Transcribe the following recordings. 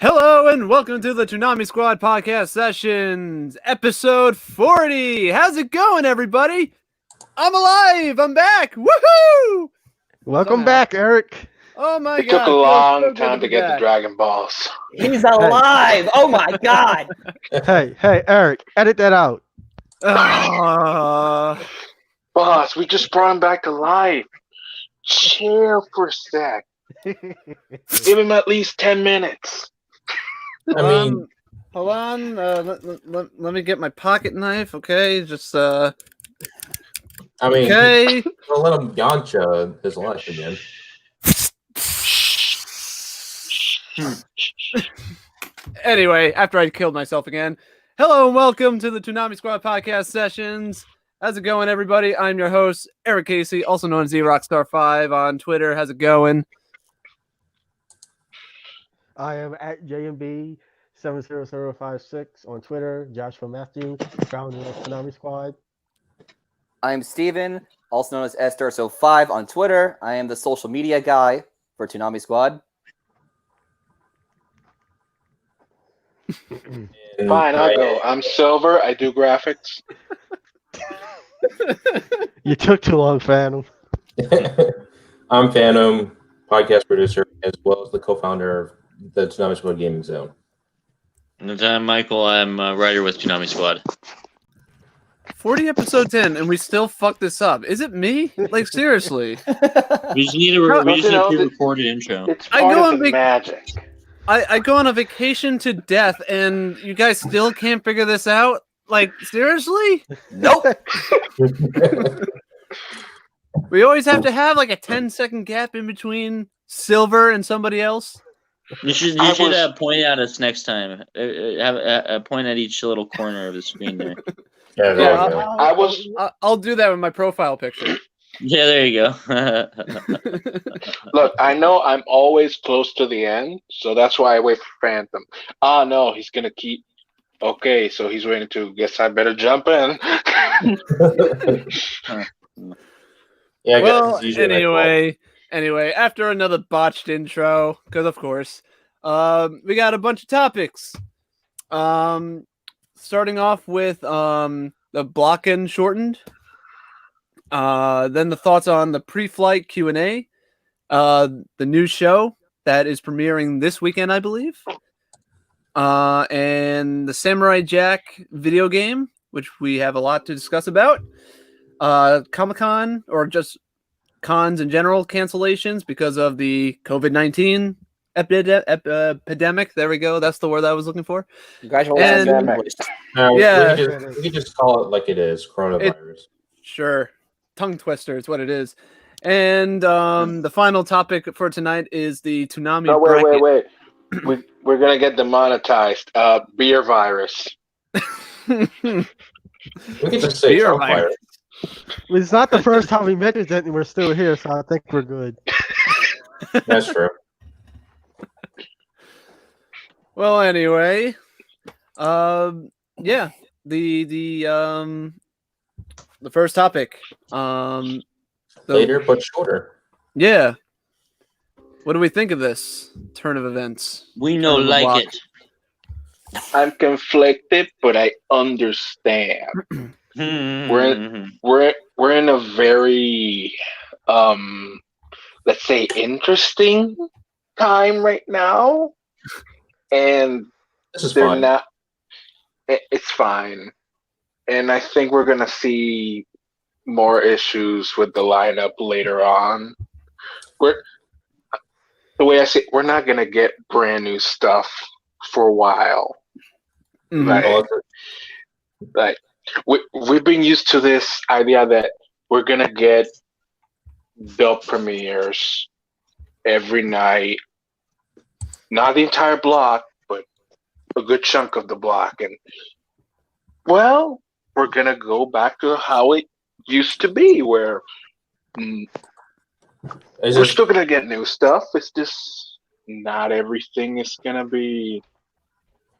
Hello and welcome to the Toonami Squad podcast sessions, episode 40. How's it going, everybody? I'm alive. I'm back. Woohoo! Welcome back, Eric. Oh my It god. took a long time to get the Dragon Balls. He's alive! Oh my god! Hey, Eric, edit that out. Boss, we just brought him back to life. Chill for a sec. Give him at least 10 minutes. hold on. Let me get my pocket knife, okay? Just, okay. I'll let him yancha his life again. Anyway, after I killed myself again, hello and welcome to the Toonami Squad podcast sessions. How's it going, everybody? I'm your host, Eric Casey, also known as ZRockstar5 on Twitter. How's it going? I am at JMB70056 on Twitter. Joshua Matthew, founder of Toonami Squad. I'm Steven, also known as SDurso5 on Twitter. I am the social media guy for Toonami Squad. Fine, I'll go. I'm Silver. I do graphics. You took too long, Phantom. I'm Phantom, podcast producer, as well as the co-founder of the Toonami Squad Gaming Zone. And I'm Michael. I'm a writer with Toonami Squad. 40 episodes in, and we still fuck this up. Is it me? Like, seriously. We just need a pre-recorded intro. It's part of the magic. I go on a vacation to death, and you guys still can't figure this out? Like, seriously? Nope. We always have to have, like, a 10-second gap in between Silver and somebody else? You should point at us next time. Have point at each little corner of the screen there. I'll do that with my profile picture. Yeah, there you go. Look, I know I'm always close to the end, so that's why I wait for Phantom. No, he's gonna keep. Okay, so he's waiting to. Guess I better jump in. Yeah. Well, anyway, after another botched intro, because of course, we got a bunch of topics. Starting off with the Blocken shortened. Then the thoughts on the pre-flight Q&A, the new show that is premiering this weekend, I believe, and the Samurai Jack video game, which we have a lot to discuss about, Comic-Con, or just cons in general cancellations because of the COVID-19 epidemic. There we go. That's the word I was looking for. Congratulations. Yeah. We can just call it like it is, coronavirus. Sure. Tongue twister is what it is. And the final topic for tonight is the Toonami Bracket. Wait. We're going to get demonetized. Beer virus. We can just say Beer Trump virus. virus. It's not the first time we mentioned it, and we're still here, so I think we're good. That's true. Well, anyway, yeah, the first topic, Later but shorter. Yeah. What do we think of this turn of events? We know like it. I'm conflicted, but I understand. We're in a very let's say interesting time right now, and This is fine. It's fine, and I think we're gonna see more issues with the lineup later on. The way I see it, we're not gonna get brand new stuff for a while. Mhm. Like we've been used to this idea that we're gonna get dub premieres every night, not the entire block, but a good chunk of the block. And well, we're gonna go back to how it used to be, where we're still gonna get new stuff. It's just not everything is gonna be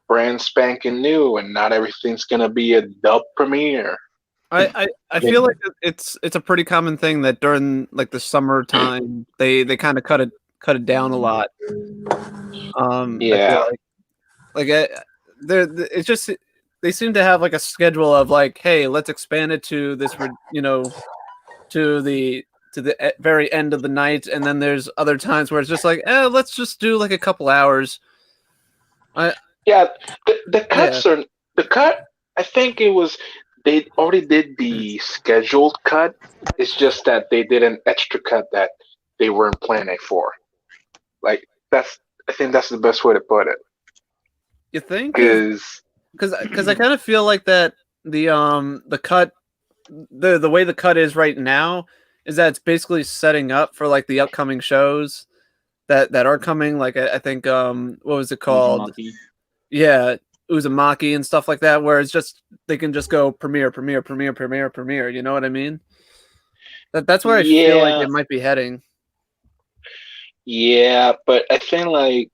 brand spanking new, and not everything's gonna be a dub premiere. I feel like it's a pretty common thing that during like the summertime they kind of cut it down a lot. I feel Yeah. like Like it's just they seem to have like a schedule of like, hey, let's expand it to this, to the very end of the night, and then there's other times where it's just like, let's just do like a couple hours. Yeah, the cuts are the cut. I think it was they already did the scheduled cut. It's just that they did an extra cut that they weren't planning for. Like I think that's the best way to put it. You think? Because I kind of feel like that the cut, the way the cut is right now is that it's basically setting up for like the upcoming shows that are coming. Like I think what was it called? Uzumaki. Yeah, Uzumaki and stuff like that, where it's just they can just go premiere. You know what I mean? That's where I feel like it might be heading. Yeah, but I think like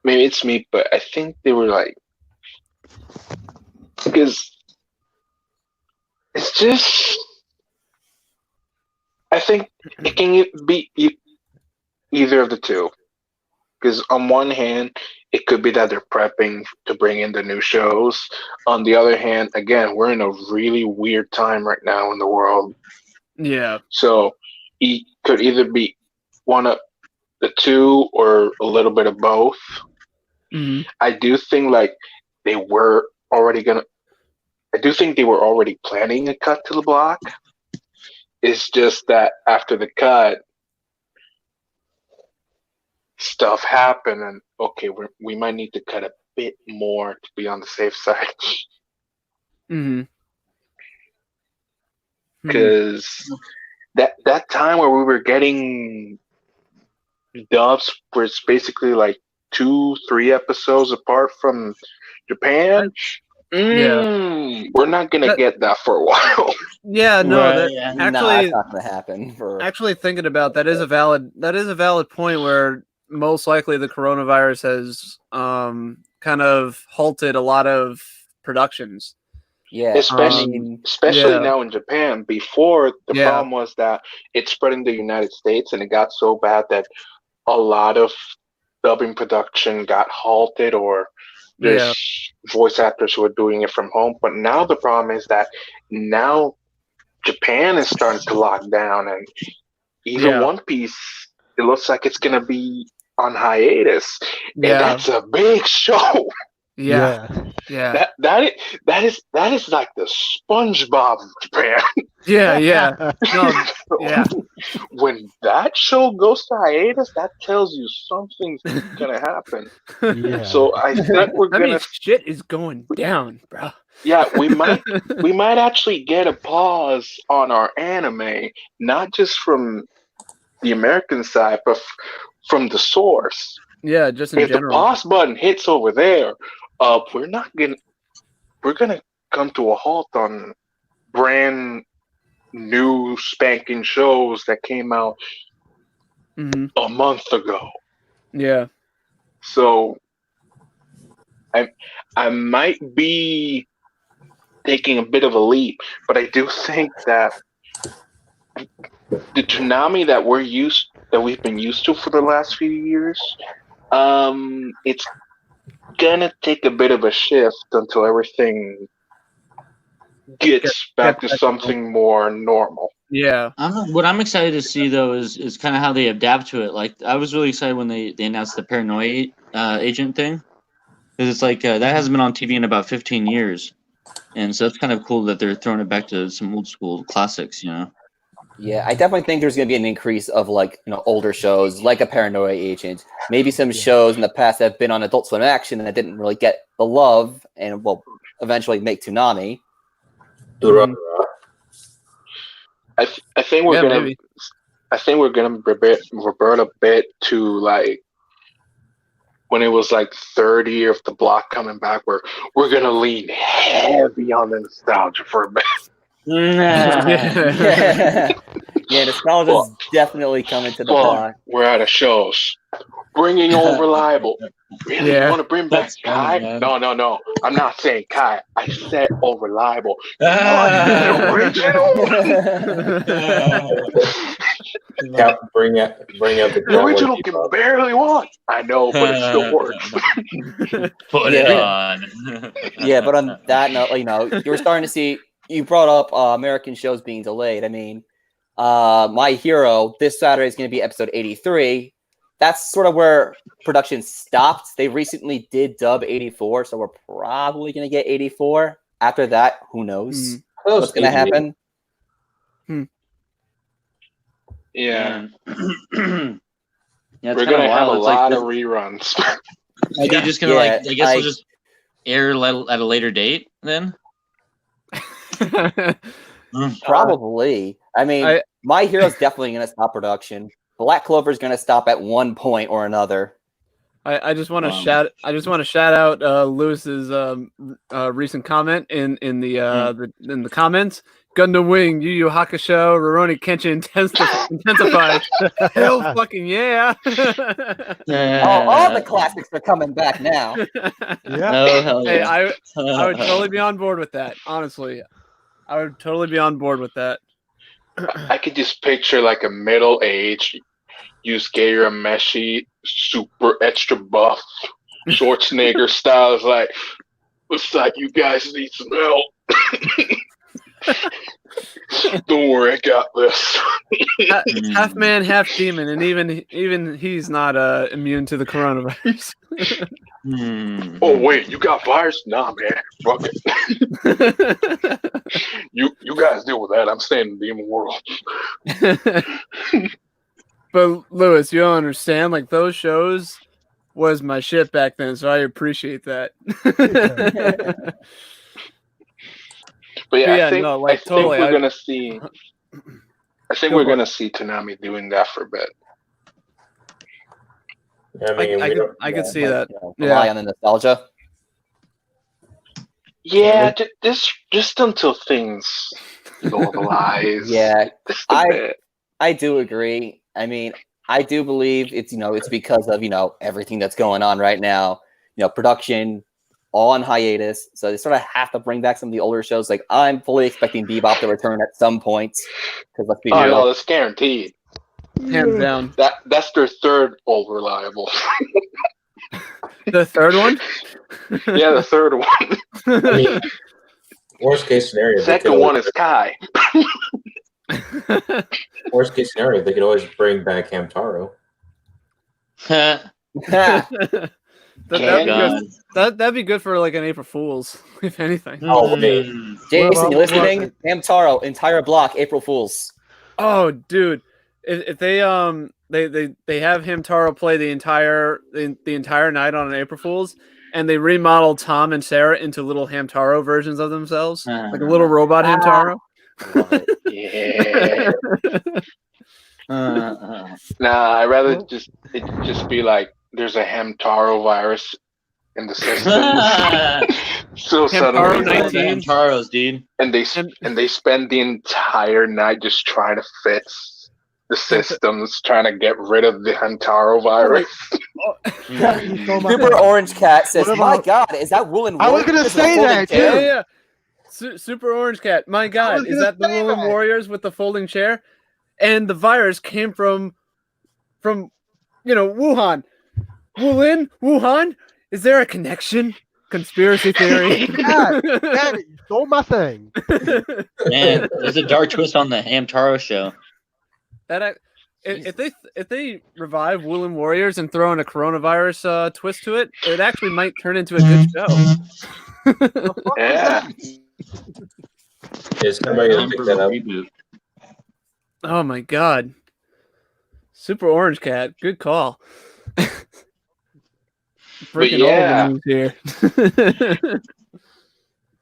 maybe it's me, but I think they were like because it's just I think it can be either of the two. Because on one hand, it could be that they're prepping to bring in the new shows. On the other hand, again, we're in a really weird time right now in the world. Yeah. So it could either be one of the two or a little bit of both. Mm-hmm. I do think like they were already planning a cut to the block. It's just that after the cut, stuff happened, and okay, we might need to cut a bit more to be on the safe side. Mm-hmm. Because that time where we were getting dubs where it's basically like 2-3 episodes apart from Japan. We're not gonna get that for a while. Yeah, no, Right, That's not gonna happen. Actually, thinking about that is a valid point where most likely the coronavirus has kind of halted a lot of productions. Yeah, Especially now in Japan. Before the problem was that it spread in the United States, and it got so bad that a lot of dubbing production got halted, or there's voice actors who are doing it from home. But now the problem is that now Japan is starting to lock down, and even One Piece, it looks like it's gonna be on hiatus. And that's a big show. Yeah. That is like the SpongeBob of Japan. When that show goes to hiatus, that tells you something's gonna happen. So I think shit is going down, bro. Yeah, we might actually get a pause on our anime, not just from the American side, but from the source. Yeah, just in general. If the pause button hits over there, we're gonna come to a halt on brand new spanking shows that came out a month ago. Yeah. So I might be taking a bit of a leap, but I do think that the Toonami that we've been used to for the last few years, it's gonna take a bit of a shift until everything gets back to something more normal. Yeah. What I'm excited to see though is kind of how they adapt to it. Like I was really excited when they announced the paranoia agent thing, because it's like that hasn't been on TV in about 15 years, and so it's kind of cool that they're throwing it back to some old school classics, you know. Yeah, I definitely think there's going to be an increase of older shows like a Paranoia Agent, maybe some shows in the past that have been on Adult Swim Action and that didn't really get the love and will eventually make Toonami. I think we're gonna revert a bit to like when it was like third year of the block coming back, where we're gonna lean heavy on the nostalgia for a bit. Yeah, nostalgia's definitely coming to the block. We're out of shows. Bringing on Reliable. Really? You want to bring back Kai? Funny, No. I'm not saying Kai. I said Reliable. The original. bring out the The original can barely walk. I know, but it still works. Put it on. Yeah, but on that note, you were starting to see. You brought up American shows being delayed. I mean, My Hero this Saturday is going to be episode 83. That's sort of where production stopped. They recently did dub 84, so we're probably going to get 84. After that, who knows what's going to happen? Yeah. Yeah, we're going to have a lot of reruns. Are they just going to, I guess they'll just air at a later date then? Probably. I mean, My Hero's definitely going to stop production. Black Clover's going to stop at one point or another. I just want to shout. I just want to shout out Lewis's recent comment in the comments. Gundam Wing, Yu Yu Hakusho, Rurouni Kenshin intensified. Hell fucking yeah! All the classics are coming back now. Yeah. Oh hell Hey, yeah! I would totally be on board with that. Honestly, I would totally be on board with that. I could just picture like a middle-aged Yusuke Urameshi, super extra buff, Schwarzenegger style. Is like, looks like you guys need some help. Don't worry, I got this. Half man, half demon, and even he's not immune to the coronavirus. Oh wait, you got virus? Nah, man, fuck it. you guys deal with that. I'm staying in the demon world. But Lewis, you don't understand. Like those shows was my shit back then, so I appreciate that. But yeah, Yeah, I think, no, like, I totally, think we're gonna see. I think Go we're for gonna see Toonami doing that for a bit. I mean, I could see that. Rely on the nostalgia. Yeah, just until things normalize. Yeah, Just a bit. I do agree. I mean, I do believe it's it's because of everything that's going on right now. Production all on hiatus, so they sort of have to bring back some of the older shows. Like I'm fully expecting Bebop to return at some point because let's be real. No, that's guaranteed. Hands down. That's their third old reliable. The third one? Yeah, the third one. I mean, worst case scenario. Second one is Kai. Worst case scenario, they could always bring back Hamtaro. That'd be good for like an April Fool's, if anything. Oh, okay. Jason, you listening? Hamtaro, entire block, April Fools. Oh, dude, if they have Hamtaro play the entire night on an April Fool's, and they remodel Tom and Sarah into little Hamtaro versions of themselves, like a little robot Hamtaro. Yeah. Nah, I'd rather it just be like there's a Hamtaro virus in the system. So Hamtaro suddenly, 19. Hamtaros, dude. and they spend the entire night just trying to fix the systems, trying to get rid of the Hamtaro virus. Super Orange Cat says, "My God, is that Woolen?" I was gonna say that too. Yeah. Super Orange Cat. My God, is that the Woolen Warriors with the folding chair? And the virus came from Wuhan. Wuhan? Is there a connection? Conspiracy theory. Dad, you stole my thing. Man, there's a dark twist on the Hamtaro show. If they revive Woolen Warriors and throw in a coronavirus twist to it, it actually might turn into a good show. Yeah. Is somebody gonna pick that up? Reboot. Oh my God. Super Orange Cat. Good call. Breaking all the news here.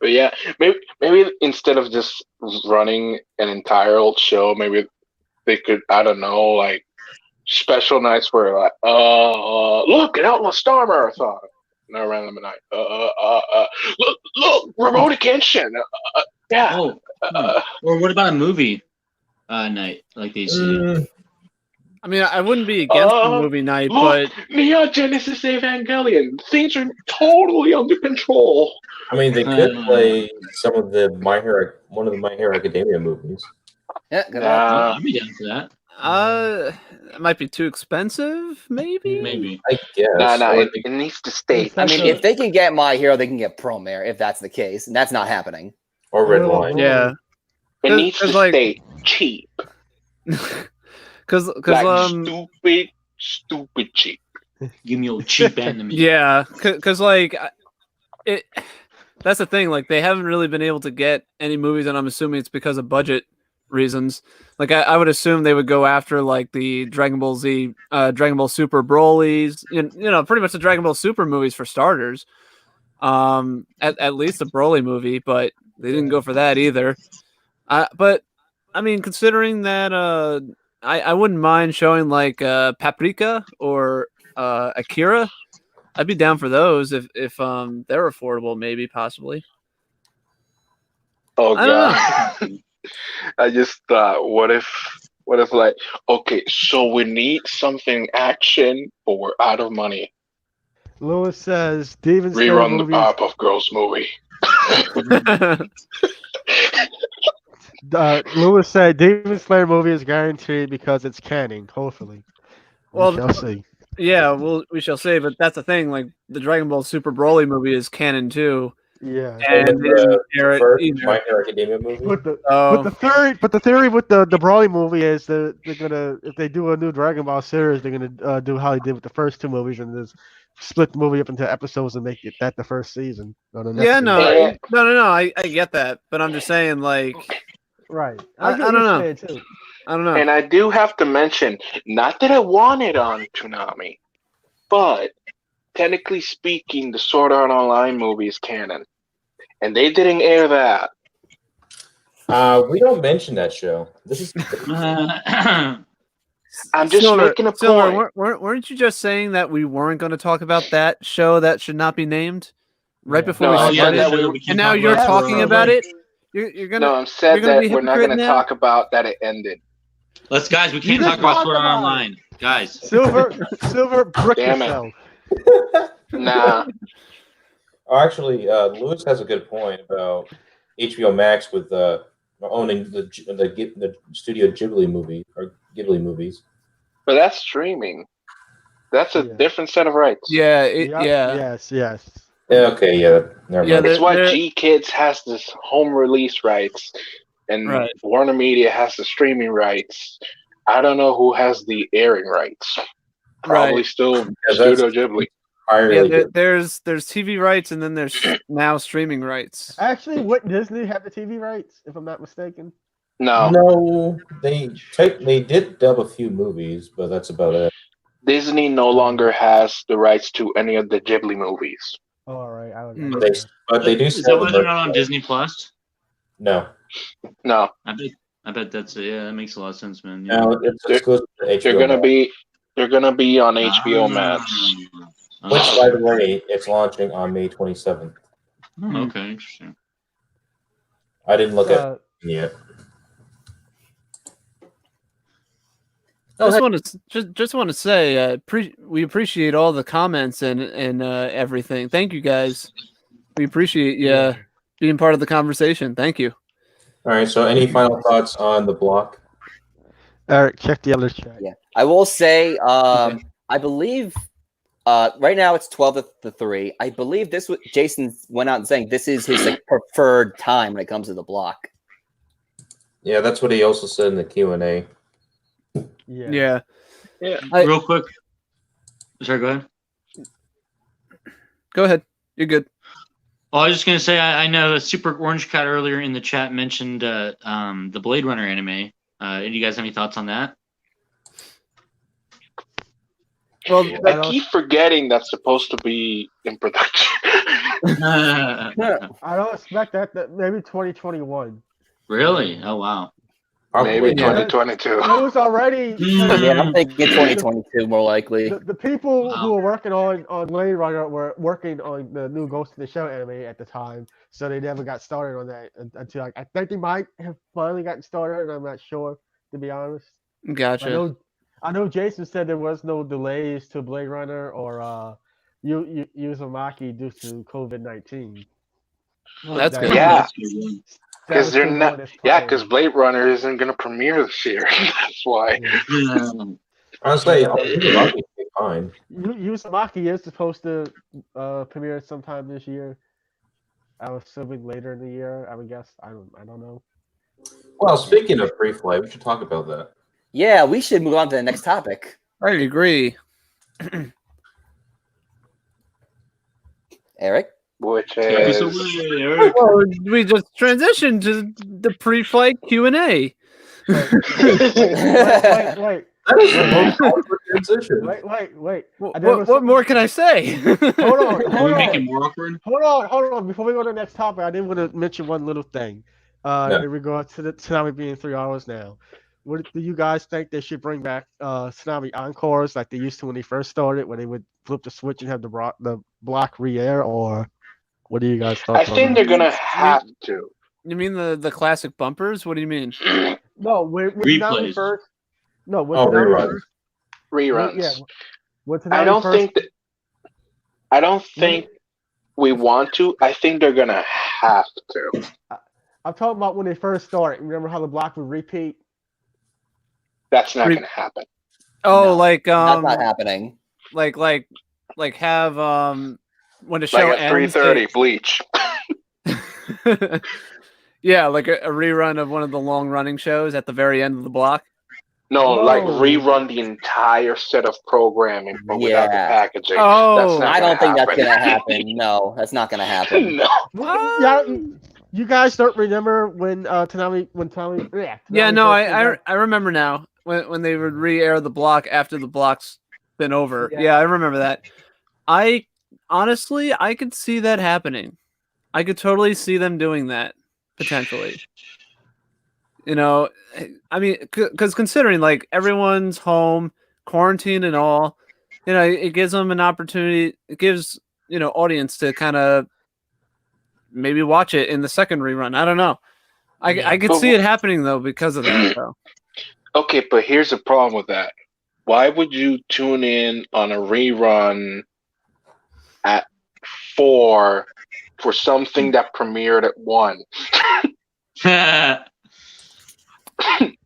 But yeah, maybe instead of just running an entire old show, maybe they could, I don't know, like special nights where like, look, an Outlaw Star Marathon. No random night. Look, Rurouni Kenshin. Yeah. Or what about a movie night like these? I mean, I wouldn't be against the movie night, but Neon Genesis Evangelion. Things are totally under control. I mean, they could play one of the My Hero Academia movies. Yeah, I'd be down for that. It might be too expensive, maybe. Maybe. I guess. No, Or it needs to stay. I I mean, So- if they can get My Hero, they can get Promare. If that's the case, and that's not happening. or Red Oh, Line. Yeah, It 'Cause- needs to 'cause, like- stay cheap. because Like stupid cheap. Give me old cheap anime. yeah, because like it. That's the thing. Like they haven't really been able to get any movies, and I'm assuming it's because of budget reasons. Like I would assume they would go after like the Dragon Ball Z, Dragon Ball Super Broly's, you know, pretty much the Dragon Ball Super movies for starters. At least the Broly movie, but they didn't go for that either. But I mean, considering that, I wouldn't mind showing like Paprika or Akira. I'd be down for those if they're affordable, maybe possibly. Oh I don't god. I just thought, what if like, okay, so we need something action, but we're out of money. Lewis says Demon Slayer Rerun the movies. Powerpuff Girls movie. Lewis said Demon Slayer movie is guaranteed because it's canon. Hopefully, Well, we shall see. Yeah, well, we shall see, but that's the thing. Like the Dragon Ball Super Broly movie is canon too, Yeah. and they didn't air it First either. My Hero Academia movie. But the Oh, theory with the Broly movie is that they're gonna, if they do a new Dragon Ball series, they're gonna do how they did with the first two movies and just split the movie up into episodes and make it that the first season. Or the next yeah, season. no. I get that, but I'm just saying, like, Right. I get don't what know. you're saying, too. I don't know. And I do have to mention, not that I want it on Toonami, but technically speaking, the Sword Art Online movie is canon. And they didn't air that. We don't mention that show. This is I'm just making a Silver, point. weren't you just saying that we weren't going to talk about that show that should not be named right Yeah. before No, we I started? said that And now you're talking about it. You're gonna. No, I'm said you're gonna that be we're not hypocrite going to now? talk about that it ended. Guys, we You can't just talk about talked Sword Art about it. Online. Guys. Silver, brick Damn it. yourself. Nah. Oh, actually, Lewis has a good point about HBO Max with owning the Studio Ghibli movie or Ghibli movies. But that's streaming. That's a Yeah. different set of rights. Yeah, Yep, Yes. Yeah, okay, yeah, never Yeah, mind. It's why They're- G Kids has this home release rights, and Right. Warner Media has the streaming rights. I don't know who has the airing rights. Probably Right. still that's- Studio Ghibli. Entirely Yeah, different. there's TV rights and then there's now streaming rights. Actually, wouldn't Disney have the TV rights, if I'm not mistaken? No, No, they did dub a few movies, but that's about it. Disney no longer has the rights to any of the Ghibli movies. Oh, all right. I would. Hmm. But they do. Is that sell why the they're not on merchandise. Disney Plus? No, No, I bet that's yeah. That makes a lot of sense, man. no, it's They're- exclusive to HBO. they're gonna be on HBO Max. Which, by the way, it's launching on May 27th. Oh, okay, interesting. I didn't look at Uh, it yet. Just want to say, we appreciate all the comments and everything. Thank you guys. We appreciate you being part of the conversation. Thank you. All right. So, any final thoughts on the block? Eric, check the other chat. Yeah, I will say, I believe right now it's 12-3. I believe this was Jason went out and saying this is his like, preferred time when it comes to the block. Yeah, that's what he also said in the Q&A. Yeah. Yeah. Real quick. Sorry, go ahead. Go ahead. You're good. Oh, I was just gonna say I know Super Orange Cat earlier in the chat mentioned the Blade Runner anime. Do you guys have any thoughts on that? Well, I keep forgetting that's supposed to be in production. I don't expect that maybe 2021. Really? Oh wow. Maybe Probably. 2022. It was already. Yeah, I'm thinking 2022 more likely. The people Wow. who were working on Blade Runner were working on the new Ghost in the Shell anime at the time, so they never got started on that until like I think they might have finally gotten started, and I'm not sure to be honest. Gotcha. I know Jason said there was no delays to Blade Runner or Uzumaki due to COVID-19. Well, that's good. Yeah. Because they're doing not. this Yeah, part. because Blade Runner isn't gonna premiere this year. That's why. Yeah. Honestly, Yeah. Uzumaki would be fine. Uzumaki is supposed to premiere sometime this year. I was assuming later in the year. I would guess. I don't know. Well, speaking of pre-flight, we should talk about that. Yeah, we should move on to the next topic. I agree. Eric? Which Take us is away, Eric. Well, we just transitioned to the pre-flight Q&A. Wait. That's the most awkward transition. Wait. What more can I say? Hold on. Can we make it more awkward? Hold on. Before we go to the next topic, I did want to mention one little thing. Yeah. In regard to the Toonami being 3 hours now. What do you guys think they should bring back Toonami Encores like they used to when they first started, where they would flip the switch and have the block re-air, or what do you guys think? I think they're gonna have to. You mean the classic bumpers? What do you mean? No, when Toonami Replays. first. No, when Oh, Toonami reruns. first. Reruns. Yeah. When Toonami I don't first, think that. I don't think we want to. I think they're gonna have to. I'm talking about when they first started. Remember how the block would repeat? That's not gonna happen. Oh, No, like That's not happening. like have when the show Like at ends. 3:30, Bleach. Yeah, like a rerun of one of the long-running shows at the very end of the block. No, like Whoa. rerun the entire set of programming, but without the Yeah. packaging. Oh, That's not I don't think that's happen. gonna happen. No, that's not gonna happen. No. Yeah, you guys don't remember when Toonami Yeah, no, first came back? I remember now when they would re-air the block after the block's been over. Yeah. Yeah, I remember that. I honestly could see that happening. I could totally see them doing that potentially. You know, I mean, because considering like everyone's home, quarantine and all, you know, it gives them an opportunity. It gives audience to kind of maybe watch it in the second rerun. I don't know. I could But see it happening though because of that. Though. Okay, but here's the problem with that. Why would you tune in on a rerun at 4 for something that premiered at 1?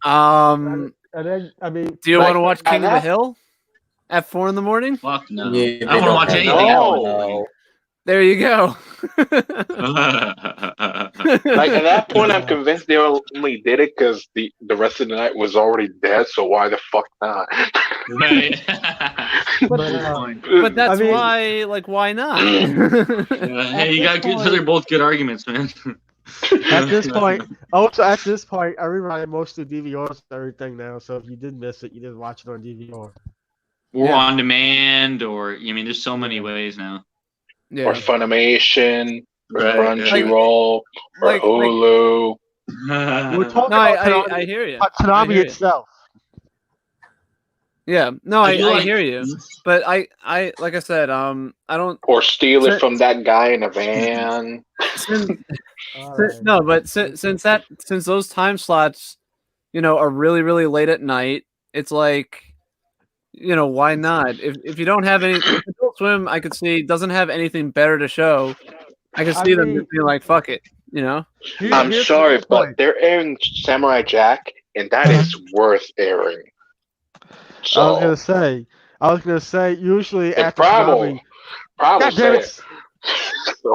And then, I mean, Do you Like, want to watch King of the that- Hill at 4 in the morning? Fuck no. Yeah, I don't want to watch they anything. don't have No. There you go. Like at that point, I'm convinced they only did it because the rest of the night was already dead. So why the fuck not? Right. But that's I mean- why, like, why not? Hey, you got good. They're both good arguments, man. at this point, I rewrite most of the DVRs and everything now. So if you did miss it, you did watch it on DVR. Or on demand, or I mean, there's so many ways now. Or Yeah. Funimation, or Right. Crunchyroll, or Like- Hulu. We're talking No, about I hear you. Toonami I hear you. itself. Yeah, no, I I feel like- hear you. But I like I said, I don't. Or steal it Since- from that guy in a van. No, but since those time slots, are really really late at night, it's like, why not? If you don't have any, if Adult Swim, I could see doesn't have anything better to show. I could I see them mean- just being like, fuck it, I'm Here's sorry, the but point. they're airing Samurai Jack, and that is worth airing. I was So, gonna say, usually and after Bravo, Toonami, Bravo God damn said it. so,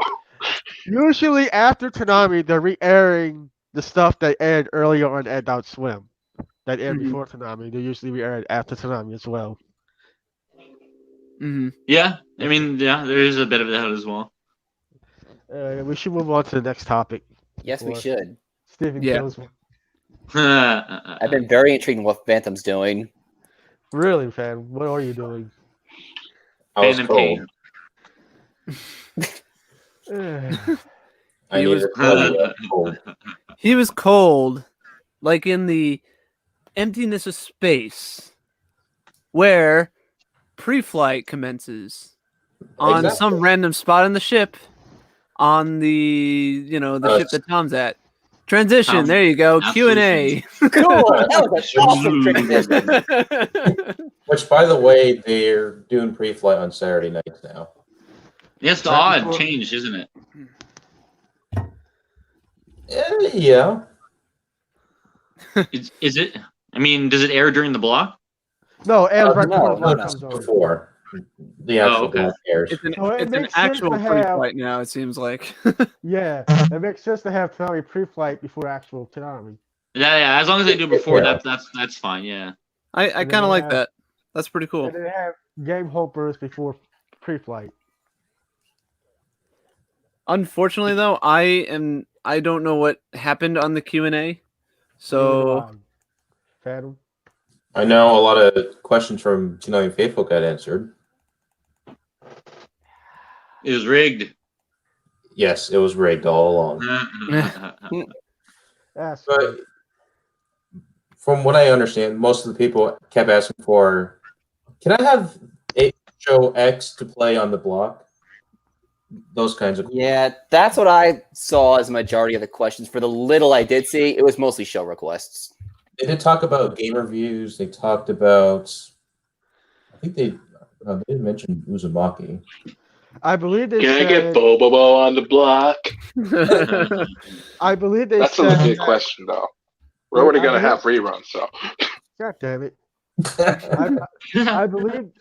Usually after Toonami, they're re-airing the stuff they aired earlier on Adult Swim. That aired Mhm. before Toonami. They usually re-aired after Toonami as well. hmm Yeah, I mean, yeah, there is a bit of that as well. We should move on to the next topic. Yes, we Or- should. Stephen Yeah. kills one. I've been very intrigued in what Phantom's doing. Really, fan? What are you doing? I was Pain and cold. Eh, I He need was- to tell you, I was cold. He was cold, like in the emptiness of space, where pre-flight commences on Exactly. some random spot in the ship, on the the ship that Tom's at. Transition. Tom, There you go. Q&A. Cool. That was an awesome transition. Which, by the way, they're doing pre-flight on Saturday nights now. Yes, the odd change, isn't it? Yeah. Is it? I mean, does it air during the block? No, it airs right no, before the no, block no. comes on. Before the actual okay. block airs. So it It's an makes sense actual to have- pre-flight now. It seems like. Yeah, it makes sense to have Toonami pre-flight before actual Toonami. Yeah. As long as they do it before, Yeah. that's fine. Yeah. I And then kind of they like have- that. That's pretty cool. And they have game hoppers before pre-flight. Unfortunately, though, I don't know what happened on the Q&A. So Phantom. I know a lot of questions from Toonami Faithful got answered. It was rigged. Yes, it was rigged all along. That's But from what I understand, most of the people kept asking for, can I have show X to play on the block? Those kinds of Yeah, that's what I saw as majority of the questions. For the little I did see, it was mostly show requests. They did talk about game reviews. They talked about, I think they didn't mention Uzumaki. I believe they Can I get said. Bobobo on the block? I believe they That's a said. legit question, though. We're already gonna have reruns, so. God damn it! I believe.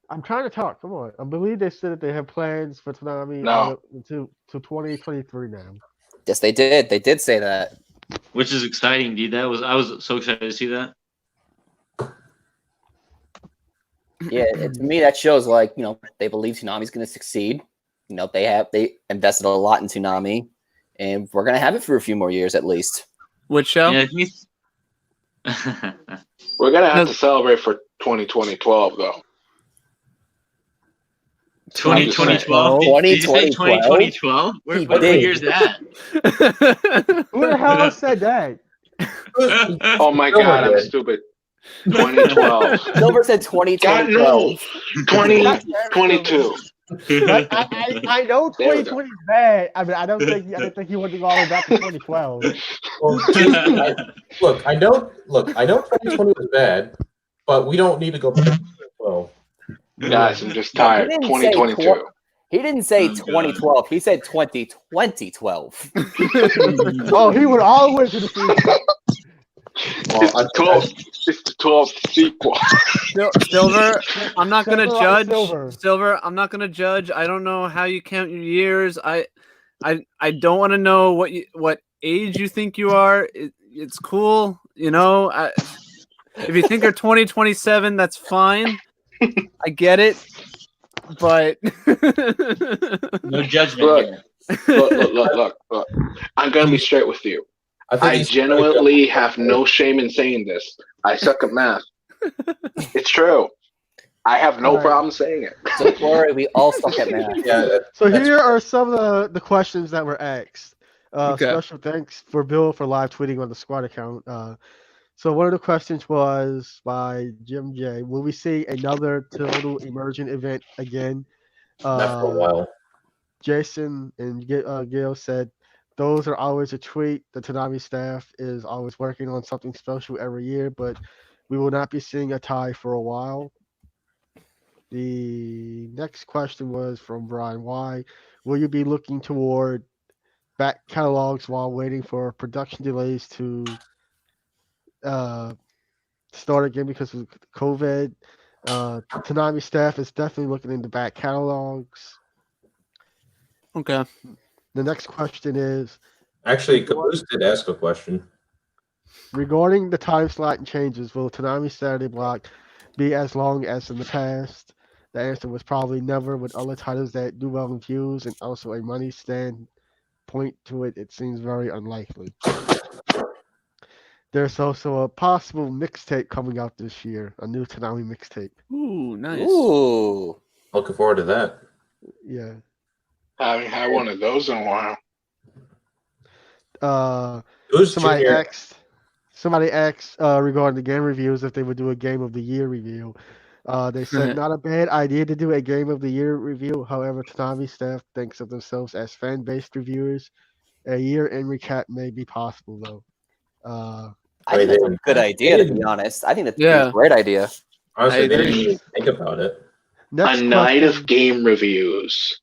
I'm trying to talk. Come on. I believe they said that they have plans for Toonami No. to 2023 now. Yes, they did. They did say that. Which is exciting, dude. I was so excited to see that. Yeah, to me that shows like they believe Toonami's going to succeed. They invested a lot in Toonami, and we're going to have it for a few more years at least. Which show? Yeah, We're gonna have to celebrate for 2012, though. 2012. Did you say 2012? What did. year is that? Who the hell said that? Oh my god, I'm stupid. 2012. Silver said 2012. God, no. 2022. I know There we 2020 is bad. I mean, I don't think he went to go all the way back to 2012. Look, I know 2020 was bad, but we don't need to go back to 2012. Guys, I'm just tired. He didn't say 2022. He didn't say Oh, God. 2012. He said 2012. Oh, he went all the way to the future. It's the 12th sequel. Silver, I'm not gonna Silver on judge. silver. Silver, I'm not gonna judge. I don't know how you count your years. I don't want to know what age you think you are. It's cool, if you think you're 2027, that's fine. I get it, but No judgment Look. here. Look. I'm gonna be straight with you. think I he's- genuinely have no shame in saying this. I suck at math. It's true. I have no Alright. problem saying it. Don't worry, we all suck at math. Yeah, So here are some of the questions that were asked. Okay. Special thanks for Bill for live tweeting on the squad account. So one of the questions was by Jim J. Will we see another total immersion event again? not for a while. Jason and Gail said those are always a treat. The Toonami staff is always working on something special every year, but we will not be seeing a tie for a while. The next question was from Brian Y. Will you be looking toward back catalogs while waiting for production delays to start again because of COVID? Toonami staff is definitely looking into back catalogs. okay. The next question is Actually, Caboose did ask a question. regarding the time slot and changes. Will Toonami Saturday block be as long as in the past? The answer was probably never. With other titles that do well in views and also a money standpoint to it, it seems very unlikely. There's also a possible mixtape coming out this year, a new Toonami mixtape. Ooh, nice. Ooh. Looking forward to that. Yeah. I haven't had one of those in a while. Who's Somebody Junior? asked regarding the game reviews if they would do a game of the year review. They said not a bad idea to do a game of the year review. However, Toonami staff thinks of themselves as fan-based reviewers. A year-end recap may be possible though. I think that's a good idea, to be honest. I think that's Yeah. a great idea. Honestly, I they didn't agree. even think about it. Next A night question, of game reviews.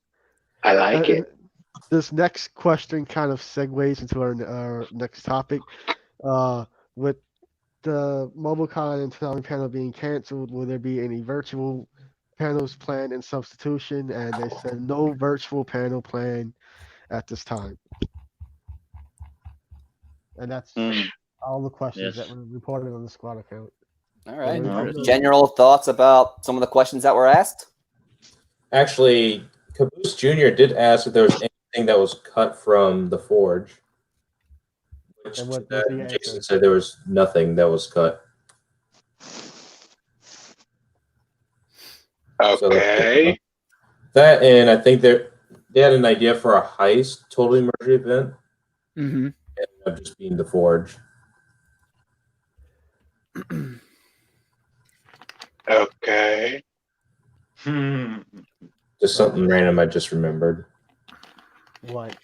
I like it. this next question kind of segues into our next topic. With the MobileCon and Toonami panel being canceled, will there be any virtual panels planned in substitution? And they said no virtual panel planned at this time. And that's all the questions Yes. that were reported on the squad account. All right. No. General thoughts about some of the questions that were asked? Actually, Caboose Jr. did ask if there was anything that was cut from the Forge. Which And what was the answer? Jason said there was nothing that was cut. Okay. That, and I think they had an idea for a heist Totally Merged event. Mm-hmm. Of just being the Forge. Okay. Just something random I just remembered. What?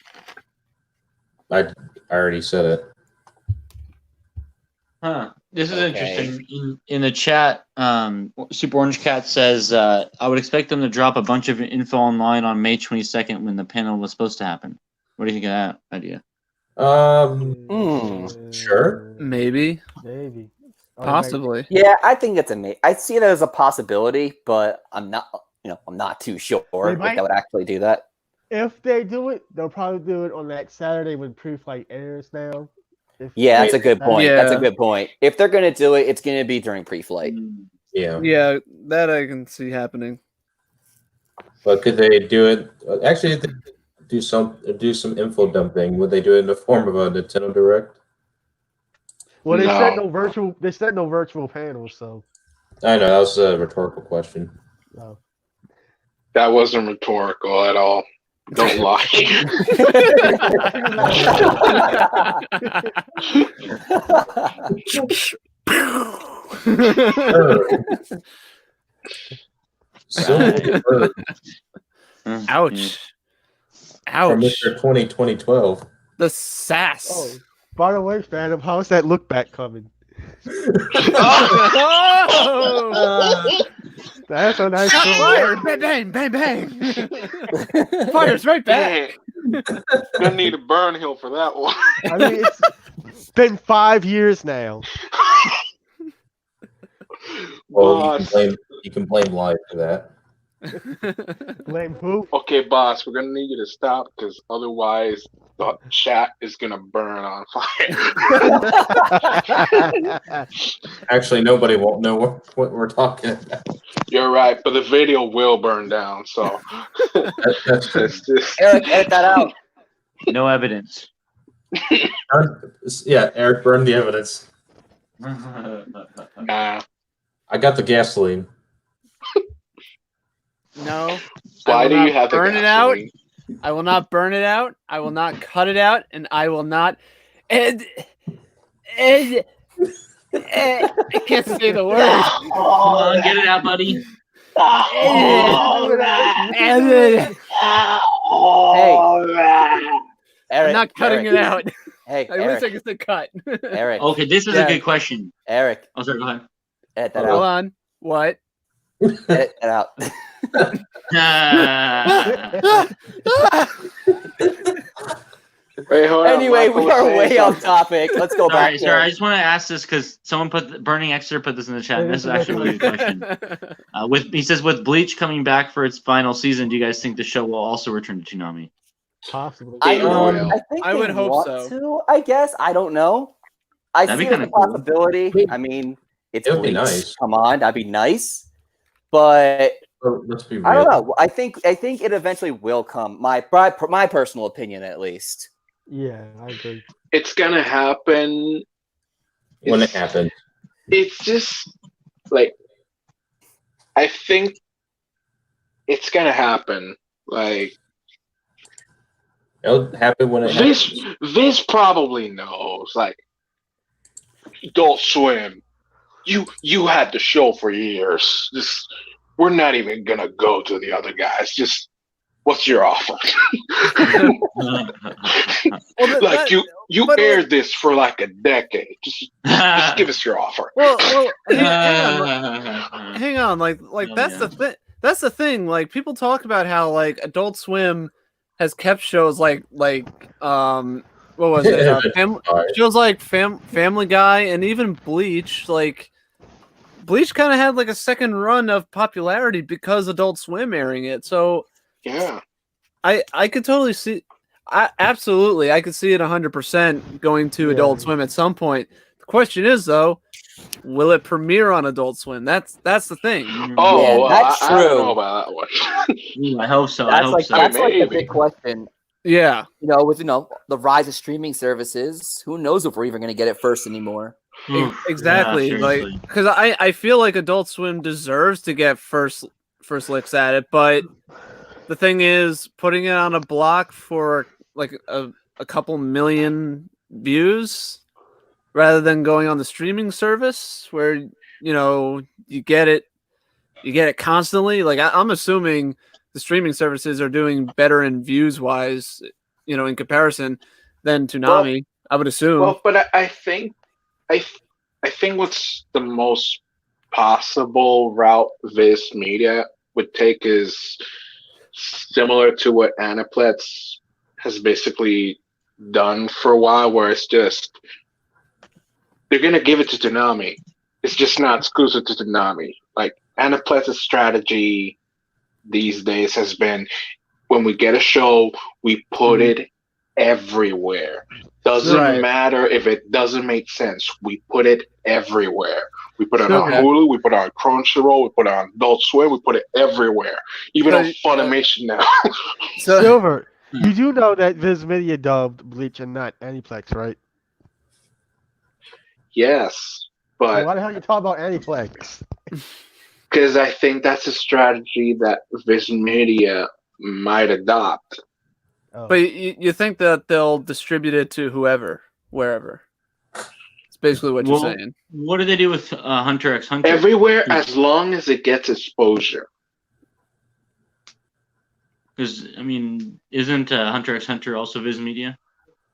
I already said it. Huh. This is Okay. interesting. In the chat, Super Orange Cat says, I would expect them to drop a bunch of info online on May 22nd when the panel was supposed to happen. What do you think of that idea? Sure. Maybe. Maybe. Possibly. Yeah, I think it's I see that as a possibility, but I'm not. I'm not too sure if might- I would actually do that. If they do it, they'll probably do it on that Saturday when pre-flight airs now. Yeah, that's a good point. That's a Yeah. good point. If they're gonna do it, it's gonna be during pre-flight. Yeah. Yeah, that I can see happening. But could they do it? Actually, they could do some info dumping. Would they do it in the form of a Nintendo Direct? Well, they No. said no virtual. They said no virtual panels, so. I know that was a rhetorical question. No. That wasn't rhetorical at all. Don't lie. Silver bird Ouch. from Ouch. Mr. 2012. The sass. Oh, by the way, Phantom, how's that look back coming? Oh! That's a nice. Shot little- fired! Bang, bang, bang, bang! Fires right back. Dang. I need a burn hill for that one. I mean, it's been 5 years now. Well, Boss. you can blame live for that. Blame who? Okay, boss, we're gonna need you to stop because otherwise the chat is gonna burn on fire. Actually, nobody won't know what we're talking about. You're right, but the video will burn down. So That's true. it's just Eric, edit that out. No evidence. Yeah, Eric, burn the evidence. nah. I got the gasoline. No. Why I will do not you have to burn it out? I will not burn it out. I will not cut it out, and I will not. I can't say the word. Come on, get it out, buddy. Eric, I'm not cutting Eric. it out. Hey, At least I Eric, can say cut. Eric, Okay, this is Yeah. a good question. Eric, Oh, sorry, go ahead. edit that Hold out. on. What? Edit that out. Wait, hold on, Anyway, Michael we was are saying way off something. topic. Let's go back. Sorry, I just want to ask this because someone Burning Exeter put this in the chat. And this is actually a really good question. He says, with Bleach coming back for its final season, do you guys think the show will also return to Toonami? Possibly. I, It will. I think I they would hope want so. to. I guess I don't know. I That'd see be it as a kinda cool. possibility. I mean, it's It would be Bleach. nice. Come on, that'd be nice. But Let's be real. I don't know. I think it eventually will come. My personal opinion, at least. Yeah, I agree. It's gonna happen. When it It's- happens. It's just like I think it's gonna happen. Like It'll happen when it happens. Viz probably knows. Like Adult Swim, you had the show for years. Just we're not even gonna go to the other guys. Just what's your offer? Well, Like you but- aired this for like a decade. Just give us your offer. Well, hang on. Like Oh, that's yeah. the thing. That's the thing. Like people talk about how like Adult Swim has kept shows like what was it? Shows like Family Guy and even Bleach. Like Bleach kind of had like a second run of popularity because Adult Swim airing it. So Yeah. I could totally see. Absolutely, I could see it 100% going to Adult Swim at some point. The question is though, will it premiere on Adult Swim? That's the thing. Oh, Yeah, well, that's I don't know true. about that one. I hope so. That's like so. that's like the Maybe. big question. Yeah. With the rise of streaming services, who knows if we're even going to get it first anymore? Oof, Exactly. yeah, Like, seriously. because I feel like Adult Swim deserves to get first licks at it, but the thing is, putting it on a block for like a couple million views rather than going on the streaming service where you get it constantly. Like I'm assuming the streaming services are doing better in views wise, in comparison than Toonami. I would assume. Well, but I think I think what's the most possible route Viz Media would take is similar to what Aniplex has basically done for a while, where it's just they're gonna give it to Toonami. It's just not exclusive to Toonami. Like Anaplex's strategy these days has been, when we get a show, we put it everywhere. Doesn't matter if it doesn't make sense. We put it everywhere. We put it on Hulu, we put it on Crunchyroll, we put it on Adult Swim, we put it everywhere. Even on Funimation now. Silver, you do know that Viz Media dubbed Bleach and not Aniplex, right? Yes, but So why the hell are you talking about Aniplex? because I think that's a strategy that Viz Media might adopt. Oh. But you think that they'll distribute it to wherever. It's basically what you're saying. What do they do with Hunter x Hunter? Everywhere, as long as it gets exposure. Because isn't Hunter x Hunter also Viz Media?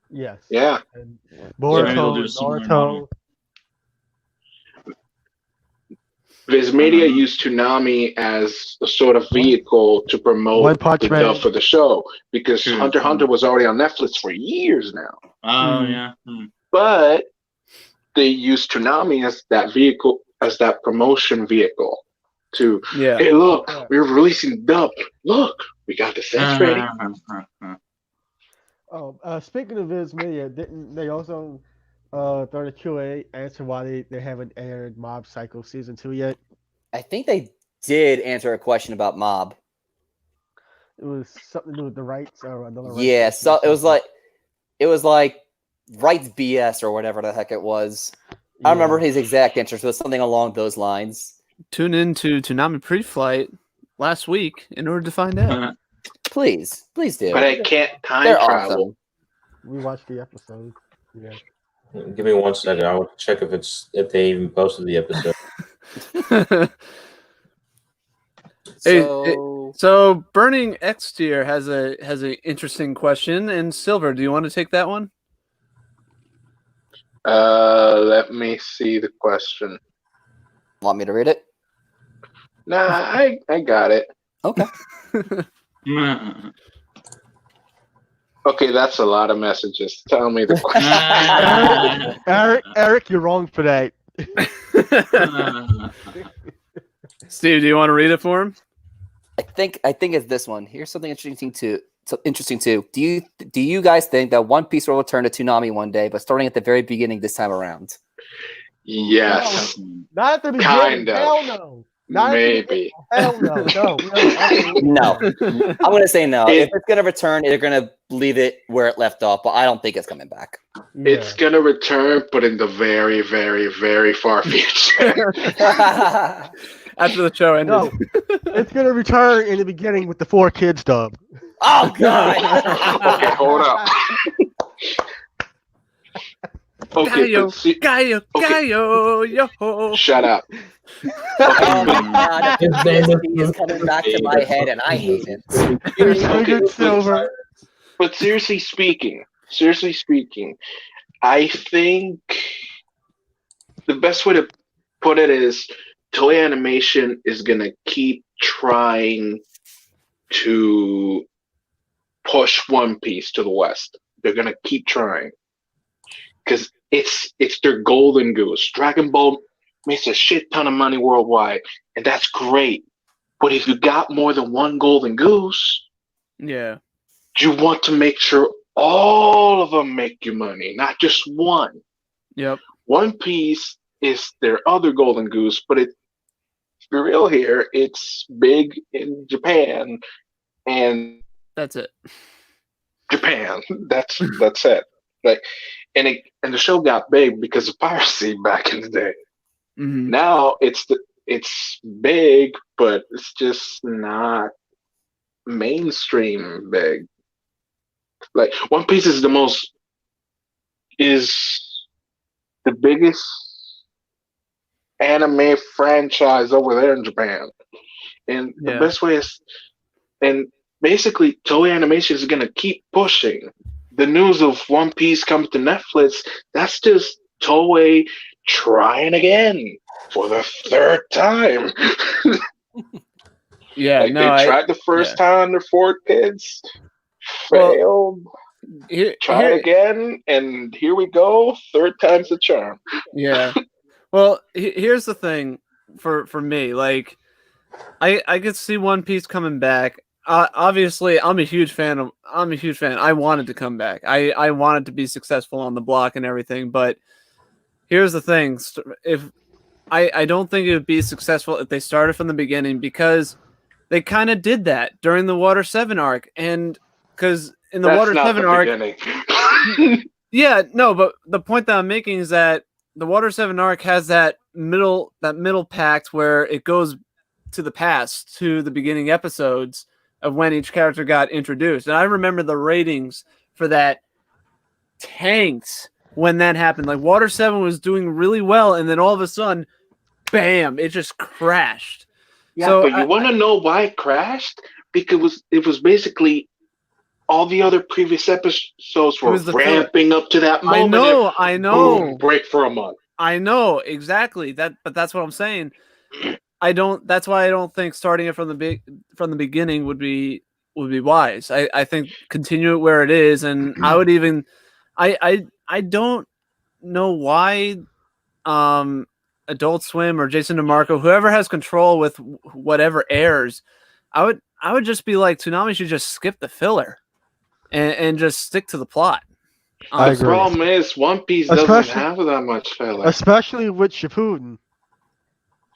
Yes. Yeah. And maybe they'll do Boruto, a similar Naruto. model. Viz Media used Toonami as a sort of vehicle to promote One Punch the Man. dub for the show, because True. Hunter x Hunter was already on Netflix for years now. Oh, yeah. But they used Toonami as that vehicle, as that promotion vehicle to, hey, look, we're releasing dub. Look, we got the sets ready. Speaking of Viz Media, didn't they also throw the QA answer why they haven't aired Mob Psycho Season 2 yet? I think they did answer a question about Mob. It was something to do with the rights or another rights. Yeah, so it was like rights BS or whatever the heck it was. I don't remember his exact answer, so it was something along those lines. Tune in to Toonami Pre-Flight last week in order to find out. Please do. But I can't time They're travel. awesome. We watched the episode. Yeah. Give me 1 second. I'll check if they even posted the episode. So Burning X Tier has a interesting question, and Silver, do you want to take that one? Let me see the question. Want me to read it? Nah, I got it. Okay. Okay, that's a lot of messages. Tell me the question. Eric, you're wrong for that. Steve, do you want to read it for him? I think it's this one. Here's something interesting too. Do you guys think that One Piece will return to Toonami one day, but starting at the very beginning this time around? Yes. Not at the beginning. Kind of. Hell no. Maybe. Hell no. No. No. I'm gonna say no. If it's gonna return, they're gonna leave it where it left off, but I don't think it's coming back. It's gonna return, but in the very, very, very far future. After the show ended. No. It's gonna return in the beginning with the 4 Kids dub. Oh God! Okay, hold up. Okay, Gaio, yo. Shut up. Oh my God! Is coming back to my head, and I hate it. Good Silver. But seriously speaking, I think the best way to put it is Toei Animation is gonna keep trying to push One Piece to the West. They're gonna keep trying because it's their golden goose. Dragon Ball makes a shit ton of money worldwide, and that's great. But if you got more than one golden goose, Yeah. you want to make sure all of them make you money, not just one. Yep. One Piece is their other golden goose, but to be real here, it's big in Japan, and That's it. Japan. That's it. Like, and the show got big because of piracy back in the day. Mhm. Now it's big, but it's just not mainstream big. Like One Piece is the biggest anime franchise over there in Japan, and the Yeah. best way is, and basically Toei Animation is gonna keep pushing. The news of One Piece coming to Netflix, that's just Toei trying again for the third time. Yeah. Like No, they tried the first time, their 4 kids Well, failed. Try it again, and here we go. Third time's the charm. Yeah. Well, here's the thing for me. Like, I could see One Piece coming back. Obviously, I'm a huge fan. I wanted to come back. I wanted to be successful on the block and everything. But here's the thing: if I don't think it would be successful if they started from the beginning, because they kind of did that during the Water 7 arc, and because in the That's Water not 7 the arc, beginning. yeah, no, but the point that I'm making is that the Water 7 arc has that middle pact where it goes to the past, to the beginning episodes of when each character got introduced. And I remember the ratings for that tanked when that happened. Like Water 7 was doing really well, and then all of a sudden, bam, it just crashed. Yeah, So but you want to know why it crashed? Because it was basically all the other previous episodes were was the ramping up to that moment. I know. Boom, break for a month. I know exactly that, but that's what I'm saying. That's why I don't think starting it from the beginning would be wise. I think continue it where it is, and I would even I don't know why Adult Swim or Jason DeMarco, whoever has control with whatever airs, I would just be like, Toonami should just skip the filler and just stick to the plot. I The agree. problem is One Piece doesn't have that much filler. Especially with Shippuden.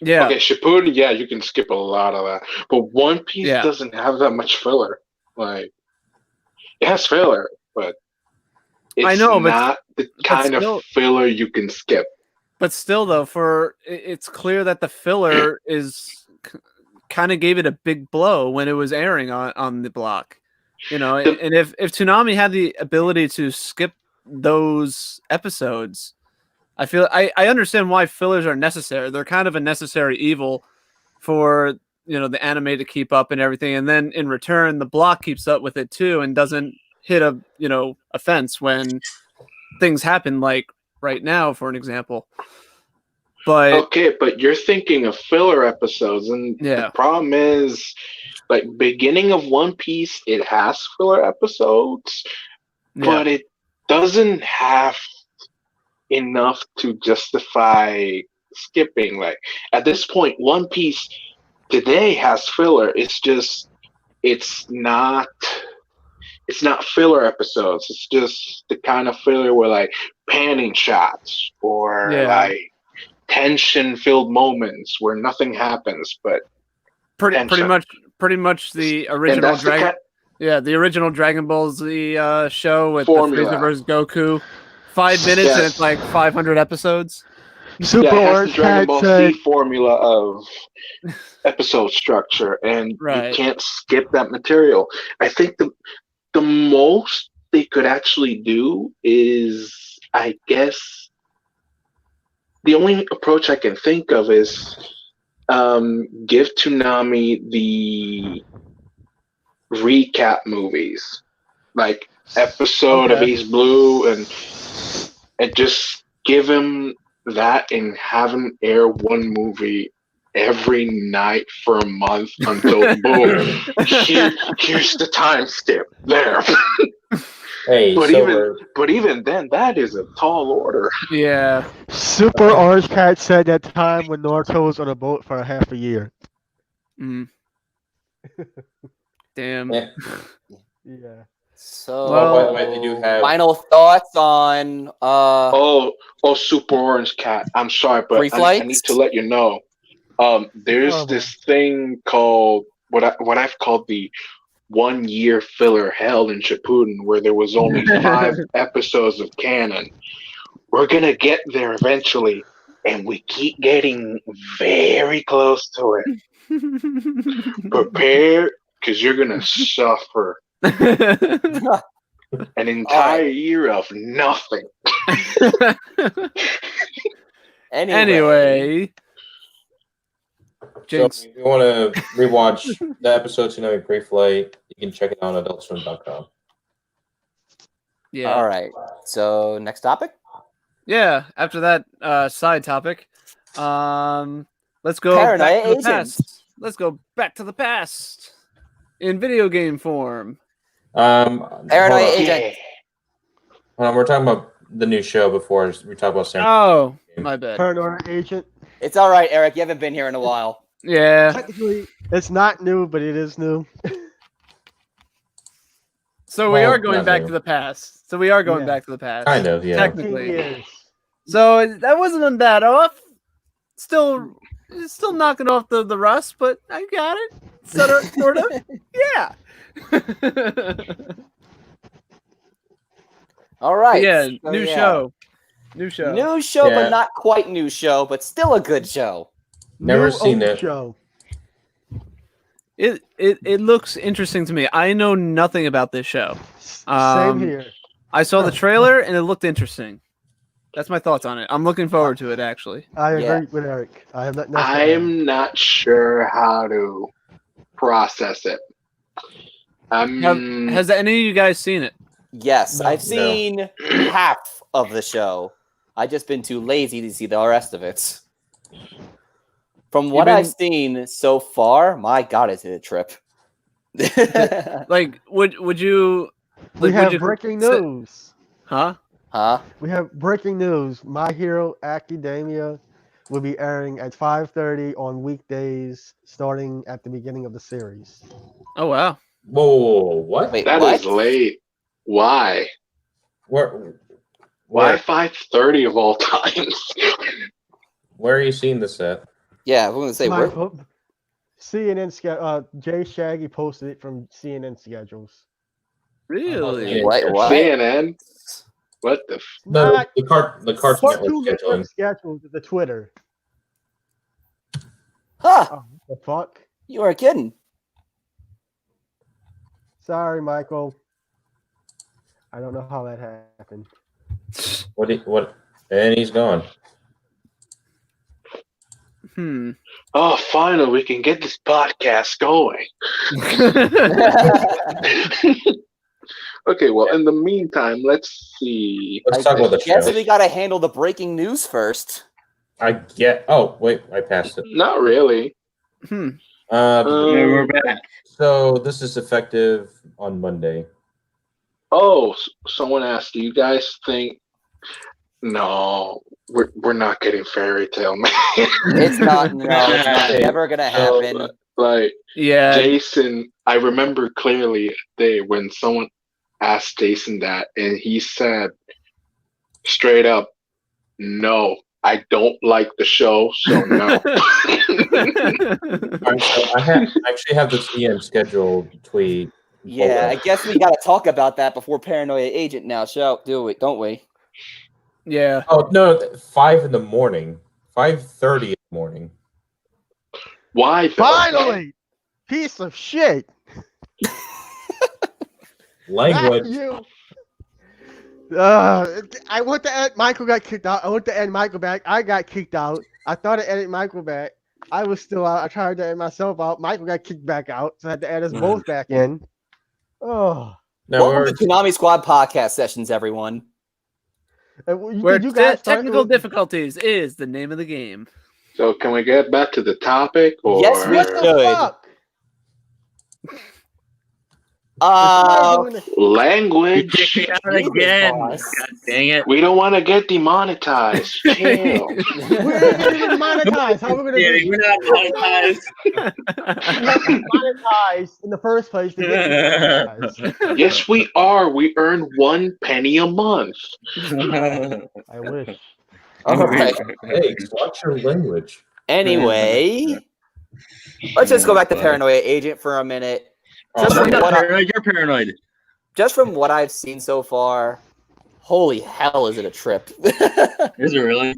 Yeah. Okay, Shippuden, yeah, you can skip a lot of that, but One Piece doesn't have that much filler. Like, it has filler, but it's not the kind of filler you can skip. But still, though, it's clear that the filler is kind of gave it a big blow when it was airing on the block, and if Toonami had the ability to skip those episodes, I feel I understand why fillers are necessary. They're kind of a necessary evil for the anime to keep up and everything, and then in return the block keeps up with it too and doesn't hit a fence when things happen, like right now, for an example. But okay, but you're thinking of filler episodes, and the problem is, like, beginning of One Piece, it has filler episodes, but it doesn't have enough to justify skipping. Like, at this point, One Piece today has filler. It's not filler episodes. It's just the kind of filler where, like, panning shots or like tension-filled moments where nothing happens, but pretty much the original Dragon. The original Dragon Ball Z show with Formula. the Frieza versus Goku. 5 minutes and it's like 500 episodes. Super it has the Orange Dragon Ball said, Z formula of episode structure, and you can't skip that material. I think the most they could actually do is, I guess, the only approach I can think of is give Toonami the recap movies, like episode of East Blue, and just give him that and have him air one movie every night for a month until boom, here's the time skip there. Hey, But even then, that is a tall order. Yeah. Super Orange Cat said that time when Naruto was on a boat for half a year. Mm. Damn. Yeah. Yeah. So, Well, by the way, they do have. final thoughts on Oh, Super Orange Cat. I'm sorry, but Free I need flights? to let you know. There's Horrible. this thing called what I've called the 1 year filler hell in Shippuden, where there was only 5 episodes of canon. We're gonna get there eventually, and we keep getting very close to it. Prepare, because you're gonna suffer an entire year of nothing. Anyway. So Jinx. if you want to rewatch the episode Toonami Pre-Flight, you can check it out on AdultSwim.com. Yeah. All right. So next topic. Yeah. After that side topic, let's go Paranoia back to the agent. past. Let's go back to the past in video game form. Paranoia hold on. agent. Hold on, we're talking about the new show before we talk about Sam. Oh, my bad. Paranoia Agent. It's all right, Eric. You haven't been here in a while. Yeah. Technically, it's not new, but it is new. So we Well, are going not back new. to the past. So we are going Yeah. back to the past. Kind of, yeah. Technically. 15 years. So that wasn't that off. Still knocking off the rust, but I got it. Sort of. Yeah. All right. Yeah. So, New yeah. show. New show. New show, Yeah. but not quite new show, but still a good show. Never New seen old it. Show. It looks interesting to me. I know nothing about this show. Same here. I saw the trailer and it looked interesting. That's my thoughts on it. I'm looking forward to it actually. I agree Yeah. with Eric. I have not. nothing to add. I'm not sure how to process it. Has any of you guys seen it? Yes, No. I've seen half of the show. I've just been too lazy to see the rest of it. From what I've seen so far, my God, is it a trip? Like, would you? We Like, have would you breaking consi- news. Huh? Huh? We have breaking news. My Hero Academia will be airing at 5:30 on weekdays, starting at the beginning of the series. Oh wow. Whoa, what? Wait, That what? is late. Why? Where, Why where, 5:30 of all times? where are you seeing this at? Yeah, we're gonna say My we're CNN Jay Shaggy posted it from CNN schedules. Really? what? CNN? What the? The Cartoon Network Cartoon scheduling. Network schedules the Twitter. Huh? Oh, what the fuck? You are kidding. Sorry, Michael. I don't know how that happened. What? And he's gone. Oh, finally, we can get this podcast going. Okay, well, in the meantime, let's see. Let's talk about the Guess show. we gotta handle the breaking news first. Oh, wait, I passed it. Not really. We're back. So this is effective on Monday. Oh, someone asked, do you guys think? No, we're not getting Fairy Tale Man. It's not. No, it's not. Never gonna happen. So, like Yeah. Jason, I remember clearly a day when someone asked Jason that, and he said straight up, "No, I don't like the show, so no." Alright, so I actually have the CN schedule tweet. Yeah, I guess we gotta talk about that before Paranoia Agent now. Don't we? Yeah. Oh no, 5 in the morning, 5:30 in the morning. Why? though? Finally, piece of shit. Language. Not you. I went to edit. Michael got kicked out. I went to edit Michael back. I got kicked out. I thought I edited Michael back. I was still out. I tried to edit myself out. Michael got kicked back out, so I had to edit us both back in. Oh. No, Welcome to Toonami Squad podcast sessions, everyone. Where Did you guys start technical with- difficulties is the name of the game. So can we get back to the topic? Or Yes, we What the should. fuck? language? You kicked me out Jesus, again. boss. God dang it. We don't want to get demonetized. Chill. We ain't getting demonetized. How are we gonna Yeah, get we're not monetized. we have to monetize in the first place to get demonetized? Yes, we are. We earn 1 penny a month. I wish. All right. Hey, watch your language. Anyway, let's just go back to Paranoia Agent for a minute. Just I'm from not what I- paranoid, you're paranoid. Just from what I've seen so far, holy hell, is it a trip? Is it really?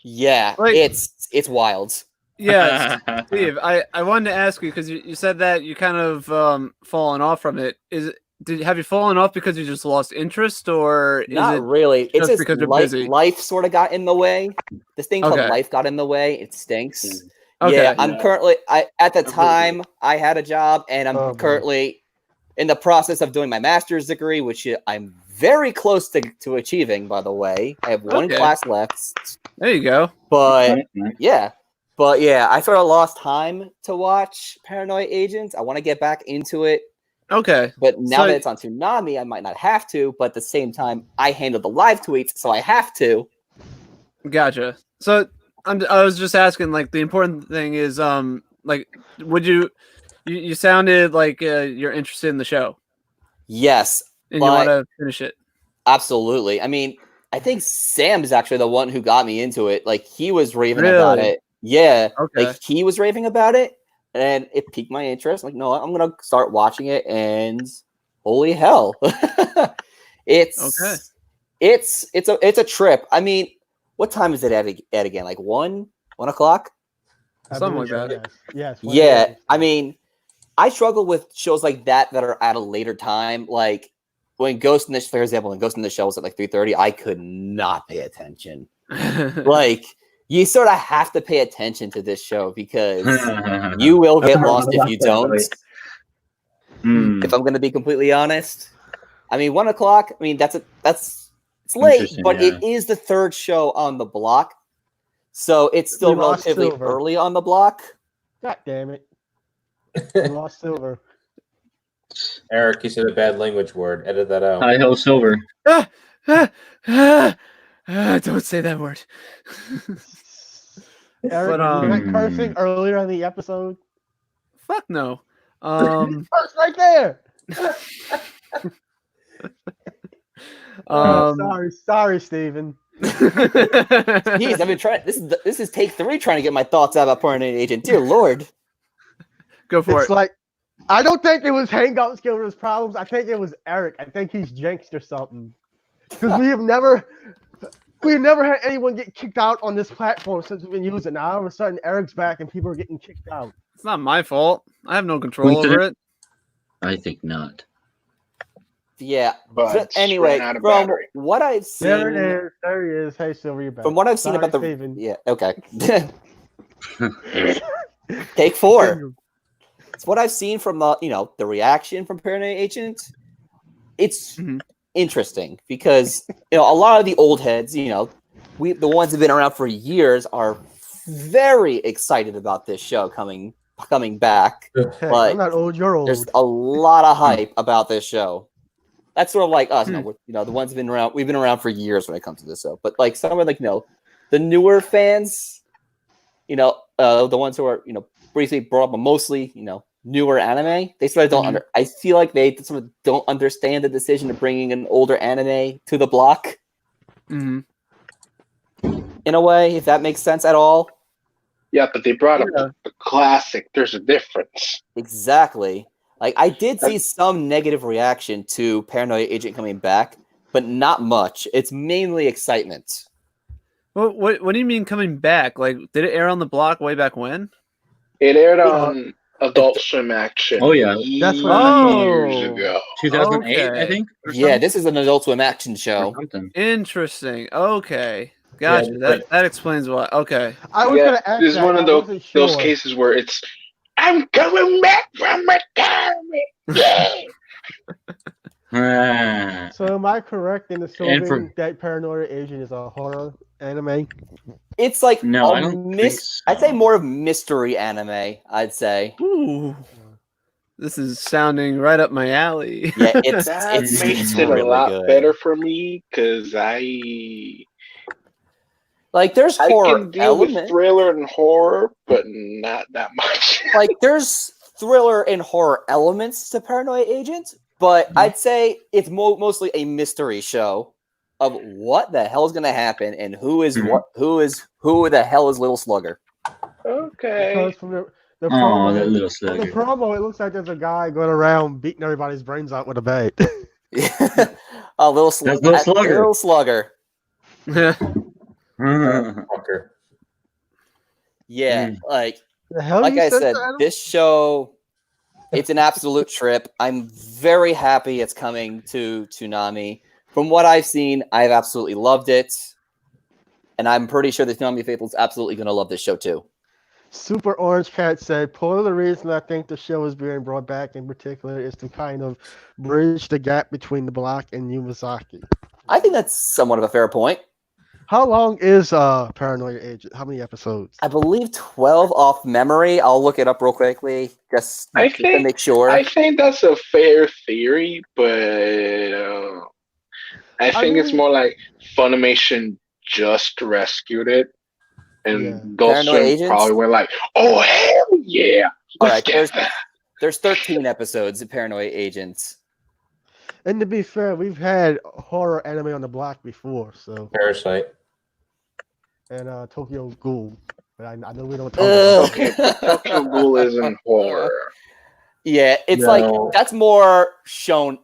Yeah, Like- it's wild. Yeah, Steve, I wanted to ask you because you said that you kind of fallen off from it. Have you fallen off because you just lost interest, or is Not it really. It's just just because you're busy? life sort of got in the way. This thing called Okay. life got in the way. It stinks. Okay. Yeah, I'm Yeah. currently. At the I've heard time I had a job, and I'm Oh, boy. currently in the process of doing my master's degree, which I'm very close to achieving. By the way, I have one Okay. class left, There you go. but yeah, I sort of lost time to watch Paranoid Agents. I want to get back into it. Okay. But now So- that it's on Toonami, I might not have to. But at the same time, I handle the live tweets, so I have to. Gotcha. So I was just asking, like, the important thing is, like, would you sounded like you're interested in the show Yes, and you But- want to finish it. absolutely. I mean, I think Sam is actually the one who got me into it. Like, he was raving about Really? it. Yeah, Okay. like he was raving about it, and it piqued my interest. Like, no, I'm gonna start watching it, and holy hell, it's a trip. I mean, what time is it at again? Like 1 o'clock? I Something believe like so, that. Yes. Yeah, I mean, I struggle with shows like that are at a later time. Like when Ghost in the, for example, when Ghost in the Shell was at like 3:30, I could not pay attention. Like you sort of have to pay attention to this show because you will get lost if you don't. If I'm going to be completely honest, I mean 1 o'clock. I mean it's late, Interesting, but yeah. it is the third show on the block, so it's still We lost relatively Silver. early on the block. God damn it. We lost Silver. Eric, you said a bad language word. Edit that out. High Hill Silver. Don't say that word. Eric, But, you were cursing earlier in the episode. Fuck no. Curse right there. Sorry, Steven. Jeez, I've been trying. This is take 3 trying to get my thoughts out about Paranoid Agent. Dear Lord. Go for It's it. like I don't think it was Hangout Skiller's problems. I think it was Eric. I think he's jinxed or something. Because we've never had anyone get kicked out on this platform since we've been using it. Now all of a sudden Eric's back and people are getting kicked out. It's not my fault. I have no control over it. I think not. Yeah. But So it's anyway, ran out of from battery. what I've seen, There it is. There he is. Hey, Silver, you're back. from what I've seen Sorry, about the Steven. yeah, okay. Take 4. It's what I've seen from the reaction from Paranoid Agent. It's Mhm. interesting because a lot of the old heads, the ones who've been around for years, are very excited about this show coming back. Hey, But I'm not old. You're old. There's a lot of hype about this show. That's sort of like us, the ones who've been around. We've been around for years when it comes to this show. But like some of the newer fans, the ones who are briefly brought up, mostly newer anime. They sort of don't I feel like they sort of don't understand the decision of bringing an older anime to the block. Hmm. In a way, if that makes sense at all. Yeah, but they brought up the classic. There's a difference. Exactly. Like I did see some negative reaction to Paranoid Agent coming back, but not much. It's mainly excitement. Well, what do you mean coming back? Like, did it air on the block way back when? It aired on Adult Swim Action. Oh, yeah. That's what years Oh. ago. 2008, Okay. I think. Or Yeah, something? this is an Adult Swim action Or show. something. Interesting. Okay, gotcha. Yeah, that explains why. Okay. I was Yeah, gonna ask this is that, one of I wasn't those sure. cases where I'm coming back from retirement. Yeah. So am I correct in And assuming that Paranoia Agent is a horror anime? It's like No, I don't think so. I'd say more of mystery anime. I'd say. Ooh, this is sounding right up my alley. Yeah, it's That it's makes it a really lot good. better for me because I There's horror can deal with element. thriller and horror, but not that much. There's thriller and horror elements to Paranoia Agent, but I'd say it's mostly a mystery show of what the hell is going to happen and who the hell is Little Slugger. Okay. Because from the Oh, promo, that little from the slugger. promo, it looks like there's a guy going around beating everybody's brains out with a bat. A little That's Little Slugger. Little Slugger. Fucker. Yeah, The hell like you I said, said, Adam? this show, it's an absolute trip. I'm very happy it's coming to Toonami. From what I've seen, I've absolutely loved it. And I'm pretty sure the Toonami faithful's absolutely going to love this show too. Super Orange Cat said, part of the reason I think the show is being brought back in particular is to kind of bridge the gap between the block and Yumazaki. I think that's somewhat of a fair point. How long is Paranoia Agent? How many episodes? I believe 12 off memory. I'll look it up real quickly just to make sure. I think that's a fair theory, but I think it's more like Funimation just rescued it, and Ghost Paranoia Swim Agents? probably went like, "Oh hell yeah!" All right, there's 13 episodes of Paranoia Agents. And to be fair, we've had horror anime on the block before, so Parasite. and Tokyo Ghoul. But I know we don't talk about Okay, but Tokyo Ghoul isn't horror. Yeah, it's No. that's more shonen.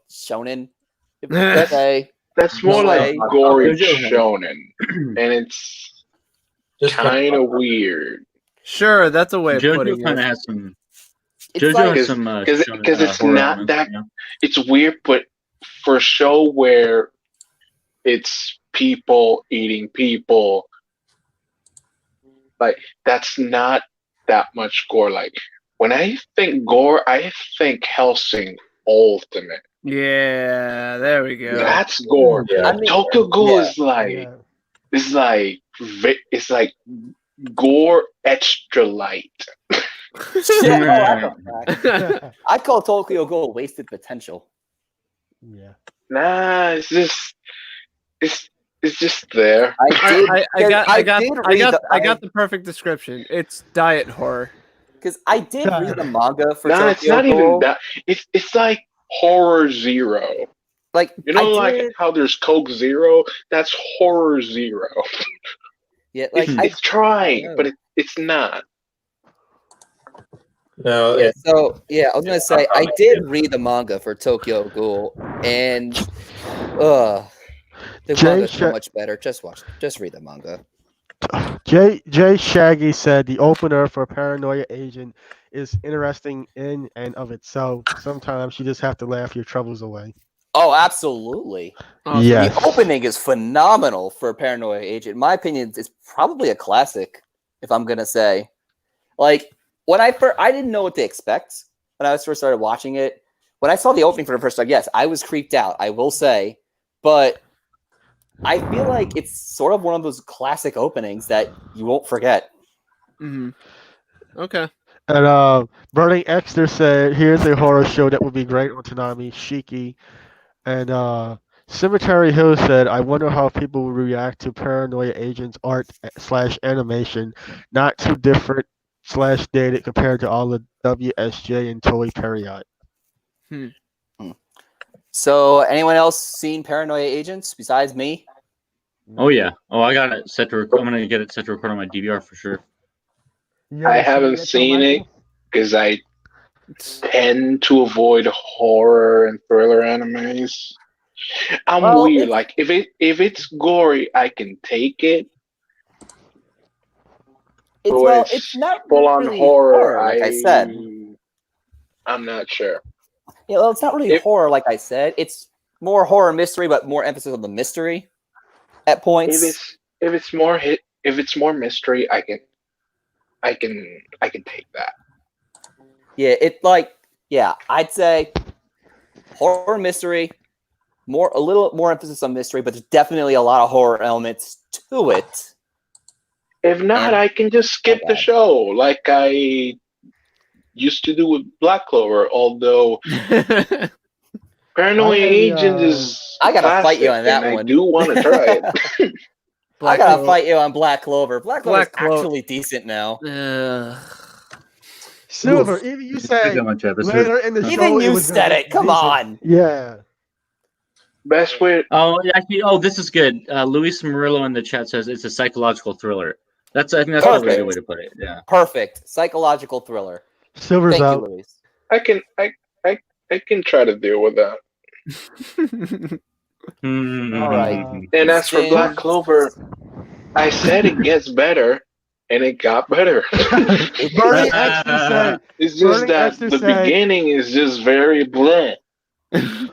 If you could say. That's more No like way. gory JoJo. shonen, and it's Just kind of weird Sure, that's a way of JoJo putting kind of it. has some. It's JoJo like has some because it's horror not elements, that. you know? It's weird, but for a show where it's people eating people, like that's not that much gore. Like when I think gore, I think Hellsing Ultimate. Yeah, there we go. That's gore. Yeah. I mean, Tokyo Ghoul yeah. is like yeah. it's like gore extra light. Yeah, I'd call Tokyo Ghoul wasted potential. Yeah. Nah, it's just there. I got the perfect description. It's diet horror. Because I did read the manga for Nah, Tokyo it's not Ghoul. even that. It's like horror zero. You know, like how there's Coke Zero. That's horror zero. Yeah, It's trying, but it's not. No, yeah, so yeah, I was gonna say I did read the manga for Tokyo Ghoul, and the manga's so much better. Just read the manga. Jay Shaggy said the opener for Paranoia Agent is interesting in and of itself. Sometimes you just have to laugh your troubles away. Oh, absolutely. Awesome. Yes. The opening is phenomenal for Paranoia Agent. In my opinion, it's probably a classic, if I'm gonna say. Like when I didn't know what to expect when I first started watching it. When I saw the opening for the first time, yes, I was creeped out, I will say. But I feel like it's sort of one of those classic openings that you won't forget. Mm-hmm. Okay. And Burning Exter said, "Here's a horror show that would be great on Toonami, Shiki." And Cemetery Hill said, "I wonder how people will react to Paranoia Agent's art/animation, not too different / dated compared to all the WSJ and Toei period." So, anyone else seen Paranoia Agents besides me? Oh yeah. Oh, I got it set to record. I'm gonna get it set to record on my DVR for sure. Yeah, I haven't seen it because I tend to avoid horror and thriller animes. I'm weird. Like if it's gory, I can take it. It's not full on really horror. like I said. I'm not sure. Yeah, well, it's not really horror, like I said. It's more horror mystery, but more emphasis on the mystery at points. If it's more mystery, I can take that. Yeah, I'd say horror mystery, a little more emphasis on mystery, but there's definitely a lot of horror elements to it. If not, And- I can just skip the Okay. show like I used to do with Black Clover. Although Paranoia Agent is I gotta fight you classic, on that and one. I do want to try it. I gotta fight you on Black Clover. Black Clover is Black Clo- actually decent now. Silver, Oof. even you It's say too much episode. later in the show. Even you was gonna said be it. Come decent. on. Yeah. Best way. Oh, actually, this is good. Luis Murillo in the chat says it's a psychological thriller. I think that's probably a good way to put it. Yeah. Perfect. Psychological thriller. Silver's Thank out. you, Luis. I can try to deal with that. All right. And as for Black Clover, I said it gets better, and it got better. Burning Extra said. It's just Burning that Extra the said- beginning is just very bland.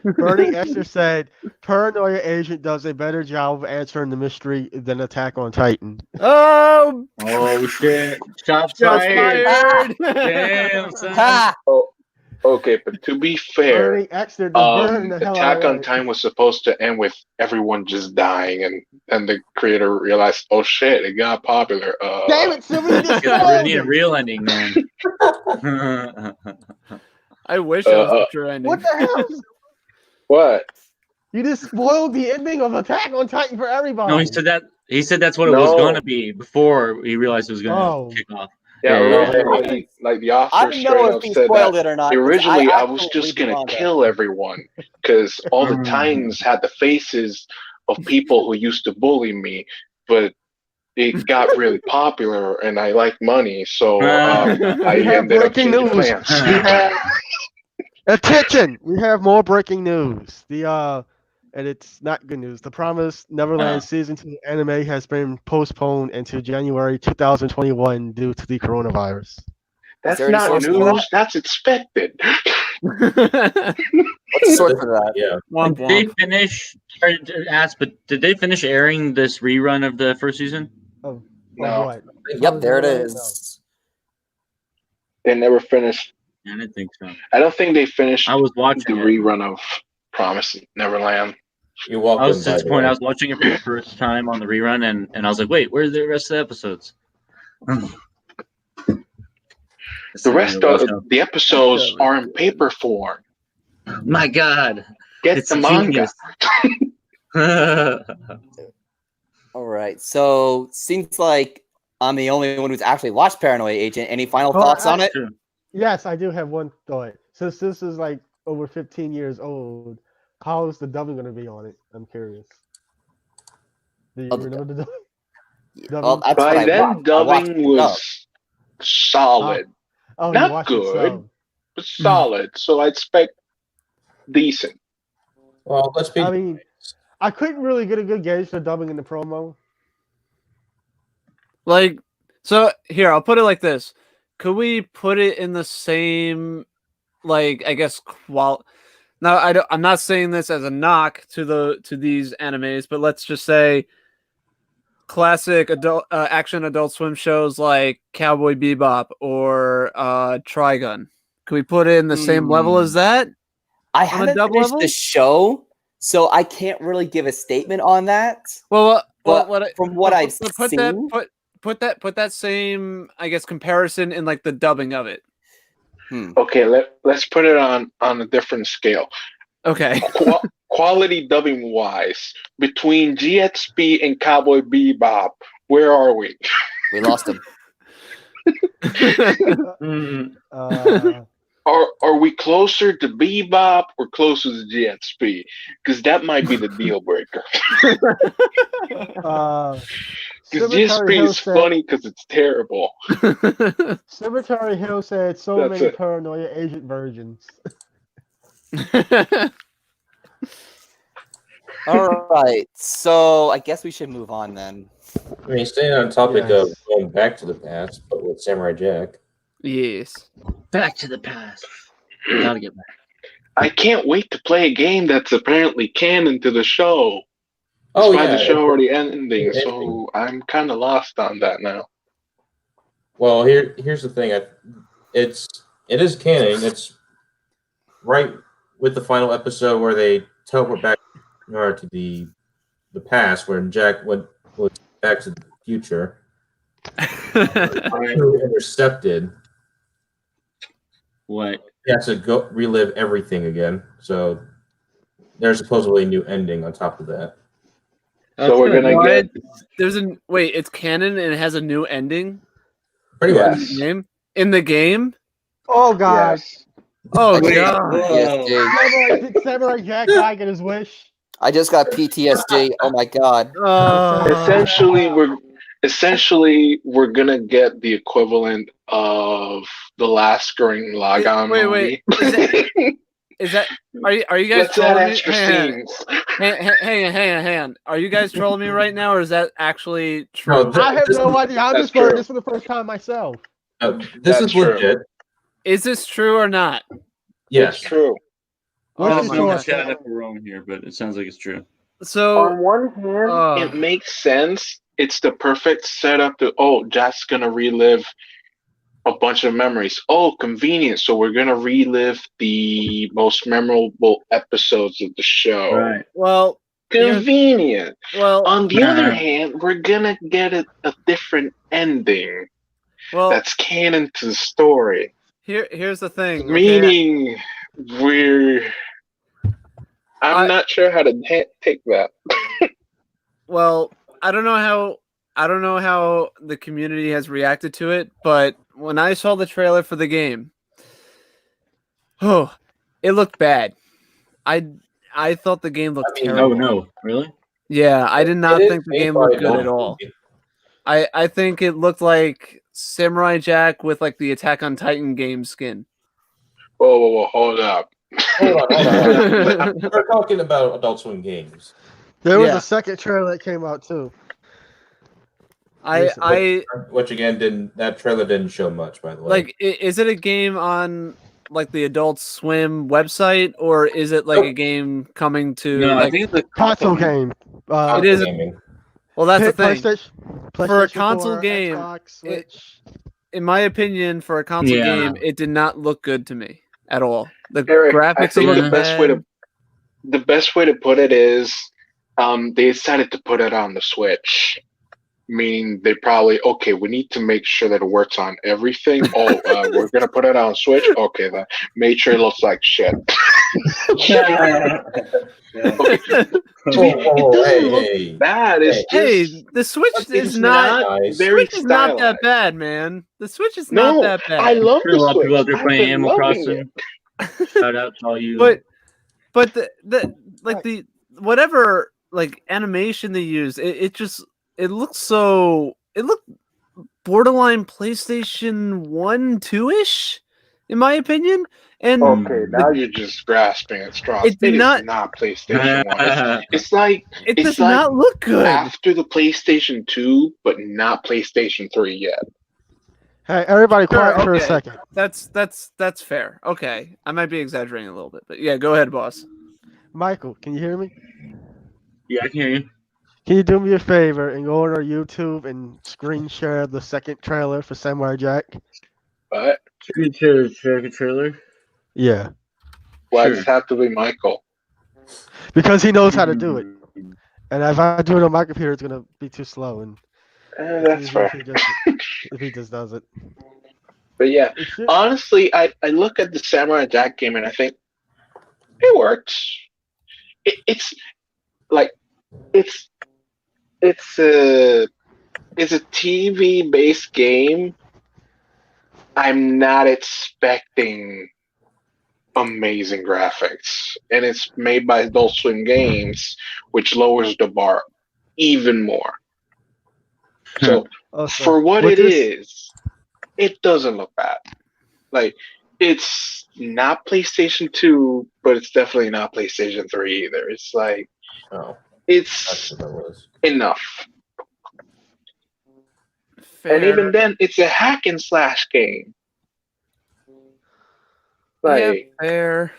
Burning Esther said, Paranoia Agent does a better job of answering the mystery than Attack on Titan. Oh, Oh shit! Shots shots fired! fired. Damn, son. Ha! Okay, but to be fair, Burning Extra to burn the hell Attack out on of it. Titan was supposed to end with everyone just dying, and the creator realized, oh shit, it got popular. Damn it, Silver, you just We need a spoiled it. real ending, man. I wish that was the Uh, true ending. What the hell? What? You just spoiled the ending of Attack on Titan for everybody. No, he said that. He said that's what it was No. going to be before he realized it was going to Oh. kick off. Yeah, Yeah, yeah, originally, like the author I don't straight know up if he said spoiled that it or not. 'cause originally I was actually just read the gonna manga. kill everyone because all the Mm. Titans had the faces of people who used to bully me, but it got really popular and I like money, so I We have ended up breaking changing news. plans. We have attention. We have more breaking news. And it's not good news. The Promised Neverland season 2 anime has been postponed until January 2021 due to the coronavirus. That's there any not source for that? news. That's expected. What's the source for that? Yeah. Womp Did they womp. finish? Sorry to ask, but did they finish airing this rerun of the first season? Of No. what? Yep, there it Neverland? is. They never finished. I didn't think so. I don't think they finished I was the watching it. rerun of Promise Neverland. You're welcome. I was by the disappointed. way. I was watching it for the first time on the rerun, and I was like, "Wait, where's the rest of the episodes?" The rest of the episodes are in paper form. My God, Get it's the manga. genius. All right. So seems like I'm the only one who's actually watched Paranoia Agent. Any final Well, thoughts on it? True. Yes, I do have one thought. Since this is like over 15 years old, how is the dubbing going to be on it? I'm curious. Do you Oh, the remember the dubbing? Well, that's what By I then, watched. I watched dubbing it was solid, Oh, Not you watched good. it sub. but solid. So I expect decent. Well, let's be. I mean, I couldn't really get a good gauge for dubbing in the promo. Like, so here, I'll put it like this. Could we put it in the same, like, I guess, Now, I'm not saying this as a knock to these animes, but let's just say classic action Adult Swim shows like Cowboy Bebop or Trigun. Could we put it in the same level as that? I on a haven't dub finished level? the show, so I can't really give a statement on that. Well, But from what I've put seen, put that same, I guess, comparison in like the dubbing of it. Okay, let's put it on a different scale. Okay. Quality dubbing wise, between GXP and Cowboy Bebop, where are we? we lost him. Are we closer to Bebop or closer to GXP? Because that might be the deal breaker. Because GXP is funny because it's terrible. Cemetery Hill said so That's many it. Paranoia Agent versions. All right, so I guess we should move on then. I mean, staying on topic Yes. of going back to the past, but with Samurai Jack. Yes. Back to the past. Gotta get back. I can't wait to play a game that's apparently canon to the show. Oh Despite yeah. the show already ending, it's so I'm kind of lost on that now. Well, here's the thing. It is canon. It's right with the final episode where they teleport back or to the past, where Jack was back to the future, intercepted. What? He has to go relive everything again. So there's supposedly a new ending on top of that. So we're gonna get wait. It's canon and it has a new ending. Pretty Yes. much. In the game. Oh God! yes. Oh Wait, god. PTSD. Did Samurai Jack die get his wish? I just got PTSD. Oh my god. Essentially, we're gonna get the equivalent of the last Gurren Lagann Wait. movie. Is that? Are you guys Let's add trolling me? extra Hang scenes. on. Are you guys trolling me right now, or is that actually true? No, I have This- no idea. I'm that's just learning true. this for the first time myself. This That's is true. legit. Is this true or not? Yes. It's true. What Oh is my the God. source? Chat if we're wrong here, but it sounds like it's true. So On one hand, it makes sense. It's the perfect setup to Jack's gonna relive a bunch of memories. Oh, convenient. So we're gonna relive the most memorable episodes of the show. well, Convenient. well, On the other hand, we're gonna get a different ending well. that's canon to the story. Here's the thing. Okay? Meaning, I'm I- not sure how to take that. Well, I don't know how the community has reacted to it, but when I saw the trailer for the game, it looked bad. I thought the game looked terrible. Oh no, really? Yeah, I did not It is think the made game by looked good Adult at all. Swim. I think it looked like Samurai Jack with like the Attack on Titan game skin. Whoa, hold up. Hold on. We're talking about Adult Swim games. There was Yeah. a second trailer that came out too. Which again that trailer didn't show much, by the way. like is it a game on like the Adult Swim website, or is it like a game coming to No, I like think it's a Console game. it is gaming. well that's the thing. PlayStation, For a PlayStation console 4, game, Xbox, Switch. In my opinion, for a console Yeah. game, it did not look good to me at all. The Eric, I graphics think look the best way to put it is they decided to put it on the Switch. Meaning they probably we need to make sure that it works on everything. We're gonna put it on Switch. Okay, then make sure it looks like shit. Hey. Bad. It's Hey, the Switch is not very Switch is not that stylized. bad, man. The Switch is No, not that bad. I love There's a the lot of people out Switch. there I've playing been Animal loving Crossing. Shout out to all you. But the whatever like animation they use, it looks borderline PlayStation 1, 2-ish, in my opinion. And Okay, now you're just grasping at straws. It did It is not- not PlayStation 1. It's like it it's does like not look good. after the PlayStation 2, but not PlayStation 3 yet. Hey, everybody, Sure, quiet for a okay. second. That's fair. Okay, I might be exaggerating a little bit, but yeah, go ahead, boss. Michael, can you hear me? Yeah, I can hear you. Can you do me a favor and go on our YouTube and screen share the second trailer for Samurai Jack? But Screen share trailer. Yeah, why Sure. does it have to be Michael? because he knows how to do it. And if I do it on my computer, it's gonna be too slow. And That's fair. If he just does it. But yeah, It should- honestly, I look at the Samurai Jack game and I think it works. It's a TV based game. I'm not expecting amazing graphics, and it's made by Adult Swim Games, which lowers the bar even more. So Also, for what with it this- is, it doesn't look bad. Like it's not PlayStation 2, but it's definitely not PlayStation 3 either. It's like Oh, it's that's what that was. enough. Fair. And even then, it's a hack and slash game. Yeah, Like, fair.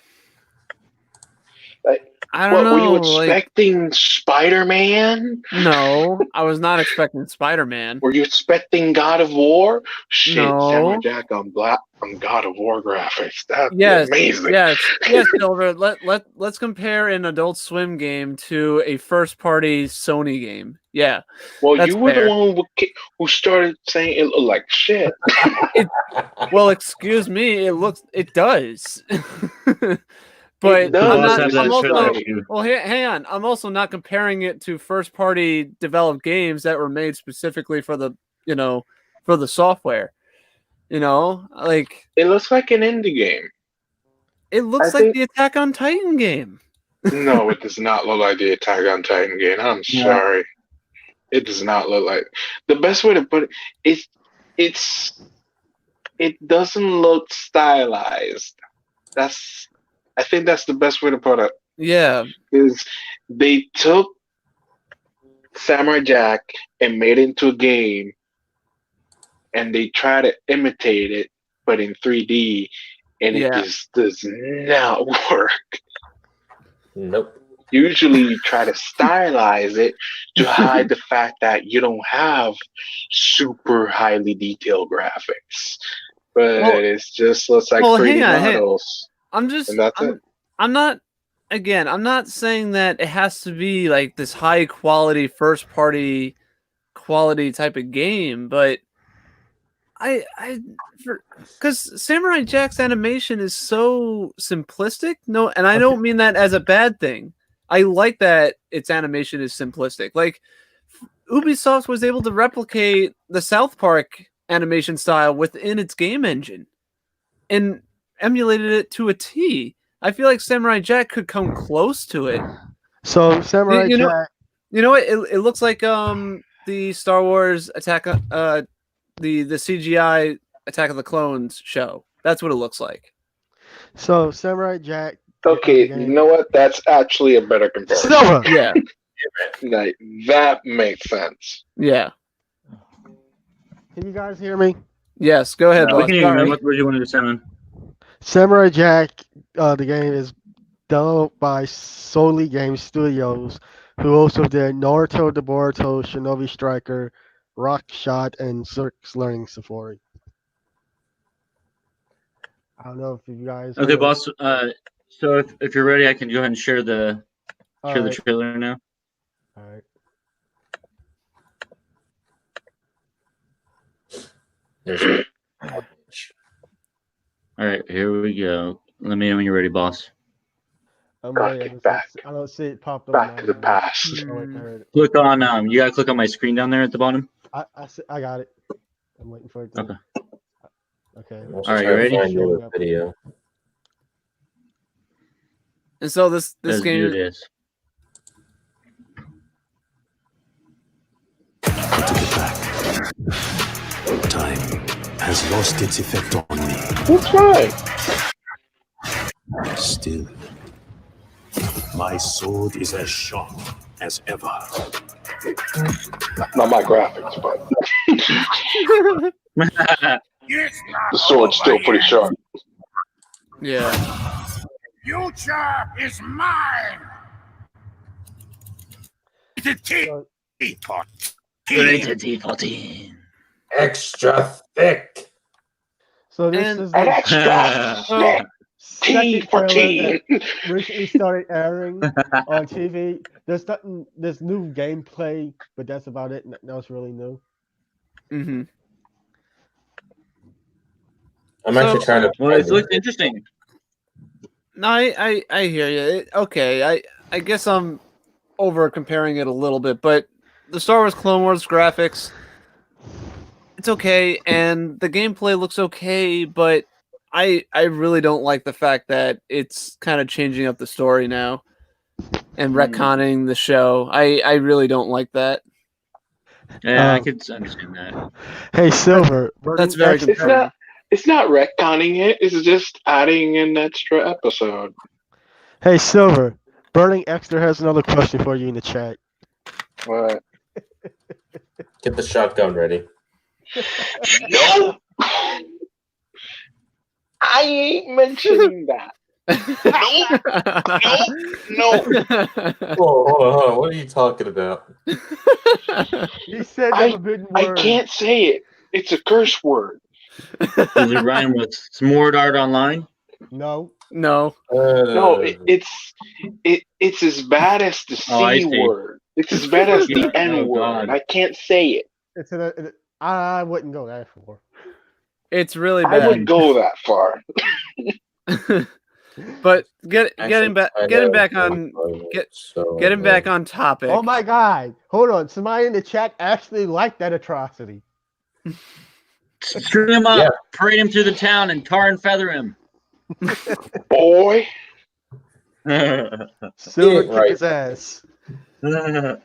I don't What were you know. Like, expecting? Spider-Man? no, I was not expecting Spider-Man. Were you expecting God of War? Shit, Samurai No. Jack on God of War graphics. That'd be Yes, amazing. yes, Silver. Let's compare an Adult Swim game to a first-party Sony game. Yeah, Well, that's you were fair. the one who started saying it looked like shit. Well, excuse me, it does. But It does. I'm Boss not. had that I'm trailer also. issue. Well, hang on. I'm also not comparing it to first-party developed games that were made specifically for the, for the software. Like It looks like an indie game. it looks I like think- the Attack on Titan game. No, it does not look like the Attack on Titan game. I'm Yeah. sorry. It does not look like. The best way to put it is, it doesn't look stylized. I think that's the best way to put it. Yeah, Is they took Samurai Jack and made it into a game, and they try to imitate it, but in 3D, and it Yeah. just does not work. Nope. Usually, you try to stylize it to hide the fact that you don't have super highly detailed graphics, but Well- it's just looks like well, 3D hang on. models, I'm just. and that's it. I'm not. Again, I'm not saying that it has to be like this high quality first party quality type of game, but because Samurai Jack's animation is so simplistic. No, and I don't mean that as a bad thing. I like that its animation is simplistic. Like Ubisoft was able to replicate the South Park animation style within its game engine and emulated it to a T. I feel like Samurai Jack could come close to it. So Samurai You know- Jack. You know what? It looks like the Star Wars the CGI Attack of the Clones show. That's what it looks like. So Samurai Jack. Okay, game- you know what? That's actually a better comparison. Silver. Yeah, Like, that makes sense. yeah. Can you guys hear me? Yes, go ahead, We boss. can hear you, man. Sorry. What do you want to do, Simon? Samurai Jack, the game is developed by Solely Game Studios, who also did Naruto the Boruto, Shinobi Striker, Rock Shot, and Circus Learning Safari. I don't know if you guys. Okay, boss. So if you're ready, I can go ahead and share the Alright, trailer now. alright. There's All right, here we go. Let me know when you're ready, boss. I'm Gotta ready. get back. I don't see it popped up. Back to the past. Oh, wait, there it is. Click on you gotta click on my screen down there at the bottom. I got it. I'm waiting for it. To... Okay. Okay. I'm also All right, you trying to ready? find your video. And so this Let's game do this. Time has lost its effect on me. That's right. Still, my sword is as sharp as ever. Not my graphics, but the sword's still pretty sharp. Yeah. Future is mine. Extra thick. So this And- is An the extra Well, T second for trailer teen. that recently started airing on TV. There's nothing. There's new gameplay, but that's about it. Nothing else really new. hmm I'm actually So- trying to. Well, it looks interesting. No, I hear you. Okay, I guess I'm over comparing it a little bit, but the Star Wars Clone Wars graphics, it's okay, and the gameplay looks okay, but I really don't like the fact that it's kind of changing up the story now and retconning the show. I really don't like that. Yeah, I Um, could understand that. Hey, Silver. That's very It's not. It's not retconning it. It's just adding an extra episode. Hey, Silver. Burning Extra has another question for you in the chat. What? Get the shotgun ready. No. I ain't mentioning that. No. Whoa, hold on. What are you talking about? He said the forbidden I word. can't say it. It's a curse word. Does it rhyme with Smord Art Online? No. No. No, it's as bad as the Oh, I C see. word. It's as bad as the N Oh, word. God. I can't say it. It's I wouldn't go that far. It's really I would bad. go that far. But getting back on topic. Oh my God! Hold on. Somebody in the chat actually liked that atrocity. String him up, Yeah. parade him through the town, and tar and feather him. Boy. Silver ain't kick right. his ass. And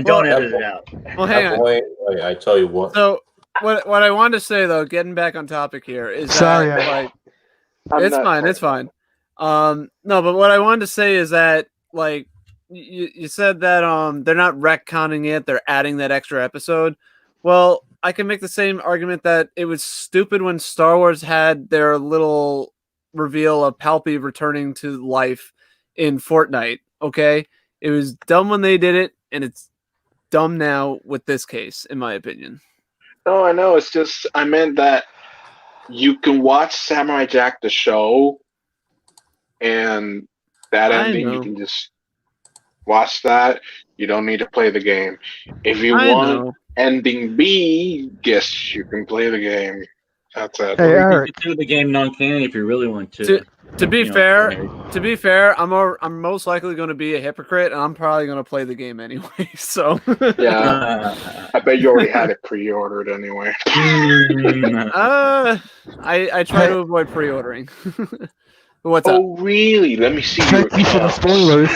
Well, don't edit it out. Well, hang on. Boy, I tell you what. So what I wanted to say though, getting back on topic here, is Sorry, that Eric. like I'm it's not fine, it's fine. No, but what I wanted to say is that like you said that they're not retconning it, they're adding that extra episode. Well, I can make the same argument that it was stupid when Star Wars had their little reveal of Palpy returning to life in Fortnite. Okay, it was dumb when they did it, and it's dumb now with this case, in my opinion. No, I know. It's just I meant that you can watch Samurai Jack the show, and that I ending you know. can just watch that. You don't need to play the game. If you I want know. ending B, guess you can play the game. That's it. Hey, Or you can Eric. consider the game non-canon if you really want to. To be You know, fair, Mary. I'm most likely going to be a hypocrite, and I'm probably going to play the game anyway. So Yeah, I bet you already had it pre-ordered anyway. I try to avoid pre-ordering. But what's up? Oh, really? Let me see your Thank you for the accounts. spoilers.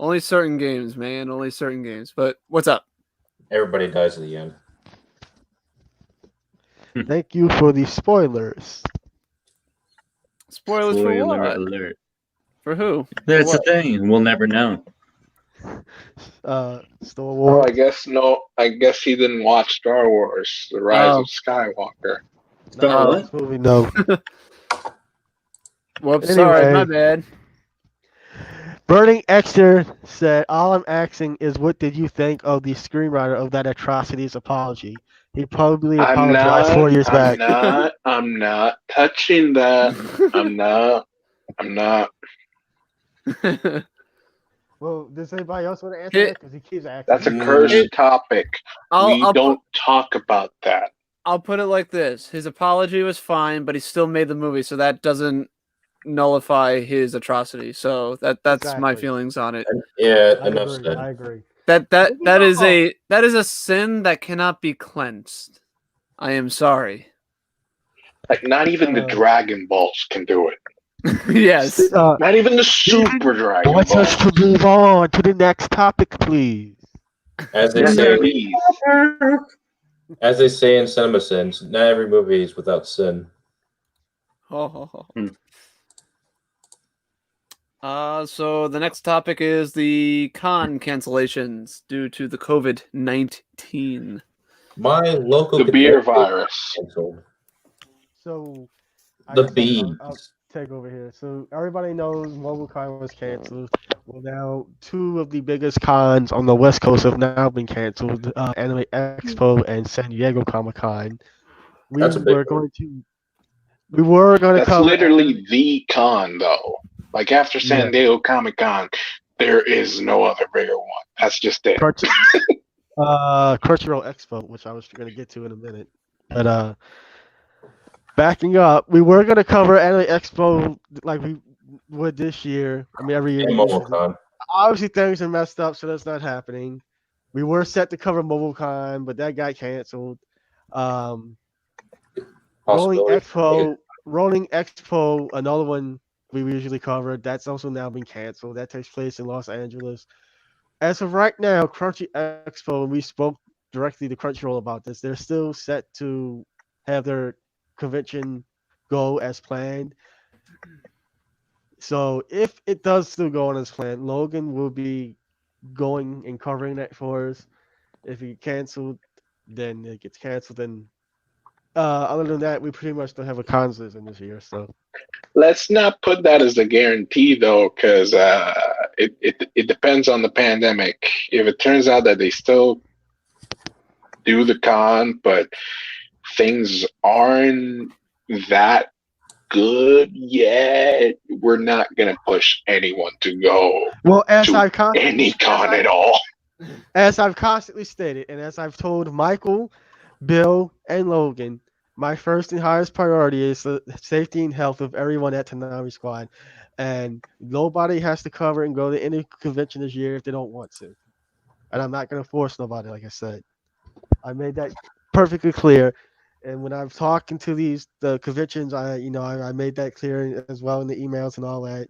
Only certain games, man. Only certain games. But what's up? Everybody dies at the end. Thank you for the spoilers. Spoilers for Spoiler what? alert. For who? That's For the thing. We'll never know. Star Oh, Wars. I guess no. I guess he didn't watch Star Wars: The Rise Oh. of Skywalker. Star Oh. This movie, no. Whoops, sorry, my Anyway. bad. Burning Exter said, "All I'm asking is, what did you think of the screenwriter of that atrocities apology? He probably apologized 4 years back." I'm not touching that. I'm not. Well, does anybody else want to answer that? Because he keeps asking. That's a cursed topic. We I'll don't talk about that. I'll put it like this: his apology was fine, but he still made the movie, so that doesn't nullify his atrocity. So that's my Exactly. feelings on it. Yeah, I enough agree. said. I agree. That is a sin that cannot be cleansed. I am sorry. Like not even the Dragon Balls can do it. Yes. Not even the Super Dragon Want us Balls. to move on to the next topic, please? As they Yes, say, please. as they say in Cinema Sins, not every movie is without sin. So the next topic is the con cancellations due to the COVID-19. My local The beer convention virus. canceled. So, The I'll bees. take over here. So everybody knows MobileCon was canceled. Well, now 2 of the biggest cons on the West Coast have now been canceled: Anime Expo and San Diego Comic Con. We That's a big were one. going to That's cover literally the con, though. Like after San Diego Comic Con, there is no other bigger one. That's just it. Crunchyroll Expo, which I was going to get to in a minute. But backing up, we were going to cover Anime Expo like we would this year. I mean, every year. And we usually do. MobileCon. Obviously, things are messed up, so that's not happening. We were set to cover MobileCon, but that got canceled. Rolling Expo, another one we usually cover, that's also now been canceled. That takes place in Los Angeles. As of right now, Crunchy Expo, and we spoke directly to Crunchyroll about this, they're still set to have their convention go as planned. So if it does still go on as planned, Logan will be going and covering that for us. If he canceled, then it gets canceled, and Other than that, we pretty much don't have a con season this year. So Let's not put that as a guarantee, though, because it depends on the pandemic. If it turns out that they still do the con, but things aren't that good yet, we're not gonna push anyone to go well, to any con at all. as I've constantly stated, and as I've told Michael, Bill, and Logan, my first and highest priority is the safety and health of everyone at Toonami Squad, and nobody has to cover and go to any convention this year if they don't want to. And I'm not gonna force nobody, like I said. I made that perfectly clear. And when I'm talking to the conventions, I made that clear as well in the emails and all that.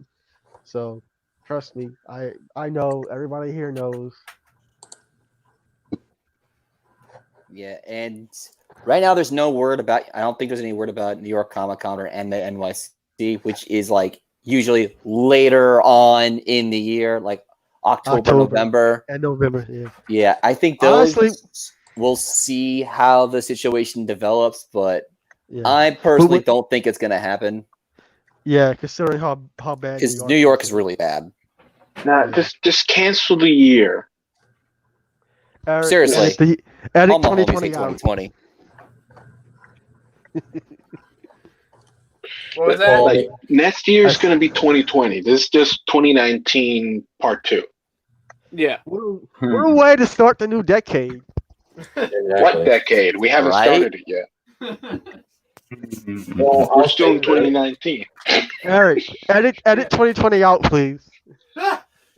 So trust me, I know everybody here knows. Yeah, and right now there's no word about. I don't think there's any word about New York Comic Con or the NYC, which is like usually later on in the year, like October. November. And November, yeah. Yeah, I think those. Honestly, we'll see how the situation develops, but yeah. I personally don't think it's going to happen. Yeah, considering how bad. Because New York is really bad. Nah, just cancel the year. Eric, Seriously, Eric all my homies 2020 say 2020. What was that? Like next year is going to be 2020. This is just 2019 part 2. Yeah. We're a way to start the new decade. Exactly. What decade? We haven't started it yet. Well, We're still in 2019. Eric, edit 2020 out, please.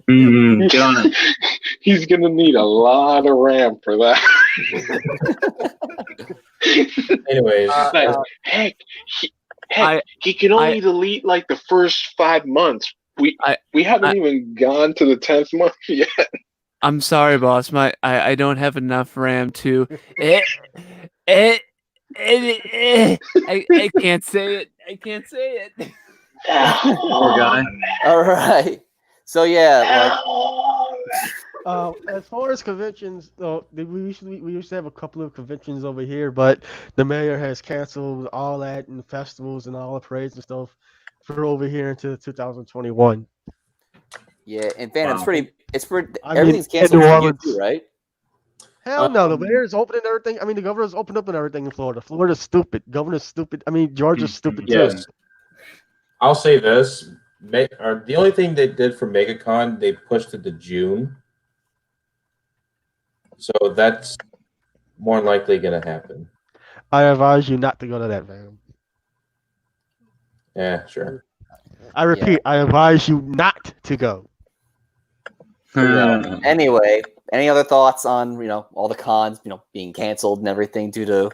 Get on it. He's gonna need a lot of RAM for that. Anyways, heck, he can only delete like the first 5 months. We haven't even gone to the 10th month yet. I'm sorry, boss. I don't have enough RAM to. I can't say it. I can't say it. Poor guy. All right. So yeah, as far as conventions, we used to have a couple of conventions over here, but the mayor has canceled all that and festivals and all the parades and stuff for over here into 2021. yeah, and Van, Wow. it's pretty. Everything's canceled for you too, right? Hell no, the mayor's opening everything. I mean, the governor's opened up and everything in Florida. Florida's stupid. Governor's stupid. I mean, Georgia's stupid too. yes. I'll say this. The only thing they did for MegaCon, they pushed it to June. So that's more likely going to happen. I advise you not to go to that, man. Yeah, sure. I repeat, I advise you not to go. Anyway, any other thoughts on all the cons being canceled and everything due to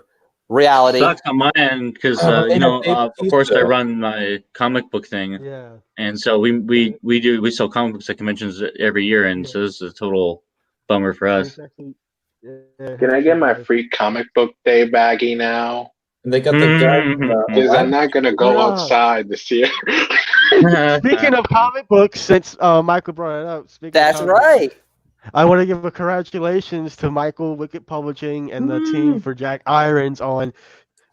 reality? Sucks on my end because of course I run my comic book thing, and so we sell comic books at conventions every year, and so this is a total bummer for us. Can I get my free comic book day baggie now? And they got the guy. Because I'm not gonna go outside this year. Speaking of comic books, since Michael brought it up, That's right. I want to give a congratulations to Michael, Wicked Publishing, and the team for Jack Irons on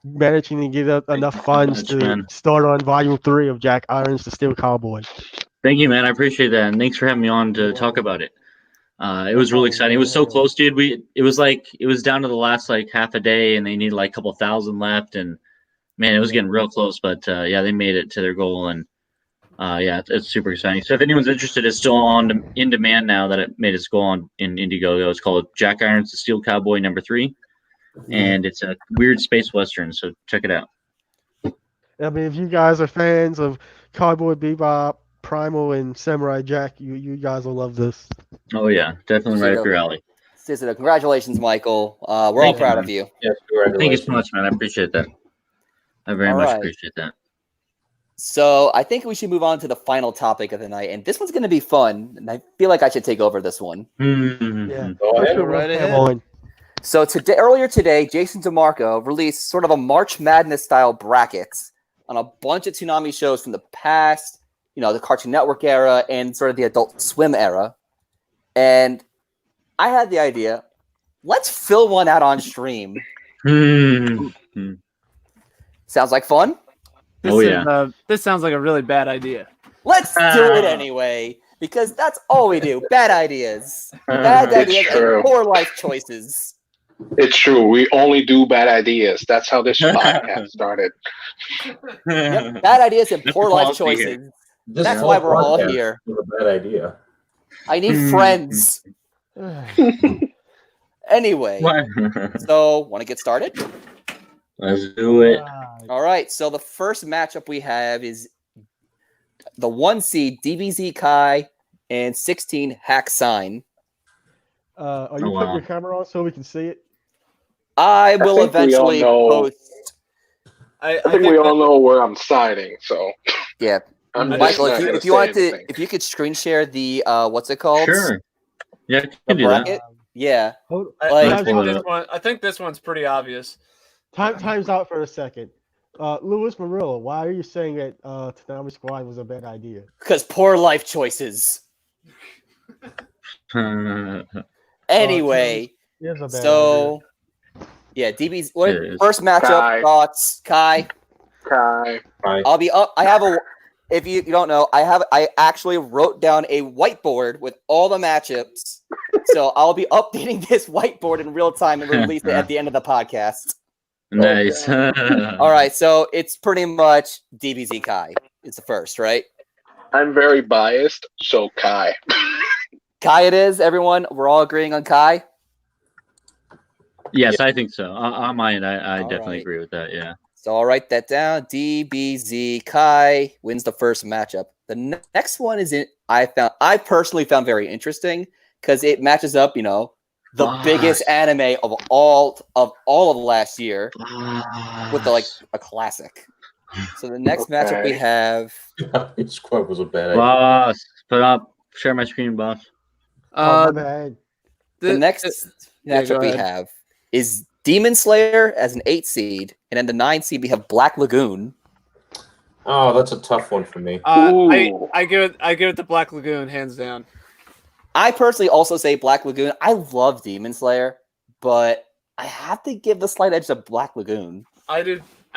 managing to get enough funds to start on Volume 3 of Jack Irons, The Steel Cowboy. Thank you, man. I appreciate that, and thanks for having me on to talk about it. It was really exciting. It was so close, dude. It was down to the last like half a day, and they needed like a couple thousand left, and man, it was getting real close. But yeah, they made it to their goal, and yeah, it's super exciting. So if anyone's interested, it's still in demand now that it made its goal in Indiegogo. It's called Jack Irons: The Steel Cowboy #3, and it's a weird space western. So check it out. I mean, if you guys are fans of Cowboy Bebop, Primal, and Samurai Jack, you guys will love this. Oh yeah, definitely right up your alley. Congratulations, Michael. We're all proud of you. Yes, thank you so much, man. I appreciate that. I very much appreciate that. So I think we should move on to the final topic of the night, and this one's going to be fun. And I feel like I should take over this one. Yeah, go right ahead. So earlier today, Jason DeMarco released sort of a March Madness style brackets on a bunch of Toonami shows from the past, the Cartoon Network era and sort of the Adult Swim era. And I had the idea, let's fill one out on stream. Sounds like fun. This sounds like a really bad idea. Let's do it anyway, because that's all we do. Bad ideas. Bad It's ideas true. and poor life choices. It's true. We only do bad ideas. That's how this podcast started. Yep. Bad ideas and That's poor the life philosophy here. choices. This That's whole why we're all podcast here. was a bad idea. I need friends. Anyway, so want to get started? Let's do it. All right. So the first matchup we have is the 1 seed DBZ Kai and 16 Hack Sign. Are you Oh, putting wow. your camera on so we can see it? I will think we all eventually know- post. I think we all know where I'm siding, so Yeah, I'm just Michael, not if you gonna if you say wanted to, anything. if you could screen share the what's it called? Sure. Yeah, I The can do that. bracket. Yeah. Hold, I think this one's pretty obvious. time's out for a second. Louis Murillo, why are you saying that Toonami Squad was a bad idea? Because poor life choices. Anyway, It is a bad so yeah, DB's It is. first matchup Kai. thoughts. Kai, Kai. I'll be up. I have a. If you don't know, I actually wrote down a whiteboard with all the matchups. So I'll be updating this whiteboard in real time and release it at the end of the podcast. Nice. All right, so it's pretty much DBZ Kai. It's the first, right? I'm very biased, so Kai. Kai it is, everyone. We're all agreeing on Kai. Yes, I think so. On my end, I All definitely right. agree with that. Yeah. So I'll write that down. DBZ Kai wins the first matchup. The next one is I personally found very interesting because it matches up, the biggest anime of all of last year with a classic. So the next matchup we Okay. have. Each squad was a bad idea. Boss, put up. Share my screen, boss. Oh, my bad. The next yeah, matchup go we ahead. have is Demon Slayer as an 8 seed, and then the 9 seed we have Black Lagoon. Oh, that's a tough one for me. Ooh. I give it the Black Lagoon hands down. I personally also say Black Lagoon. I love Demon Slayer, but I have to give the slight edge to Black Lagoon. I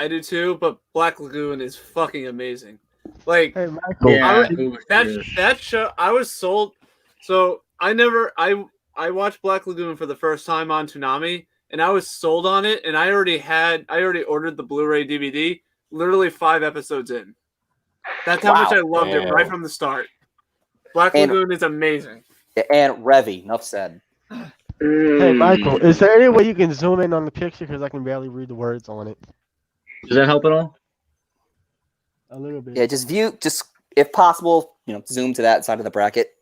do too, but Black Lagoon is fucking amazing. Like Hey, Michael. Yeah. that show, I was sold. So I watched Black Lagoon for the first time on Toonami, and I was sold on it. And I already ordered the Blu-ray DVD. Literally 5 episodes in. That's how much I loved it right from the start. Black Lagoon is amazing. And Revy, enough said. Hey, Michael, is there any way you can zoom in on the picture because I can barely read the words on it? Does that help at all? A little bit. Yeah, just if possible, zoom to that side of the bracket.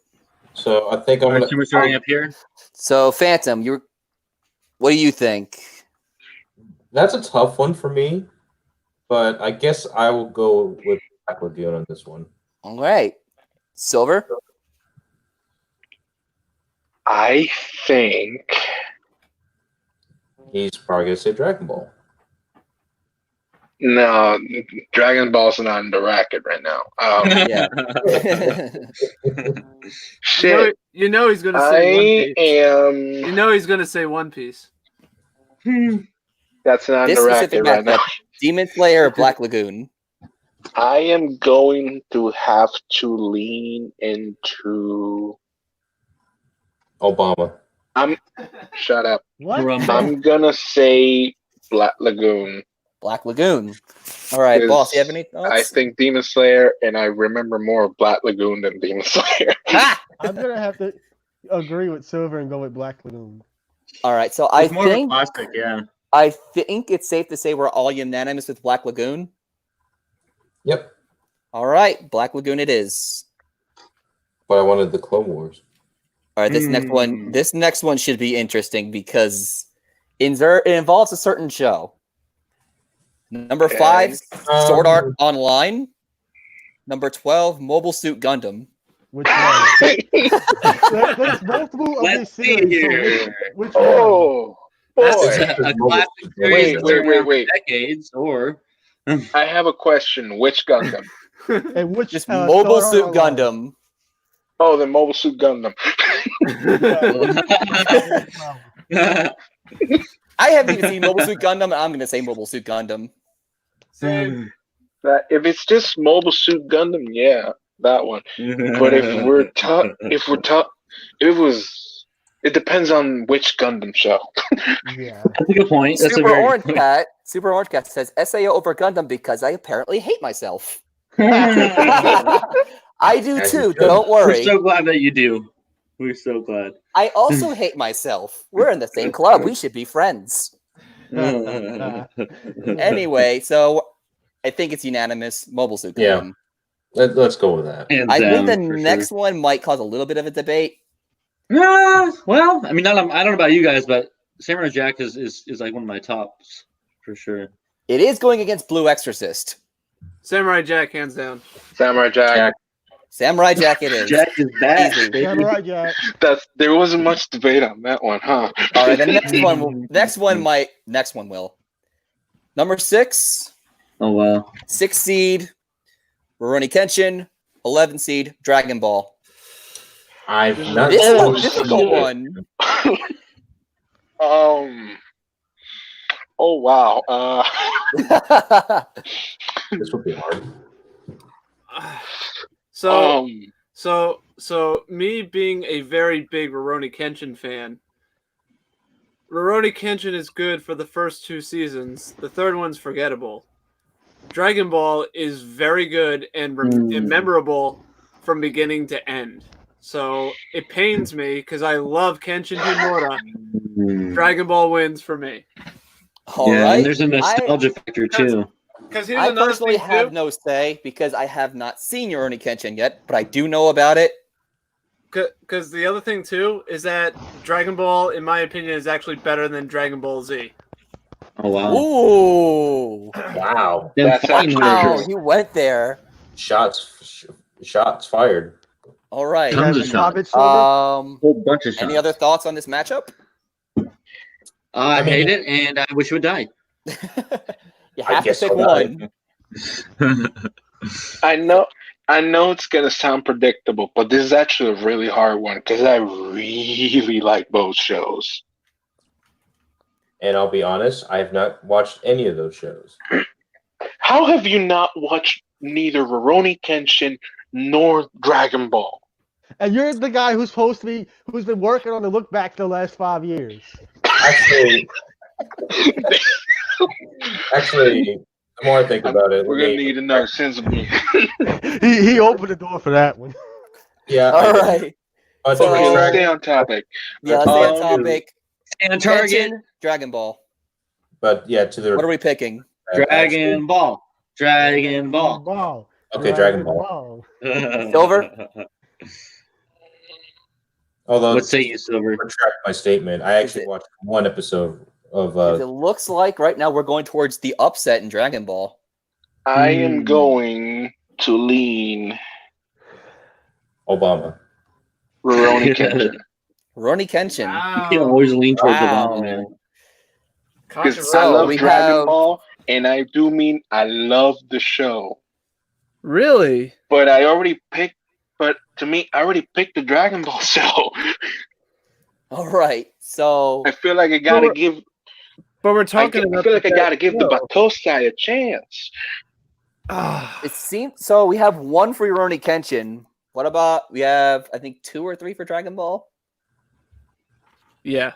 So I think I'm Alright, gonna. so we're starting up here. So Phantom, what do you think? That's a tough one for me, but I guess I will go with Black Lagoon on this one. All right, Silver. I think He's probably gonna say Dragon Ball. no, Dragon Ball's not in the racket right now. Yeah. Shit. You know he's gonna say One I Piece. am. You know he's gonna say One Piece. That's not in This the specific racket right now. matchup, Demon Slayer or Black Lagoon? I am going to have to lean into. Obama. Shut up. What? I'm gonna say Black Lagoon. Black Lagoon. All right, Is- boss. You have any thoughts? I think Demon Slayer, and I remember more of Black Lagoon than Demon Slayer. Ha! I'm going to have to agree with Silver and go with Black Lagoon. All right, so It's more of a classic, yeah. I think it's safe to say we're all unanimous with Black Lagoon. Yep. All right, Black Lagoon it is. But I wanted the Clone Wars. All right, this next one should be interesting because it involves a certain show. Number 5, Sword Art Online. Number 12, Mobile Suit Gundam. Which one? There's multiple of Let's these see series. here. So which one? Oh, That's boy. A classic series Wait, that's been around for wait. decades, or I have a question. Which Gundam? And which Just Sword Mobile Art Suit Online? Gundam. Oh, the Mobile Suit Gundam. I haven't even seen Mobile Suit Gundam, and I'm going to say Mobile Suit Gundam. Same. That if it's just Mobile Suit Gundam, yeah, that one. But if we're it depends on which Gundam show. Yeah. That's a good point. That's a Super very good Orange point. Cat. Super Orange Cat says SAO over Gundam because I apparently hate myself. I do As you too. should. Don't We're worry. so glad that you do. We're so glad. I also hate myself. We're in the same club. We should be friends. Anyway, so I think it's unanimous. Mobile Suit Yeah. Gundam. Let's go with that. Hands I think the down, for next sure. one might cause a little bit of a debate. Well, I mean, I don't know about you guys, but Samurai Jack is like one of my tops for sure. It is going against Blue Exorcist. Samurai Jack, hands down. Samurai Jack. Samurai Jack it is. Jack is back. Easy. baby. Samurai Jack. There wasn't much debate on that one, huh? All right, the next one will. Number 6, Oh wow. 6 seed, Rurouni Kenshin, 11 seed, Dragon Ball. I've not. This is a Oh, difficult shit. one. Oh wow. This would be hard. So me being a very big Rurouni Kenshin fan, Rurouni Kenshin is good for the first 2 seasons. The third one's forgettable. Dragon Ball is very good and memorable from beginning to end. So it pains me because I love Kenshin Himura. Dragon Ball wins for me. All yeah, right. and there's a nostalgia factor too. Because here's I another personally thing have too. no say because I have not seen Rurouni Kenshin yet, but I do know about it. Because the other thing too is that Dragon Ball, in my opinion, is actually better than Dragon Ball Z. Oh wow. Ooh. Wow. Them That's fighting actually Wow, versions. you went there. Shots fired. All right. Tons of Guys, shots. comments, Silver? Whole bunch of shots. Any other thoughts on this matchup? I mean- hate it, and I wish it would die. You I have to guess pick so. one. I know it's gonna sound predictable, but this is actually a really hard one because I really like both shows. And I'll be honest, I have not watched any of those shows. How have you not watched neither Rurouni Kenshin nor Dragon Ball? And you're the guy who's been working on the look back the last 5 years. Actually, the more I think about it, We're gonna need to know sensibly. He opened the door for that one. Yeah. All right. But So- to Okay, let's retract- stay on topic. Yeah, let's stay on Um, topic. And target Kenshin, Dragon Ball. but yeah, to the What are we picking? Dragon Ball. Dragon Ball. Ball. Okay, Dragon Ball. Silver? Although, What say you, Silver? retract my statement, I actually it- watched one episode of. 'Cause it looks like right now we're going towards the upset in Dragon Ball. I am going to lean Obama. Rurouni Kenshin. Rurouni Kenshin. You can always lean towards Wow. Obama, man. Because So, I love we Dragon have- Ball, and I do mean I love the show. Really? But to me, I already picked the Dragon Ball show. All right. So I feel like I gotta Well, give. But we're I talking about. feel like I the gotta give the show. Batosai a chance. Ah, it seems so. We have one for Rurouni Kenshin. What about we have? I think 2 or 3 for Dragon Ball. yeah.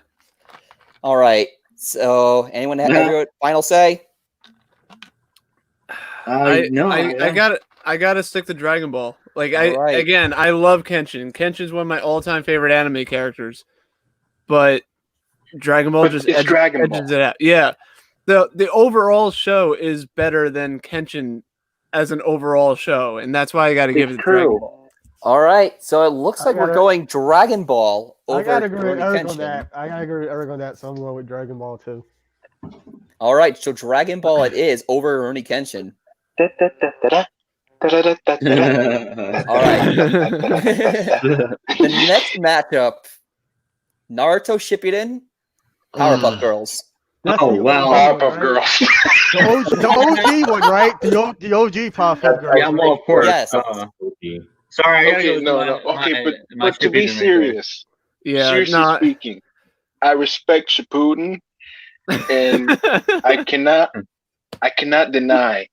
All right. So anyone have Yeah. your final say? I gotta stick to Dragon Ball. Like Alright. I love Kenshin. Kenshin's one of my all-time favorite anime characters. But Dragon Ball But just it's Dragon Ball. edges it out. Yeah. The overall show is better than Kenshin as an overall show, and that's why I gotta give it to Dragon Ball. All right. So it looks like we're gotta- going Dragon Ball I over gotta agree with Rurouni Eric on Kenshin. that. I gotta agree with Eric on that. So I'm going with Dragon Ball too. All right. So Dragon Ball it is over Rurouni Kenshin. All right. The next matchup: Naruto Shippuden, Powerpuff Girls. That's Oh, the wow. OG one, Powerpuff right? Girls. The OG one, right? The OG Powerpuff Girls. Yeah, well, of course. Yes. Sorry, I gotta go Okay, with no, my, no. Okay, my, but my to be Shippuden right there. serious, Yeah, seriously not speaking, I respect Shippuden, and I cannot I cannot deny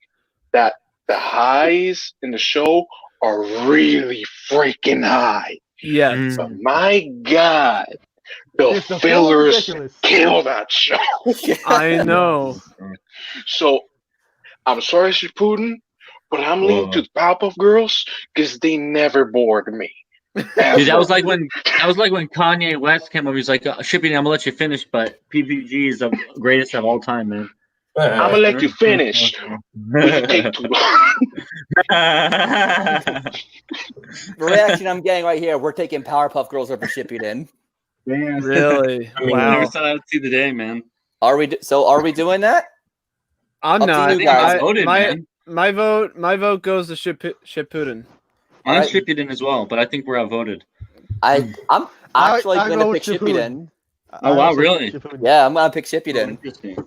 that the highs in the show are really freaking high. Yes. But my God, the It's the fillers ridiculous. kill that show. I know. So I'm sorry, Shippuden, but I'm leaning to the Powerpuff Girls because they never bored me. Dude, that Ever. was like when Kanye West came over. He's like, "Shipping, I'm gonna let you finish, but PPG is the greatest of all time, man." I'm gonna let you finish. But you take too long. The reaction I'm getting right here, we're taking Powerpuff Girls over Shippuden. Really? I mean, I never Wow. saw that see the day, man. Are we doing that? I'm Up to not. you guys. I voted, man. My vote goes to Shippuden. I'm Alright. Shippuden as well, but I think we're outvoted. I'm actually I going go to pick with Shippuden. Oh, wow, also really? pick Shippuden. Yeah, I'm going to pick Oh, Shippuden. interesting.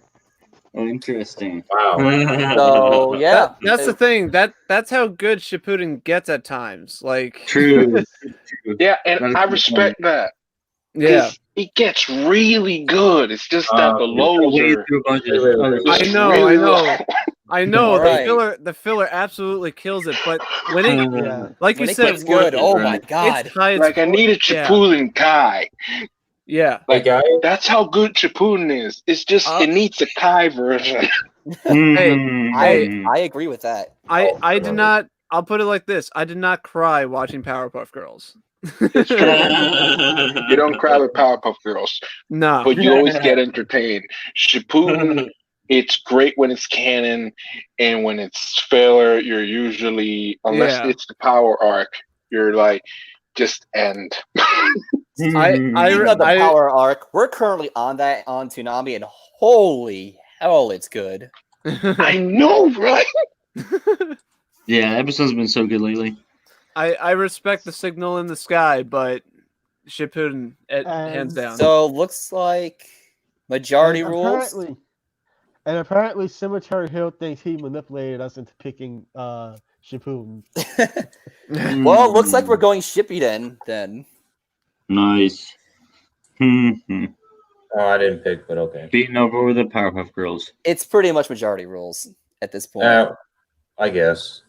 Oh, interesting. Wow. So, yeah. That's the thing. That's how good Shippuden gets at times. Like, True. Yeah, That and is I good respect that. yeah. 'Cause it gets really good. It's just that the Yeah. lows Wade are through a bunch of Wait. other I just know, really I know. low. I know All right. the filler absolutely kills it, but when it, Yeah. like When you it said, gets good, it, oh right. my god. it's high. Like I needed Shippuden Kai. Yeah. Like Hey, guys. that's how good Shippuden is. It's just it needs a Kai version. Hey, I agree with that. I did not. I'll put it like this: I did not cry watching Powerpuff Girls. It's true. You don't cry with Powerpuff Girls, No. but you always get entertained. Shippuden, it's great when it's canon, and when it's filler, you're usually, unless Yeah. it's the power arc, you're like, just end. Speaking of the power arc, we're currently on that on Toonami, and holy hell, it's good. I know, right? Yeah, episodes have been so good lately. I respect the signal in the sky, but Shippuden, hands down. So looks like majority And rules. apparently, Cemetery Hill thinks he manipulated us into picking Shippuden. Well, it looks like we're going Shippuden then. Nice. Oh, I didn't pick, but okay. Beating over the Powerpuff Girls. It's pretty much majority rules at this point. I guess.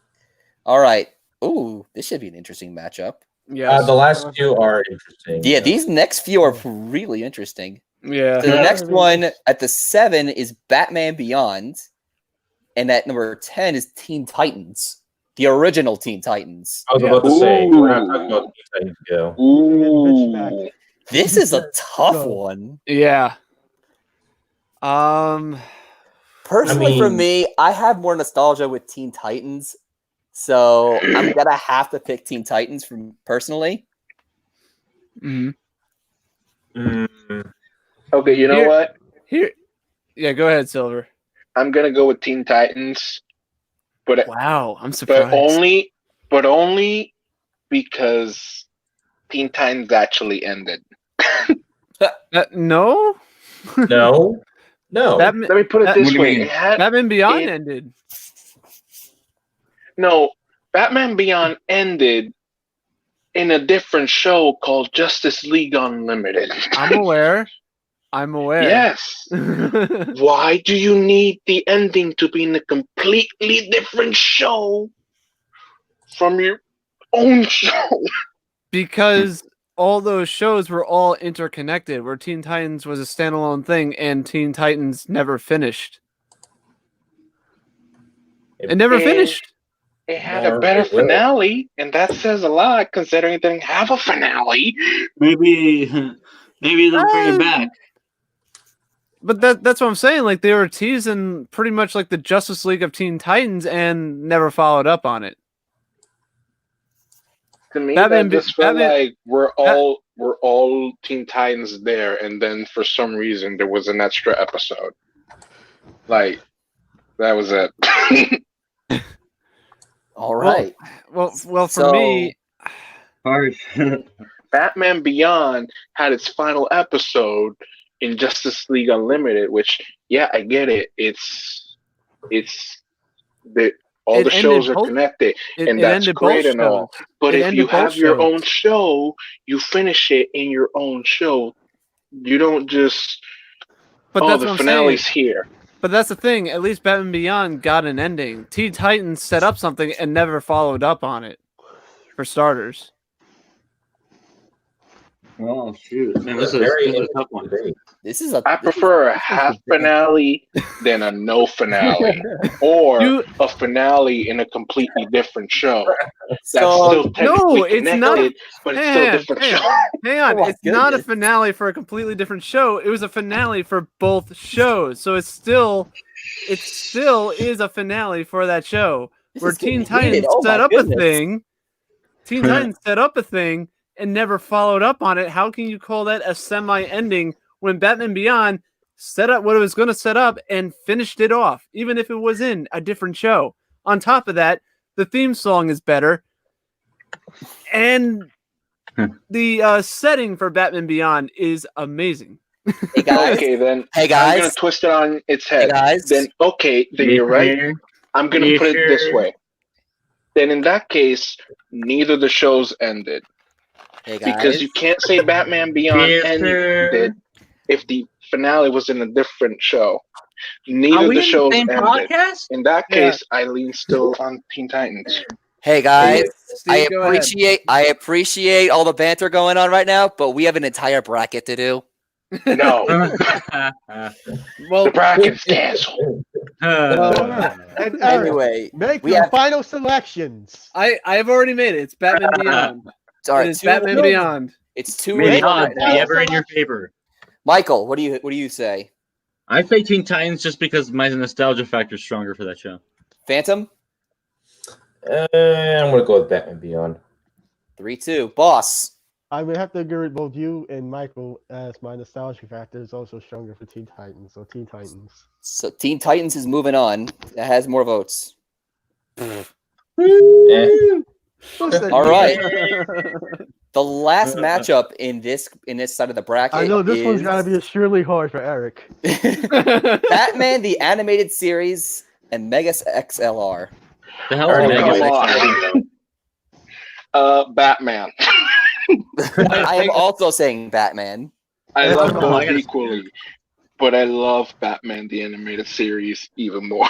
All right. Ooh, this should be an interesting matchup. Yes. The last few are interesting. Yeah, these next few are really interesting. Yeah. So the next one at the 7 is Batman Beyond, and at number 10 is Teen Titans, the original Teen Titans. I was about to say, we're not talking about Teen Titans Go. Ooh. This is a tough one. Yeah. Personally, for mean- me, I have more nostalgia with Teen Titans, so I'm gonna have to pick Teen Titans from personally. mhm. Okay, you know what? Here. Yeah, go ahead, Silver. I'm gonna go with Teen Titans, but Wow, I'm surprised. but only because Teen Titans actually ended. No. No. Batman, Let me put it That- this What do you way: mean? it had Batman Beyond it- ended. no Batman Beyond ended in a different show called Justice League Unlimited. I'm aware. Yes. Why do you need the ending to be in a completely different show from your own show? Because all those shows were all interconnected, where Teen Titans was a standalone thing, and Teen Titans never finished. It never And finished. It had Or a better it will. finale, and that says a lot considering it didn't have a finale. Maybe they'll bring it back. But that's what I'm saying. Like, they were teasing pretty much like the Justice League of Teen Titans and never followed up on it. To me, Batman that just felt Batman- like we're all Teen Titans there, and then for some reason there was an extra episode. Like that was it. All right. Well, for So- me, Harsh. Batman Beyond had its final episode in Justice League Unlimited, which I get it. It's all It the shows ended are both- connected, it and that's ended great both and all. shows. But It if ended you both have your shows. own show, you finish it in your own show. You don't just But that's the what I'm finale's saying. here. But that's the thing. At least Batman Beyond got an ending. Teen Titans set up something and never followed up on it. For starters. Oh shoot, man, this That's is very a tough one. interesting. This is a. I prefer a half finale than a no finale, or You- a finale in a completely different show. That's So still technically no, it's not- connected, but it's still a different show. Hang on, Oh my it's not a goodness. finale for a completely different show. It was a finale for both shows, so it still is a finale for that show. This Where is getting Teen Titans heated. Oh set my up goodness. a thing. Teen Titans set up a thing and never followed up on it. How can you call that a semi-ending when Batman Beyond set up what it was going to set up and finished it off, even if it was in a different show? On top of that, the theme song is better, and the setting for Batman Beyond is amazing. Hey guys. Okay, then Hey I'm gonna guys. twist it on its Hey head. guys. Then you're right. I'm gonna put it this way. Then in that case, neither of the shows ended. Hey guys. Because you can't say Batman Beyond Yes, ended if the finale was in a different show. Are Neither of we the in shows the same ended. podcast? In that Yeah. case, I lean still on Teen Titans. Hey guys. Steve, go ahead. I appreciate all the banter going on right now, but we have an entire bracket to do. No, Well, the bracket's canceled. And Eric, Anyway, make we your have- final selections. I've already made it. It's Batman Beyond. all right, It is Batman Beyond. It's 2 Maybe and one not. right now. Ever in your favor. Michael, what do you say? I say Teen Titans just because my nostalgia factor is stronger for that show. Phantom? I'm gonna go with Batman Beyond. 3-2. Boss. I would have to agree with both you and Michael as my nostalgia factor is also stronger for Teen Titans. So Teen Titans. So Teen Titans is moving on. That has more votes. Eh. All right. The last matchup in this side of the bracket. I know this one's is gotta be extremely hard for Eric. Batman the Animated Series and Megas XLR. The hell Oh, is come on. Batman. I am also saying Batman. I love Oh, both I gotta- equally, but I love Batman the animated series even more.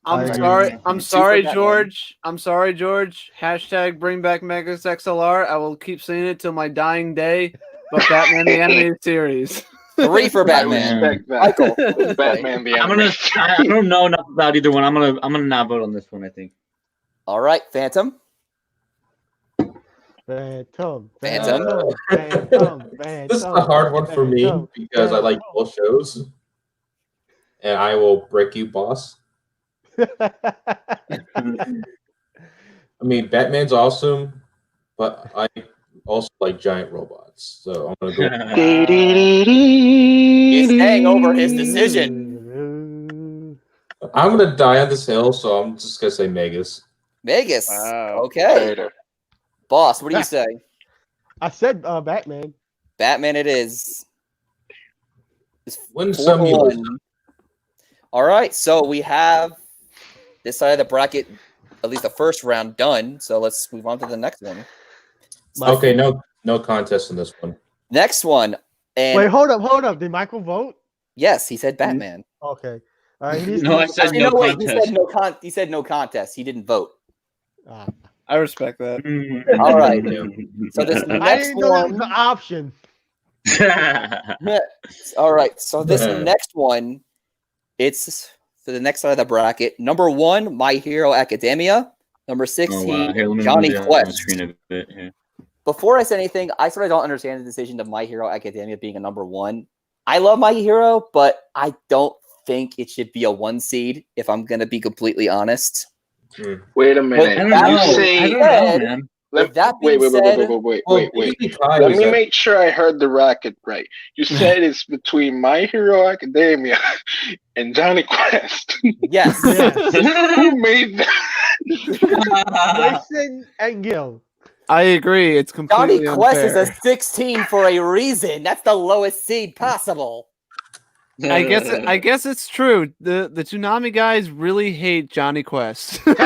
I'm I sorry. agree. I'm Two for sorry, Batman. George. I'm sorry, George. Hashtag bring back Megas XLR. I will keep saying it till my dying day. But Batman the animated series. 3 for I Batman. respect that. Michael. Batman the I'm gonna. animated I don't know enough about either one. I'm gonna not vote on this one. I think. All right, Phantom. Phantom. Phantom. This is a hard one for me because I like both shows, and I will break you, boss. I mean, Batman's awesome, but I also like giant robots, so I'm gonna go. He's staying over his decision. I'm gonna die on this hill, so I'm just gonna say Megas. Vegas. Wow. Okay. Later. Boss, what do you say? I said Batman. Batman it is. It's Win some, you lose 4-1. All right, so we have this side of the bracket, at least the first round done. So let's move on to the next one. Okay, no contest in this one. Next one. And Wait, hold up. Did Michael vote? yes, he said Batman. Okay. All right. he needs No, to- I said Actually, no no, wait, he contest. said he said no contest. He didn't vote. Ah. I respect that. All right. So this I next didn't know that was one. an option. All right. So this next one, it's for the next side of the bracket. Number 1, My Hero Academia. Number 16, Oh, wow. Here, let me Johnny move the Quest. screen a bit here. Before I say anything, I sort of don't understand the decision of My Hero Academia being a number 1. I love My Hero, but I don't think it should be a 1 seed, if I'm going to be completely honest. Wait a I minute. don't That You know. being say I don't know, said- man. With that wait, being wait, said, wait. Well, Let me make sure I heard the racket right. You said it's between My Hero Academia and Johnny Quest. yes. Who made that? Jason and Gil. I agree. It's completely Johnny Quest unfair. is a 16 for a reason. That's the lowest seed possible. I guess it's true. The Toonami guys really hate Johnny Quest. Anyway,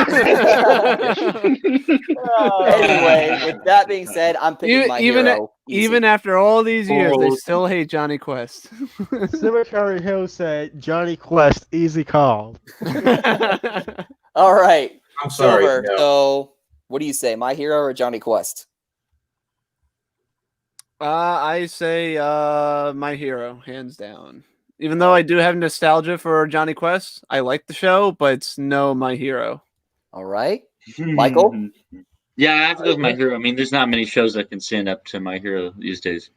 with that being said, I'm picking my hero. Even after all these years, they still hate Johnny Quest. Cemetery Hill said Johnny Quest, easy call. All right. I'm sorry. Silver. No. So, what do you say, my hero or Johnny Quest? I say my hero, hands down. Even though I do have nostalgia for Johnny Quest, I like the show, but it's no my hero. All right. Michael? Yeah, I have to go with my hero. I mean, there's not many shows that can stand up to my hero these days.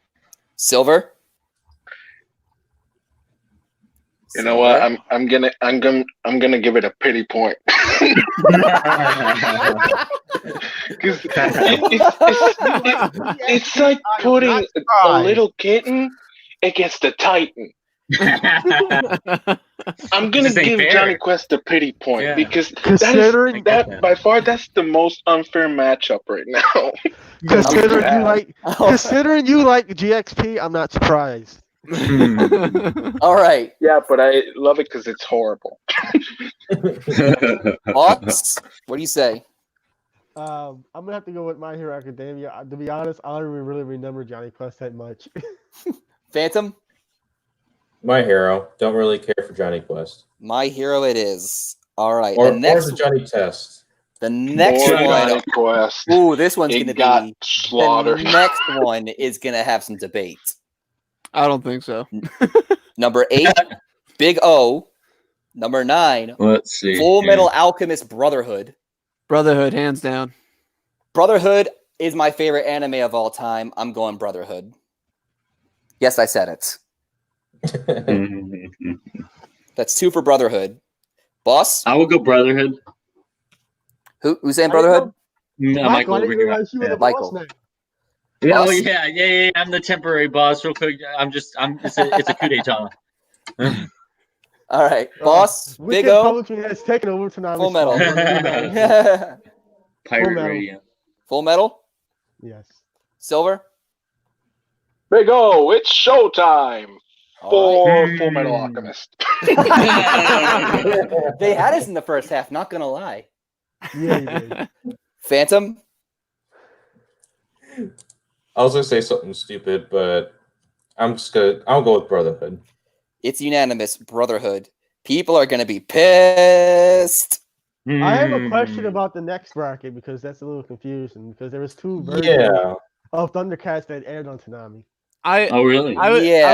Silver? You know what? I'm gonna give it a pity point. Because it's like putting a little kitten against a titan. I'm gonna give Johnny Quest a pity point because that by far that's the most unfair matchup right now. Considering you like GXP, I'm not surprised. All right. Yeah, but I love it because it's horrible. Boss, what do you say? I'm gonna have to go with My Hero Academia. To be honest, I don't even really remember Johnny Quest that much. Phantom? My hero. Don't really care for Johnny Quest. My hero it is. All right. Or the next the Johnny Test. The next Johnny one. Quest. Ooh, this one's It gonna got be slaughtered. The next one is gonna have some debate. I don't think so. Number 8, Big O. Number 9, Let's see. Full Metal Alchemist Brotherhood. Brotherhood, hands down. Brotherhood is my favorite anime of all time. I'm going Brotherhood. Yes, I said it. That's 2 for Brotherhood. Boss? I will go Brotherhood. Who's saying Brotherhood? No, Michael over here. Michael. Yeah, oh, yeah. I'm the temporary boss. Real quick, it's a coup d'etat. All right, boss. Big O. Publishing has taken over Toonami. Full Metal. Pirate Radio. Full Metal. Yes. Silver. Big O, it's showtime for right. Full Metal Alchemist. They had us in the first half. Not gonna lie. Yeah. Phantom. I was gonna say something stupid, but I'll go with Brotherhood. It's unanimous. Brotherhood. People are gonna be pissed. I have a question about the next bracket because that's a little confusing because there was 2 versions of Thundercats that aired on Toonami. Oh really?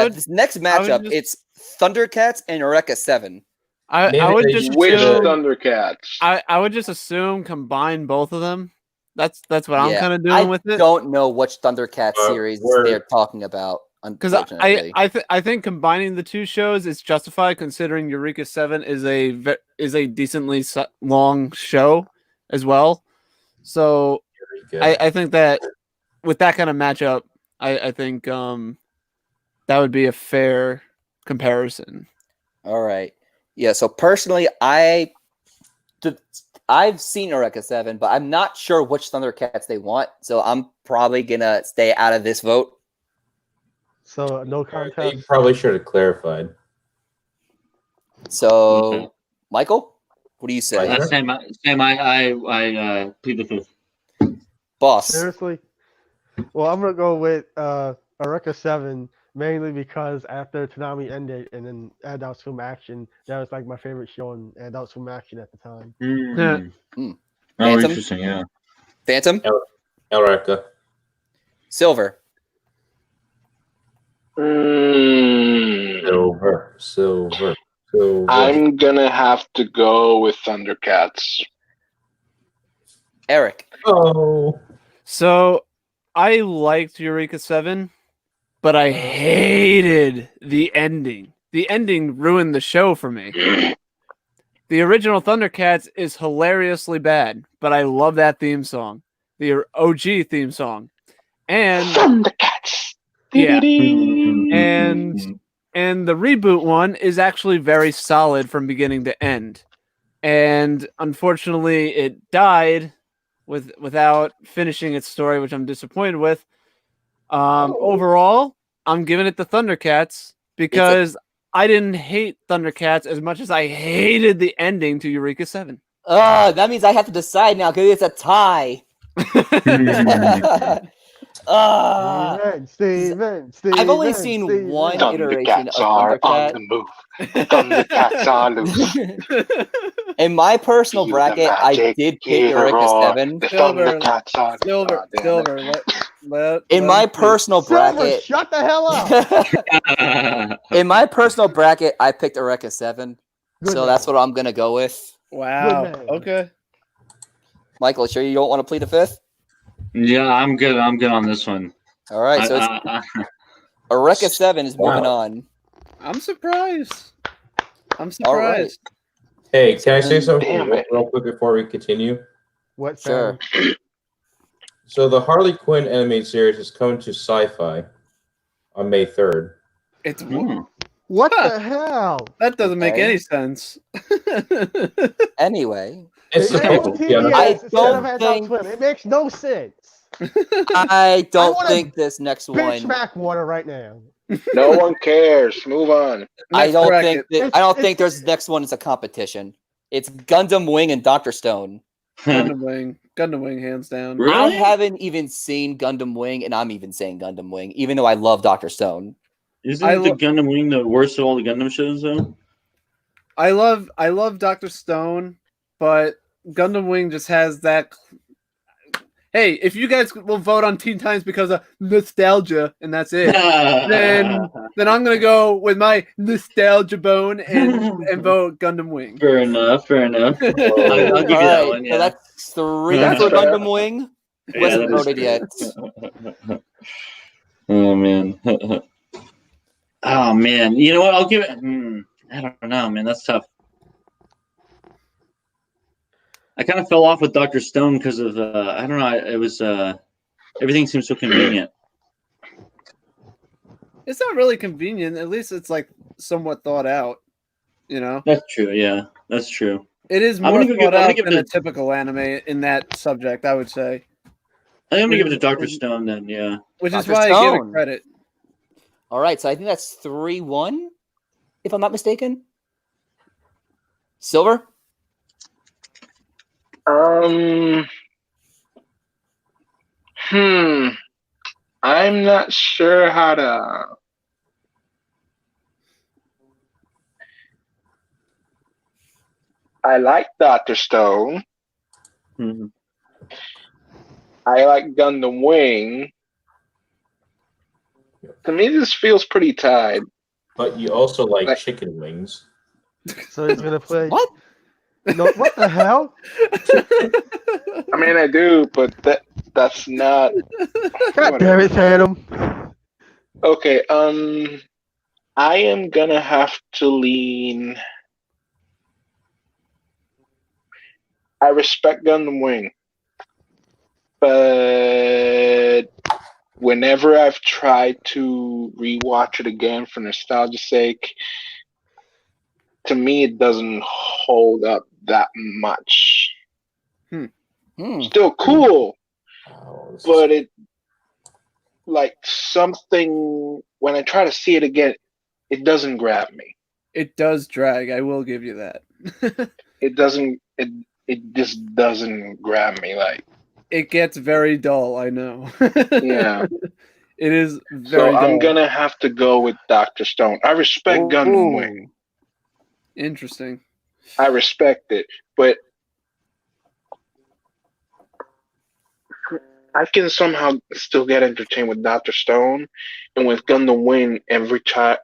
This next matchup, it's Thundercats and Eureka 7. I would just Which assume, Thundercats? I would just assume combine both of them. That's what I'm kind of doing with it. I don't know which Thundercats series they're talking about. Because I think combining the 2 shows is justified considering Eureka 7 is a decently long show as well. So I think that with that kind of matchup, I think that would be a fair comparison. All right. Yeah. So personally, I've seen Eureka 7, but I'm not sure which Thundercats they want. So I'm probably gonna stay out of this vote. So no contest. You probably should have clarified. So, Michael, what do you say? Same. I plead the fifth. Boss. Seriously? Well, I'm gonna go with Eureka 7 mainly because after Toonami ended and then Adult Swim Action, that was like my favorite show in Adult Swim Action at the time. Oh, Phantom? interesting. Yeah. Phantom. Eureka. Silver. Silver. I'm gonna have to go with Thundercats. Eric. Oh. So I liked Eureka 7, but I hated the ending. The ending ruined the show for me. The original Thundercats is hilariously bad, but I love that theme song. The OG theme song. And Thundercats. Yeah. And the reboot one is actually very solid from beginning to end. And unfortunately it died without finishing its story, which I'm disappointed with. Overall, I'm giving it the Thundercats because I didn't hate Thundercats as much as I hated the ending to Eureka 7. That means I have to decide now because it's a tie. Steven. I've only seen one iteration of Thundercats are on the Thundercat. move. Thundercats are loose. In my personal Feel the bracket, I magic, did hear pick the Eureka roar. 7. The Silver, Thundercats are Silver, damn it. Silver. In my him speak. personal Silver, bracket, shut the hell up. in my personal bracket, I picked Eureka 7. Good So man. that's what I'm gonna go with. Wow. Good man. Okay. Michael, sure you don't want to plead a fifth? Yeah, I'm good. I'm good on this one. All right, so it's Eureka 7 is moving on. I'm surprised. I'm All right. surprised. Hey, can I say something Damn it. real quick before we continue? What? Sure. So the Harley Quinn animated series is coming to Sci-Fi on May 3rd. It's What the hell? that doesn't make Okay. any sense. Anyway, It's It's supposed on to be on TBS I instead don't of Adult think- Swim. It makes no sense. I don't wanna think this next Bitch one. backwater right now. No one cares. Move on. I Next don't bracket. think. I don't think there's next one is a competition. It's Gundam Wing and Doctor Stone. Gundam Wing, hands down. Really? I haven't even seen Gundam Wing, and I'm even saying Gundam Wing, even though I love Doctor Stone. Isn't I the Gundam Wing the worst of all the Gundam shows, though? I love Dr. Stone, but Gundam Wing just has that. Hey, if you guys will vote on Teen Titans because of nostalgia and that's it, then I'm gonna go with my nostalgia bone and vote Gundam Wing. Fair enough. Fair enough. I'll give you that All right, one. so Yeah. that's 3 That's for fair. Gundam Wing. Who Yeah, hasn't that is voted yet? Oh man. Oh man. You know what? I'll give it. I don't know, man. That's tough. I kind of fell off with Dr. Stone because of I don't know. It was everything seems so convenient. It's not really convenient. At least it's like somewhat thought out. You know, That's true. Yeah, that's true. it is I'm more gonna go thought I'm gonna out give than it a typical anime in that subject. I would say, I think I'm gonna give it to Dr. Stone then. Yeah. which is Dr. why I give it Stone. credit. All right, so I think that's 3-1, if I'm not mistaken. Silver. I'm not sure how to. I like Dr. Stone. Mhm. I like Gundam Wing. To me, this feels pretty tied. But you also like Like- chicken wings. So he's gonna play. What? No, what the hell? I mean, I do, but that's not. God damn it, Phantom. Okay, I am gonna have to lean. I respect Gundam Wing, but whenever I've tried to rewatch it again for nostalgia's sake, to me it doesn't hold up that much. Still cool, Oh, this is- but it like something when I try to see it again, it doesn't grab me. It does drag. I will give you that. It doesn't. It just doesn't grab me. Like, It gets very dull. I know. yeah. It is So very dull. I'm gonna have to go with Dr. Stone. I respect Gundam Wing. Interesting. I respect it, but I can somehow still get entertained with Dr. Stone, and with Gundam Wing. Every time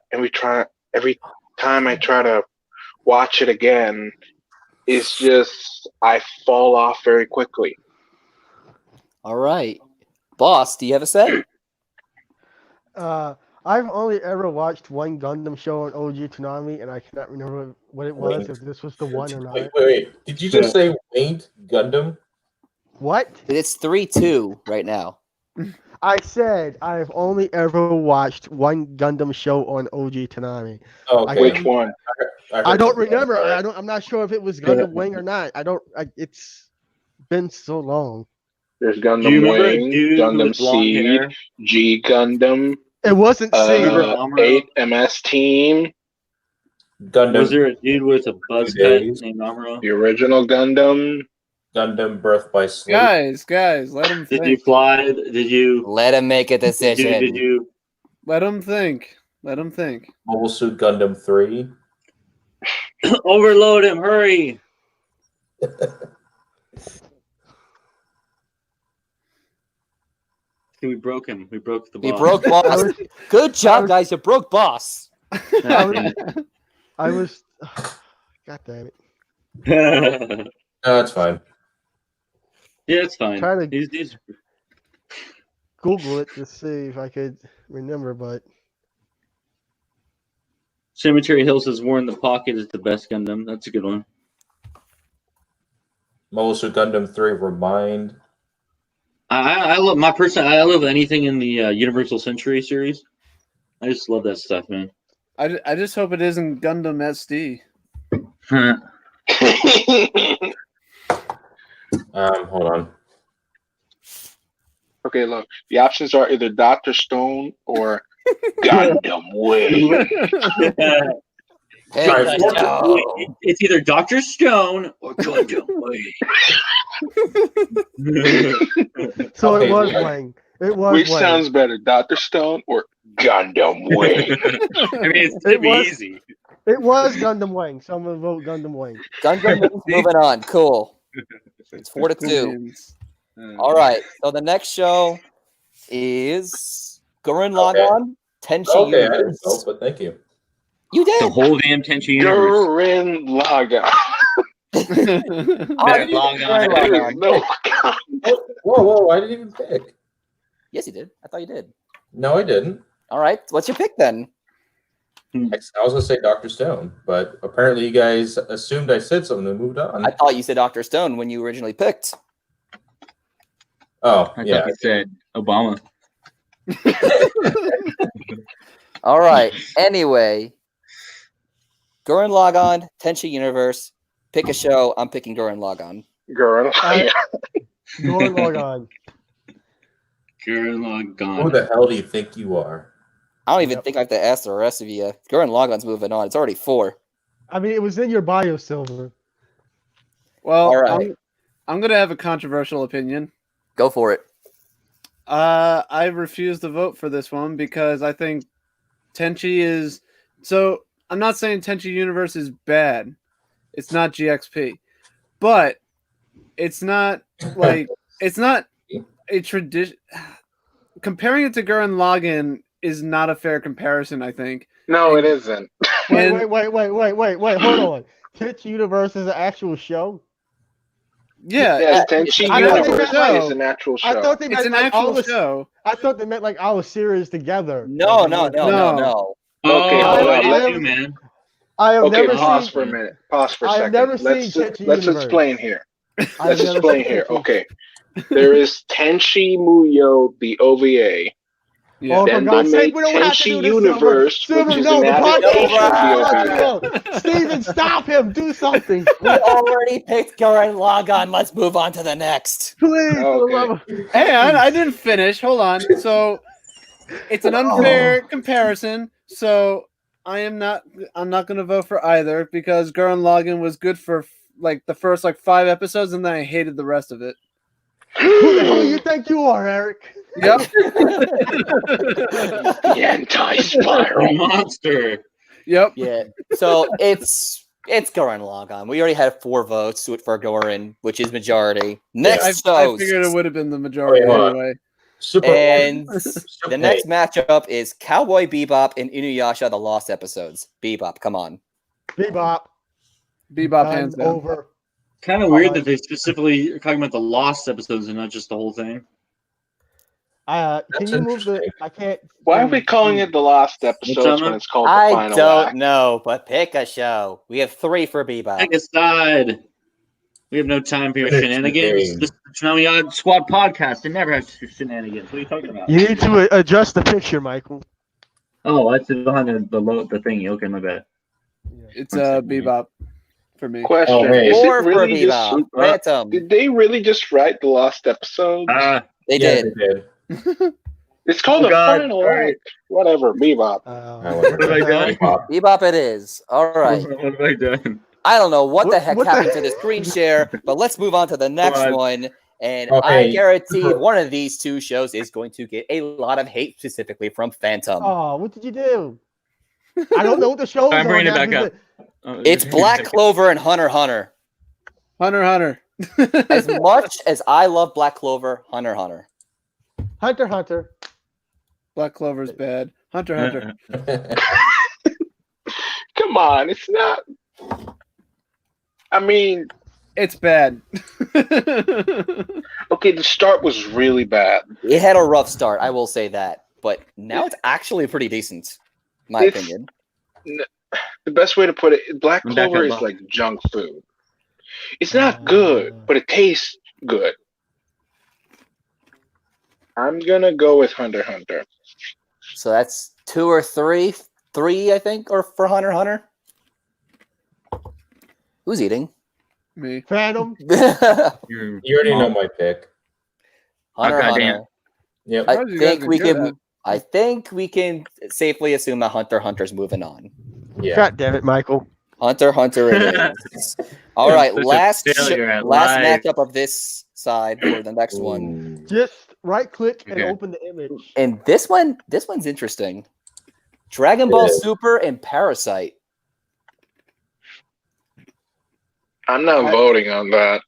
I try to watch it again, it's just I fall off very quickly. All right. Boss, do you have a say? I've only ever watched one Gundam show on OG Toonami, and I cannot remember what it was, if this was the one or not. Wait. Did you just say Winged Gundam? What? It's 3-2 right now. I said I've only ever watched one Gundam show on OG Toonami. Okay. Which one? I don't remember. I'm not sure if it was Gundam Wing or not. It's been so long. There's Do you Gundam remember a Wing, dude Gundam with blonde Seed, hair? G Gundam, It wasn't Seed. Amuro? 8 MS Team. Gundam. Was there a dude with a buzz cut named Amuro? The original Gundam. Gundam Birth by Sleep. Guys, let him Did think. you fly? Did you? Let him make a decision. Did you? Let him think. Let him think. Mobile Suit Gundam 3. Overload him! Hurry! We broke him. We broke the boss. We broke boss. Good job, guys. You broke boss. I was. God damn it. No, it's fine. Yeah, it's fine. Try to- He's Google it to see if I could remember, but Cemetery Hills says War in the Pocket is the best Gundam. That's a good one. Mobile Suit Gundam 3 Remind. I love I love anything in the Universal Century series. I just love that stuff, man. I just hope it isn't Gundam SD. Hold on. Okay, look. The options are either Dr. Stone or Gundam Wing. Hey, Sorry, no. It's either Dr. Stone or Gundam Wing. so Okay, it was yeah. Wang. It was Which Wang. sounds better, Dr. Stone or Gundam Wing? I mean, it's gonna be easy. It was Gundam Wang. Someone vote Gundam Wang. Gundam Wing's moving on. Cool. It's 4-2. All right. So the next show is Gurren Lagann Tenchi Okay, I didn't Universe. vote, but thank you. You The did. whole damn Tenchi universe. Gurren Lagann. Oh, That you long did on Gurren it. Lagann. No, Whoa, I didn't even pick. Yes, you did. I thought you did. No, I didn't. All right. What's your pick then? I was going to say Dr. Stone, but apparently you guys assumed I said something and moved on. I thought you said Dr. Stone when you originally picked. Oh, I yeah. thought you said Obama. All right. Anyway, Gurren Lagann Tenchi Universe. Pick a show. I'm picking Gurren Lagann. Gurren Lagann. Gurren Lagann. Gurren Who Lagann. the hell do you think you are? I don't even think I have to ask the rest of you. Gurren Lagann's moving on. It's already 4. I mean, it was in your bio, Silver. Well, All right. I'm gonna have a controversial opinion. Go for it. I refuse to vote for this one because I think Tenchi is. So I'm not saying Tenchi Universe is bad. It's not GXP, but it's not like it's not a tradition. Comparing it to Gurren Lagann is not a fair comparison. I think. No, it isn't. And- Wait. Hold on. Tenchi Universe is an actual show. Yeah, Yes, Tenchi I thought they Universe meant, is an actual I show. thought they it's meant an like all actual the. show. I thought they meant like all the series together. No. No. Oh, Okay, hold I on. did too, man. I have Okay, never pause seen. for a minute. Pause for a I have second. never Let's seen Tenchi let's Universe. explain here. I've Let's never explain seen here. Tenchi. Okay. There is Tenchi Muyo, the OVA. Yeah. Oh, for Then God's they sake, made we don't have to Tenchi do this, Universe, Silver. which is No, an the adaptation of the podcast. OVA. Steven, stop him. Do something. We already picked Gurren Lagann. Let's move on to the next. Please. for the Okay. love of- Hey, I didn't finish. Hold on. So it's an unfair comparison. So I'm not going to vote for either because Gurren Lagann was good for like the first 5 episodes, and then I hated the rest of it. Who the hell do you think you are, Eric? Yep. The anti-spiral. Monster. Yep. Yeah. So it's Gurren Lagann. We already had 4 votes for Gurren, which is majority. Next I show. figured it would have been the majority Hold on. anyway. Super. And Super the next matchup is Cowboy Bebop and Inuyasha, the Lost Episodes. Bebop, come on. Bebop. Bebop hands down. Over. Kind of weird that they specifically are talking about the lost episodes and not just the whole thing. Can That's you move the? interesting. I can't. Why are we calling it the Lost Episodes when it's called the I Final don't Act? know, but pick a show. We have 3 for Bebop. Pick a side. We have no time for your Finish the shenanigans. game. This is the Toonami Odd Squad podcast. They never have shenanigans. What are you talking about? You need to adjust the picture, Michael. Oh, that's behind the thingy. Okay, my bad. It's Bebop for me. Question: Oh, hey. Is it 4 for really just? Bebop. Phantom. Did they really just write the Lost Episodes? They Yeah, did. they did. It's called Oh, the God. final All right. act. Whatever, bebop. What have I done? Bebop it is. All right. What have I done? I don't know what the What- heck what the- happened to the screen share, but let's move on to the next on. one. And Oh, I hey. guarantee one of these two shows is going to get a lot of hate, specifically from Phantom. Oh, what did you do? I don't know what the shows I'm are bringing it now back because up. Oh, It's Black Clover and Hunter x Hunter. Hunter. As much as I love Black Clover, Hunter x Hunter. Hunter x Hunter. Black Clover's bad. Hunter. Come on, it's not. I mean, It's bad. okay, the start was really bad. It had a rough start, I will say that. But now it's actually pretty decent, in my It's- opinion. The best way to put it, Black I'm back Clover up, is Bob. like junk food. It's not good, but it tastes good. I'm gonna go with Hunter x Hunter. So that's 2 or 3. 3, I think, or for Hunter x Hunter. Who's eating? Me. Phantom. Hunter You already know my pick. Oh, x goddamn. Hunter. Yep. I Surprised you guys think are we good can. at- I think we can safely assume that Hunter x Hunter's moving on. Yeah. God damn it, Michael. Hunter x Hunter it is. All right, Such a last failure at last life. matchup of this side for the next one. Ooh. Just right click and Okay. open the image. And this one's interesting. Dragon Ball is. Super and Parasite. I'm not voting on that.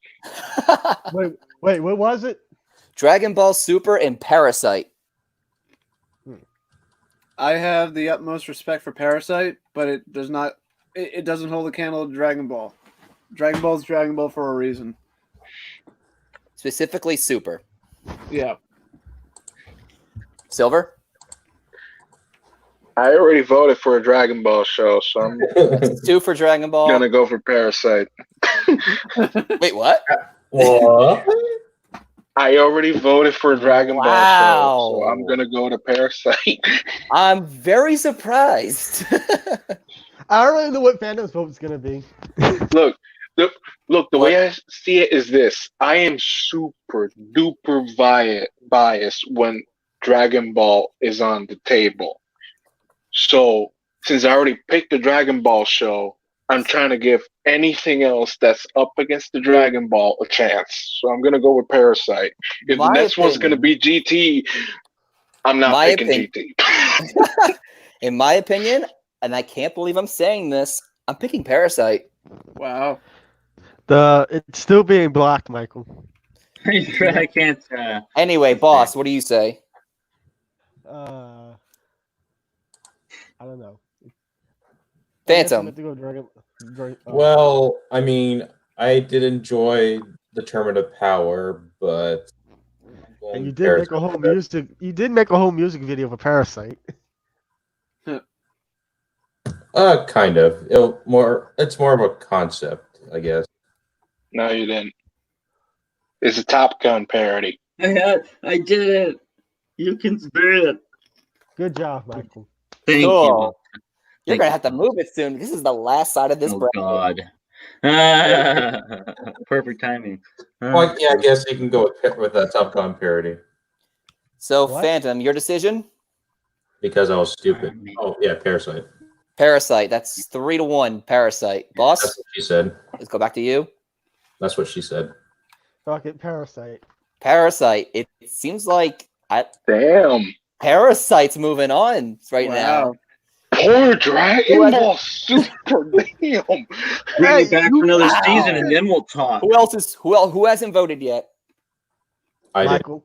Wait, what was it? Dragon Ball Super and Parasite. I have the utmost respect for Parasite, but it does not. It doesn't hold a candle to Dragon Ball. Dragon Ball is Dragon Ball for a reason. Specifically Super. Yeah. Silver? I already voted for a Dragon Ball show, so I'm 2 for Dragon Ball. gonna go for Parasite. Wait, what? What? I already voted for a Dragon Ball show, so Wow. I'm gonna go to Parasite. I'm very surprised. I don't really know what Phantom's vote is gonna be. Look, the way I see it is this. I am super duper biased when Dragon Ball is on the table. So, since I already picked the Dragon Ball show, I'm trying to give anything else that's up against the Dragon Ball a chance. So I'm gonna go with Parasite. If the My next one's gonna opinion- be GT, I'm not My picking opinion- GT. In my opinion, and I can't believe I'm saying this, I'm picking Parasite. Wow. It's still being blocked, Michael. I can't. Anyway, boss, what do you say? I don't know. I guess I'm Phantom. gonna have to go Well, I mean, I did enjoy the Tournament of Power, but and you did make a whole music. You did make a whole music video for Parasite. Kind of. It's more of a concept, I guess. No, you didn't. It's a Top Gun parody. I did it. You can spit it. Good job, Michael. Thank Cool. you. You're gonna have to move it soon. This is the last side of this Oh bracket. God. Perfect timing. Well, yeah, I guess you can go with that Top Gun parody So, What? Phantom, your decision? because I was stupid. Oh yeah, Parasite. Parasite. That's 3-1. Parasite. Boss, That's what she said. let's go back to you. That's what she said. Fuck it, Parasite. Parasite. It seems like Damn. Parasite's moving on right now. Wow. Poor Dragon Who has Ball Super. Damn. Bring Hey, it back you- for another wow. season and then we'll talk. Who hasn't voted yet? I did. Michael.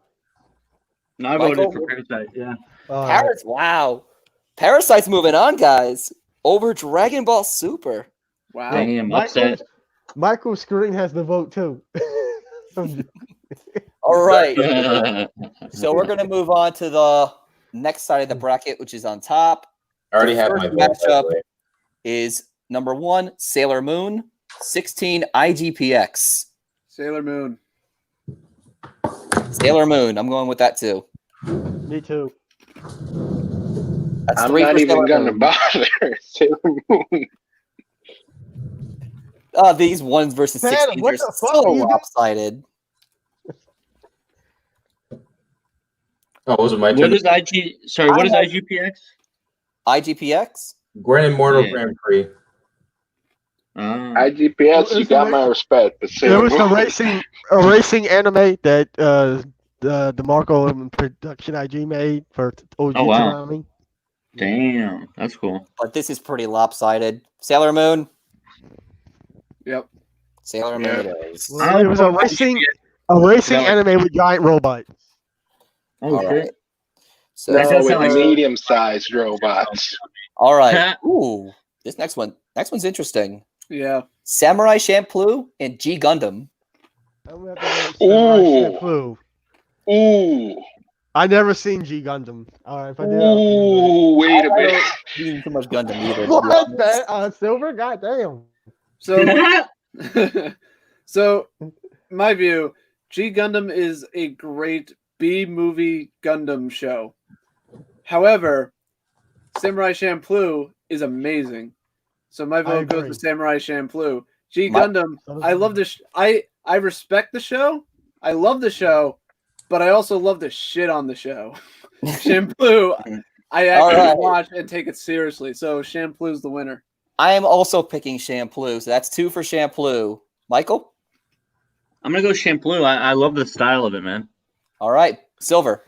No, I Michael? voted for Parasite. Yeah. Wow. Parasite's moving on, guys. Over Dragon Ball Super. Wow. Damn, upset. Michael's screen has the vote too. All right. So we're gonna move on to the next side of the bracket, which is on top. I already The have first my vote. by the matchup way. is number 1, Sailor Moon, 16 IGPX. Sailor Moon. Sailor Moon. I'm going with that too. Me too. That's I'm 3 not for even Sailor gonna Moon. bother. Sailor Moon. These 1s versus Phantom, 16s what are the fuck so are you doing? lopsided. Oh, was it my What turn? is IG? Sorry, what is IGPX? IGPX? Grand Immortal Yeah. Grand Prix. IGPS, you It's a got ra- my respect, but It was Sailor a racing anime that the Marco production IG made for OG Oh, wow. Toonami. Damn, that's cool. But this is pretty lopsided. Sailor Moon? Yep. Sailor Moon Yeah. it is. Well, it was a racing anime with giant robots. Oh, All shit. right. So, That No, does with sound like medium-sized robots. all right. Ooh, this next one's interesting. Yeah. Samurai Champloo and G Gundam. I'm gonna have to go with Samurai Ooh. Champloo. Ooh. I never seen G Gundam. All right, if I did, Ooh, wait a I minute. haven't seen too much Gundam either. to be what honest. the Silver? Goddamn. So, so my view, G Gundam is a great B movie Gundam show. However, Samurai Champloo is amazing. So my vote goes agree. to Samurai Champloo. G My- Gundam, I love this. I respect the show. I love the show, but I also love the shit on the show. Champloo, I actually All right. watch and take it seriously. So Champloo's the winner. I am also picking Champloo, so that's 2 for Champloo. Michael? I'm gonna go Champloo. I love the style of it, man. All right. Silver.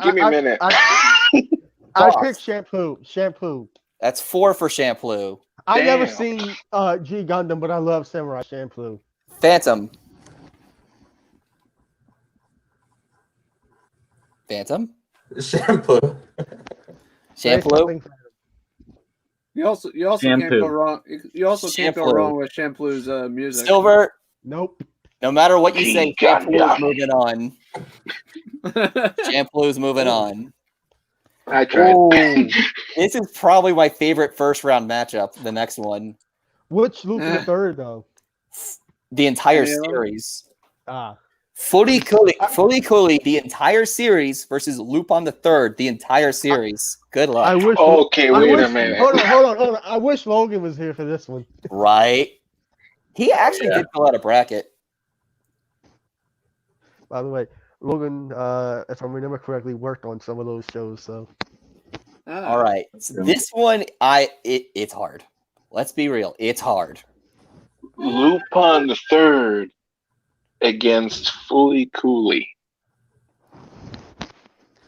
Give me a minute. I picked Shampoo. That's 4 for Champloo. I never Damn. seen G Gundam, but I love Samurai Champloo. Phantom. Phantom? Shampoo. Champloo? You also can't Shampoo. go wrong. You also can't go Shampoo. wrong with Champloo's music. Silver? Nope. No matter what you say, Gundam. Champloo's moving on. Champloo's moving on. I tried. Ooh, this is probably my favorite first round matchup. The next one, Which Luke the third though? the entire Yeah. series. Ah. Fully Cooley, the entire series versus Lupin the Third, the entire series. Good luck. I wish. Okay, I wait a wish- minute. Hold on. I wish Logan was here for this one. Right? He actually yeah. did fill out a bracket. By the way, Logan, if I remember correctly, worked on some of those shows. So All right. So this one, it's hard. Let's be real. It's hard. Lupin the Third against Fully Cooley.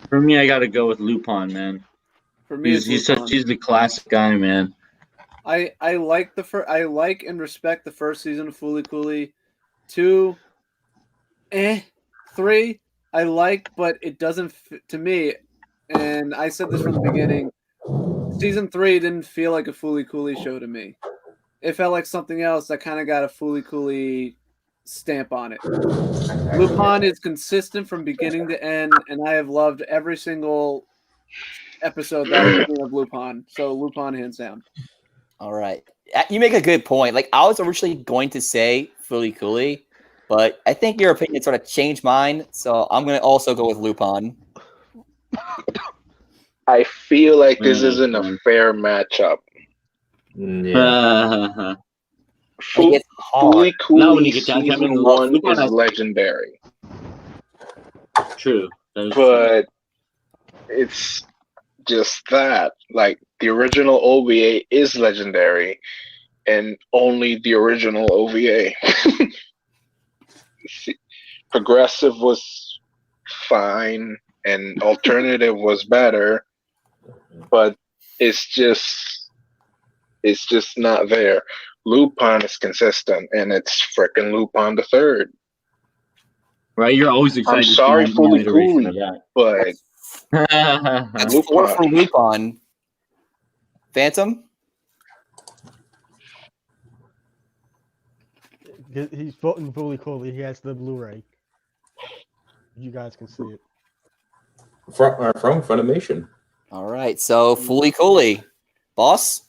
For me, I gotta go with Lupin, man. For me, He's it's Lupin. he's the classic guy, man. I like I like and respect the first season of Fooly Cooley. 2, 3, I like, but it doesn't to me. And I said this from the beginning. Season 3 didn't feel like a Fooly Cooley show to me. It felt like something else that kind of got a Fooly Cooley stamp on it. Lupin is consistent from beginning to end, and I have loved every single episode that I've seen of Lupin. So Lupin hands down. All right. You make a good point. Like, I was originally going to say Fully Cooley, but I think your opinion sort of changed mine. So I'm going to also go with Lupin. I feel like this isn't a fair matchup. Yeah. It's hard. Fully Now when Cooley you get down to it, I season mean, 1 Lupin is has- legendary, True. That is true. but it's just that. Like, the original OVA is legendary, and only the original OVA. Progressive was fine, and alternative was better, but it's just not there. Lupin is consistent, and it's frickin' Lupin the Third. Right, you're always excited. I'm to see sorry, one Fully iteration Cooley, of but that. That's Lupin. 4 for Lupin. Phantom? he's voting fully cool. He has the Blu-ray. You guys can see it. From Funimation. All right. So Fully Cooley. Boss?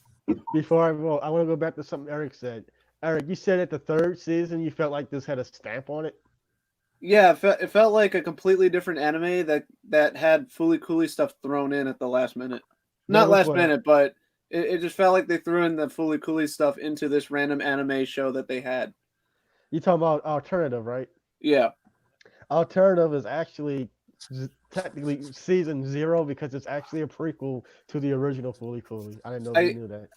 Before I vote, I want to go back to something Eric said. Eric, you said at the third season you felt like this had a stamp on it. Yeah, it felt like a completely different anime that had Fooly Cooley stuff thrown in at the last minute. Not was last what- minute, but it just felt like they threw in the Fooly Cooley stuff into this random anime show that they had. You talking about Alternative, right? Yeah. Alternative is actually technically season 0 because it's actually a prequel to the original Fooly Cooley. I didn't know if you knew that.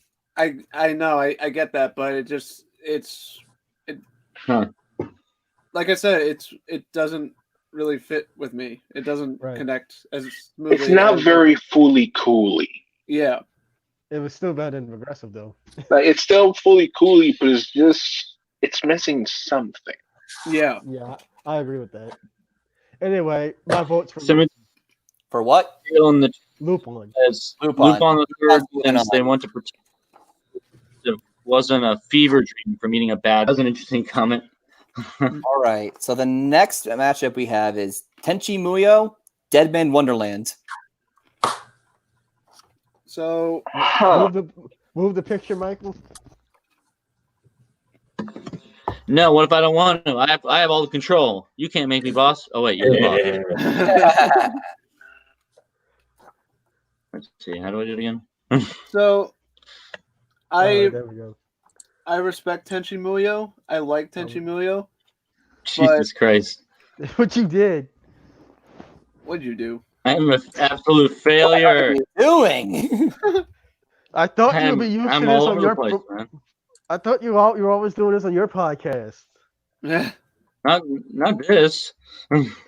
I know, I get that, but Huh. like I said, it doesn't really fit with me. It doesn't Right. connect as smoothly. It's not as- very fully coolly. Yeah. It was still better than Progressive though. Like it's still fully coolly, but it's missing something. Yeah. Yeah, I agree with that. Anyway, my vote's for Similar For what? in the Lupin. as Lupin. Lupin the third, Lupin since they want to protect it wasn't a fever dream from eating a bad. That was an interesting comment. All right. So the next matchup we have is Tenchi Muyo, Deadman Wonderland. So Huh. Move the picture, Michael. No, what if I don't want to? I have all the control. You can't make me boss. Oh wait, you're the boss. Let's see. How do I do it again? so I There we go. I respect Tenchi Muyo. I like Tenchi Muyo. Jesus Christ! What you did? What'd you do? I'm an absolute failure. Doing? I thought you would be used to I'm this all on over your. the place, man. I thought you were always doing this on your podcast. Yeah. Not this.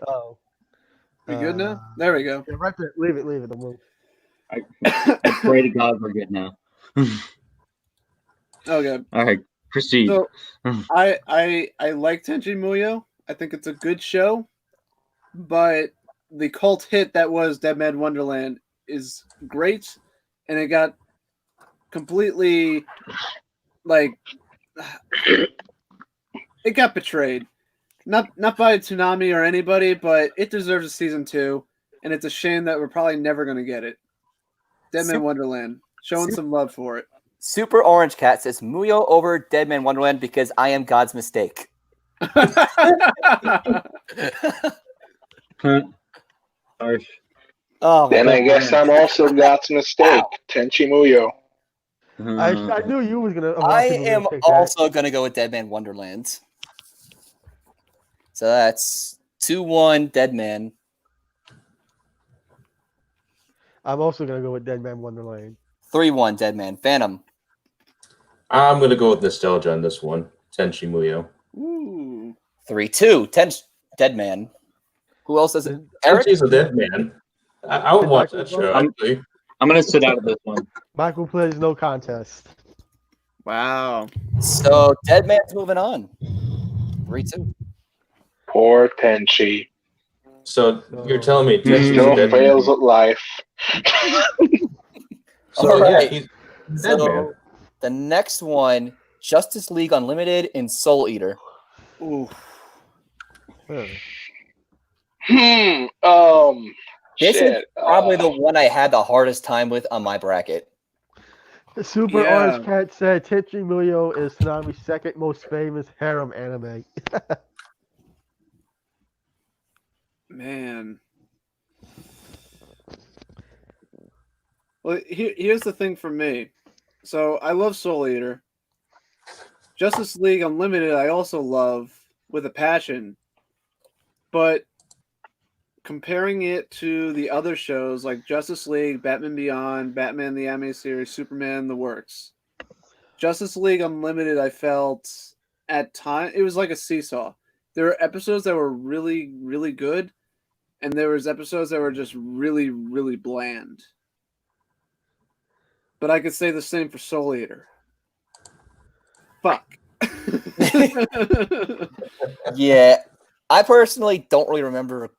Oh. We good now? There we go. Yeah, right there. Leave it. Don't move. I pray to God we're good now. Okay. All right, proceed. So I like Tenchi Muyo. I think it's a good show, but the cult hit that was Deadman Wonderland is great, and it got completely it got betrayed. Not by Toonami or anybody, but it deserves a season 2, and it's a shame that we're probably never gonna get it. Deadman Wonderland, showing some love for it. Super Orange Cat says Muyo over Deadman Wonderland because I am God's mistake. Harsh. Oh, Then I guess I'm also God's mistake. Tenchi Muyo. I knew you was gonna. I am also gonna go with Deadman Wonderland. So that's 2-1 Deadman. I'm also gonna go with Deadman Wonderland. 3-1 Deadman. Phantom. I'm gonna go with nostalgia on this one. Tenchi Muyo. Ooh. 3-2 Deadman. Who else is it? Eric? Tenchi's a dead man. I would watch that show, actually. I'm gonna sit out of this one. Michael plays no contest. Wow. So Deadman's moving on. 3-2. Poor Tenchi. So you're telling me Tenchi's a Still dead fails man? at life. So All yeah, right. he's a dead So man. the next one, Justice League Unlimited and Soul Eater. Ooh. Huh. This Shit. is probably the one I had the hardest time with on my bracket. The Super Yeah. Orange Cat said Tenchi Muyo is Toonami's second most famous harem anime. Man. Well, here's the thing for me. So I love Soul Eater. Justice League Unlimited I also love with a passion. But comparing it to the other shows like Justice League, Batman Beyond, Batman the Anime Series, Superman, the works. Justice League Unlimited, I felt at time it was like a seesaw. There were episodes that were really, really good, and there was episodes that were just really, really bland. But I could say the same for Soul Eater. Fuck. Yeah, I personally don't really remember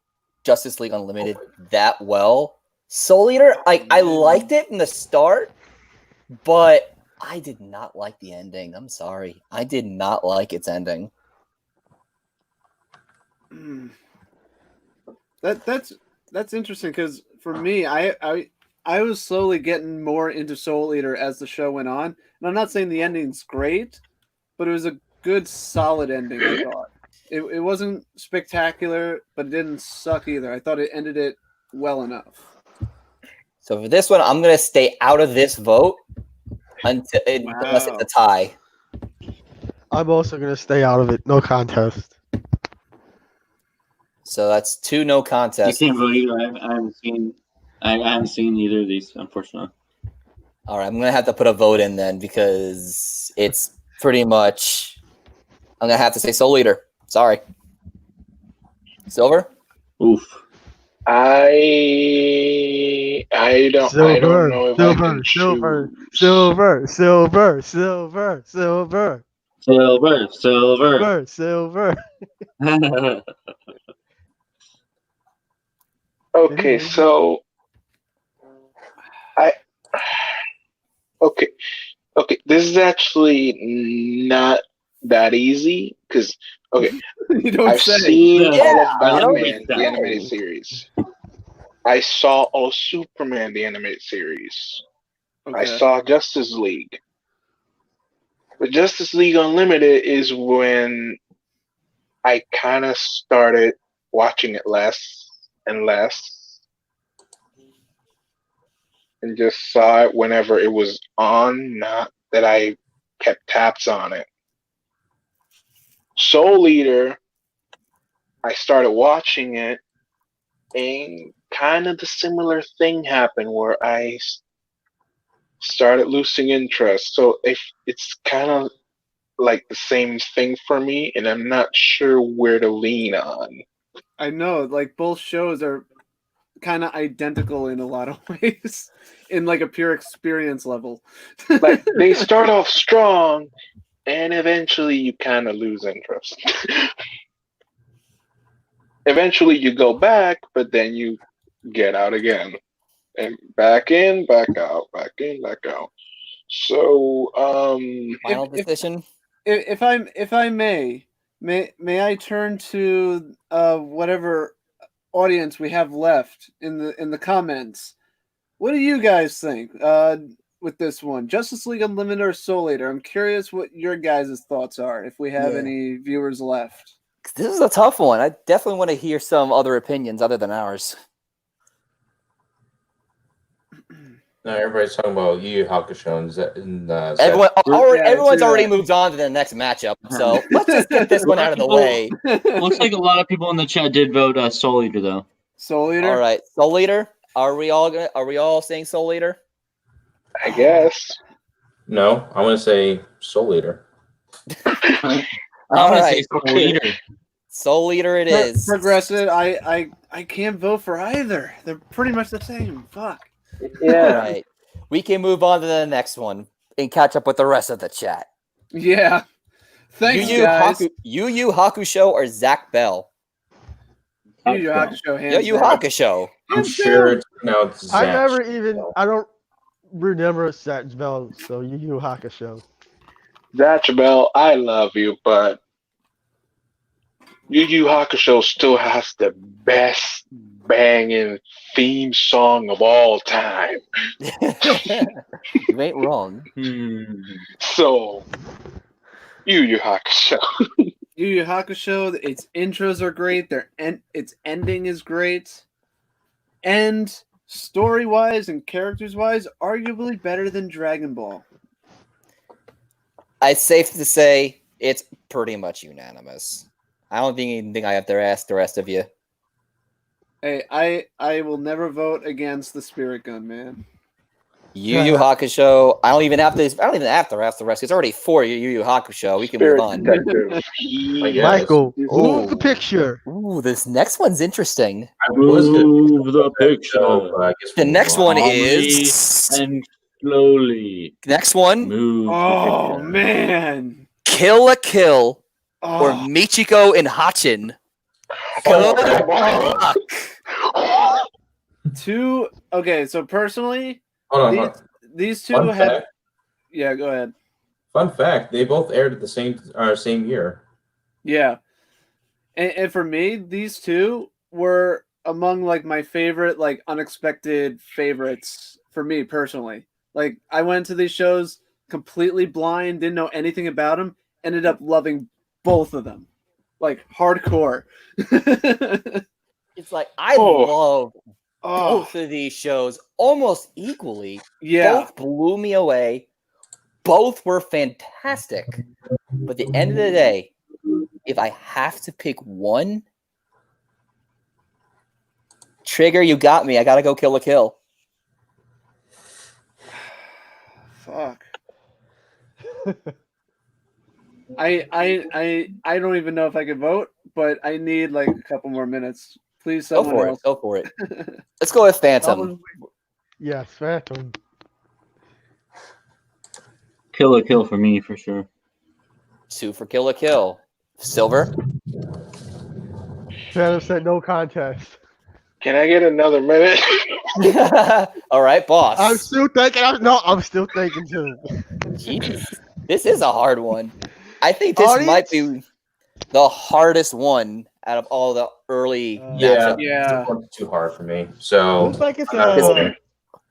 Justice League Unlimited that well. Soul Eater, I liked it in the start, but I did not like the ending. I'm sorry. I did not like its ending. That's interesting because for me, I was slowly getting more into Soul Eater as the show went on, and I'm not saying the ending's great, but it was a good, solid ending. I thought it wasn't spectacular, but it didn't suck either. I thought it ended it well enough. So for this one, I'm gonna stay out of this vote unless it's a tie. I'm also gonna stay out of it. No contest. So that's 2 no You contests. can't vote either. I haven't seen either of these, unfortunately. All right, I'm gonna have to put a vote in then because it's pretty much. I'm gonna have to say Soul Eater. Sorry. Silver. Oof. I don't know if I can silver, choose. silver, silver, silver, silver, Silver, silver. silver. Okay, so I okay, okay. This is actually not that easy because okay, You don't I've say. seen Yeah, all of I don't Batman, think the that. animated series. I saw all of Superman, the animated series. I Okay. saw Justice League. But Justice League Unlimited is when I kind of started watching it less and less, and just saw it whenever it was on, not that I kept tabs on it. Soul Eater, I started watching it, and kind of the similar thing happened where I started losing interest. So if it's kind of like the same thing for me, and I'm not sure where to lean on. I know, like both shows are kind of identical in a lot of ways, in like a pure experience level. Like they start off strong, and eventually you kind of lose interest. Eventually you go back, but then you get out again, and back in, back out, back in, back out. So, Final decision. If I may I turn to whatever audience we have left in the comments. What do you guys think with this one? Justice League Unlimited or Soul Eater? I'm curious what your guys' thoughts are if we have Yeah. any viewers left. This is a tough one. I definitely want to hear some other opinions other than ours. No, everybody's talking about Yu Yu Hakusho and Everyone's true already that. moved on to the next matchup, so let's just get this one out of the way. Looks like a lot of people in the chat did vote Soul Eater, though. Soul Eater? All right, Soul Eater. Are we all saying Soul Eater? I guess. No, I'm gonna say Soul Eater. I'm All gonna right. say Soul Eater. Soul Eater it is. Progressive, I can't vote for either. They're pretty much the same. Fuck. Yeah. All right. We can move on to the next one and catch up with the rest of the chat. Yeah. Thanks, guys. Yu Yu Hakusho or Zach Bell? Yu Yu Hakusho, hands Yu Yu down. Hakusho. I'm sure it's pronounced I Zach. never even. I don't remember Zach Bell, so Yu Yu Hakusho. Zatch Bell, I love you, but Yu Yu Hakusho still has the best banging theme song of all time. You ain't wrong. So, Yu Yu Hakusho. Yu Yu Hakusho, its intros are great. Its ending is great, and story-wise and characters-wise, arguably better than Dragon Ball. It's safe to say it's pretty much unanimous. I don't think I have to ask the rest of you. Hey, I will never vote against the Spirit Gun, man. Yu Yu Hakusho. I don't even have to ask the rest. It's already 4 Yu Yu Hakusho. We can move on. Detective. Michael, Ooh. move the picture. Ooh, this next one's interesting. I was gonna Move the picture. but I guess The we'll next move one on. is And slowly next one. move. Oh the picture. man. Kill a Kill or Oh, Michiko and Hachin. Oh, two. Okay, so personally, Hold on. these two Fun have. fact, Yeah, go ahead. fun fact, they both aired at the same year. Yeah, and for me, these two were among like my favorite, like unexpected favorites for me personally. Like I went to these shows completely blind, didn't know anything about them, ended up loving both of them, like hardcore. It's like I love both of these shows almost equally. Yeah. Both blew me away. Both were fantastic. But at the end of the day, if I have to pick one, Trigger, you got me. I gotta go Kill la Kill. Fuck. I don't even know if I could vote, but I need like a couple more minutes. Please, Go someone for else. it. Go for it. Let's go with Phantom. Yes, Phantom. Kill la Kill for me for sure. 2 for Kill la Kill. Silver. Phantom said no contest. Can I get another minute? All right, boss. I'm still thinking. I'm still thinking too. Jesus. This is a hard one. I think this Audience? might be the hardest one out of all the early matchups. Yeah. This one's too hard for me. So Looks like it's I'm not voting.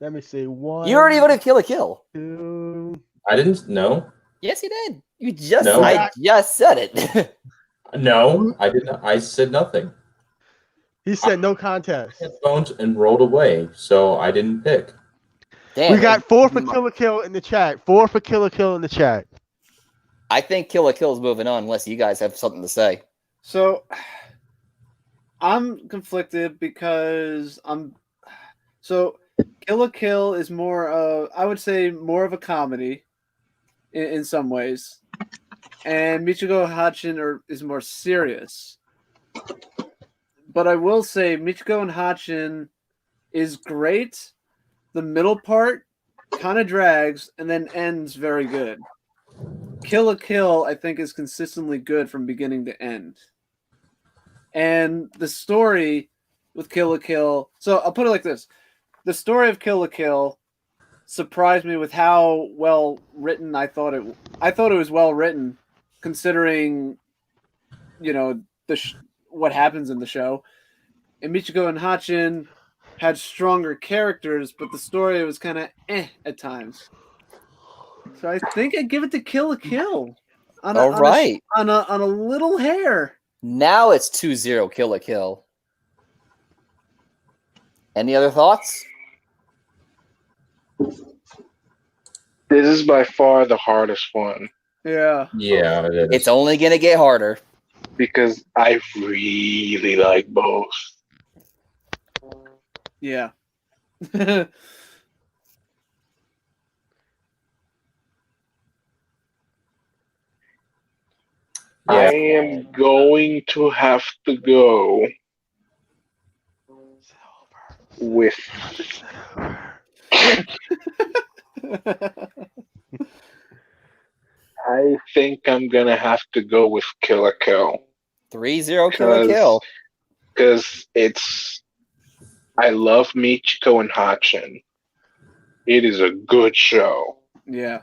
let me see. One. You already voted Kill la Kill. 2. I didn't know. Yes, you did. You just No. I just said it. No, I didn't. I said nothing. He said no contest. Headphones and rolled away, so I didn't pick. Damn. We got 4 for Kill la Kill in the chat. 4 for Kill la Kill in the chat. I think Kill la Kill is moving on unless you guys have something to say. So I'm conflicted because so Kill la Kill is more of, I would say, more of a comedy in some ways, and Michiko Hatchin is more serious. But I will say Michiko and Hatchin is great. The middle part kind of drags and then ends very good. Kill la Kill, I think, is consistently good from beginning to end. And the story with Kill la Kill, so I'll put it like this. The story of Kill la Kill surprised me with how well written I thought it was well written, considering, what happens in the show. And Michiko and Hatchin had stronger characters, but the story was kind of at times. So I think I'd give it to Kill la Kill. On a little hair. Now it's 2-0 Kill la Kill. Any other thoughts? This is by far the hardest one Yeah. Yeah, it is. It's only gonna get harder. because I really like both. Yeah. I am going to have to go with. I think I'm gonna have to go with Kill la Kill 3-0 Kill la Kill. because I love Michiko and Hatchin. It is a good show. Yeah.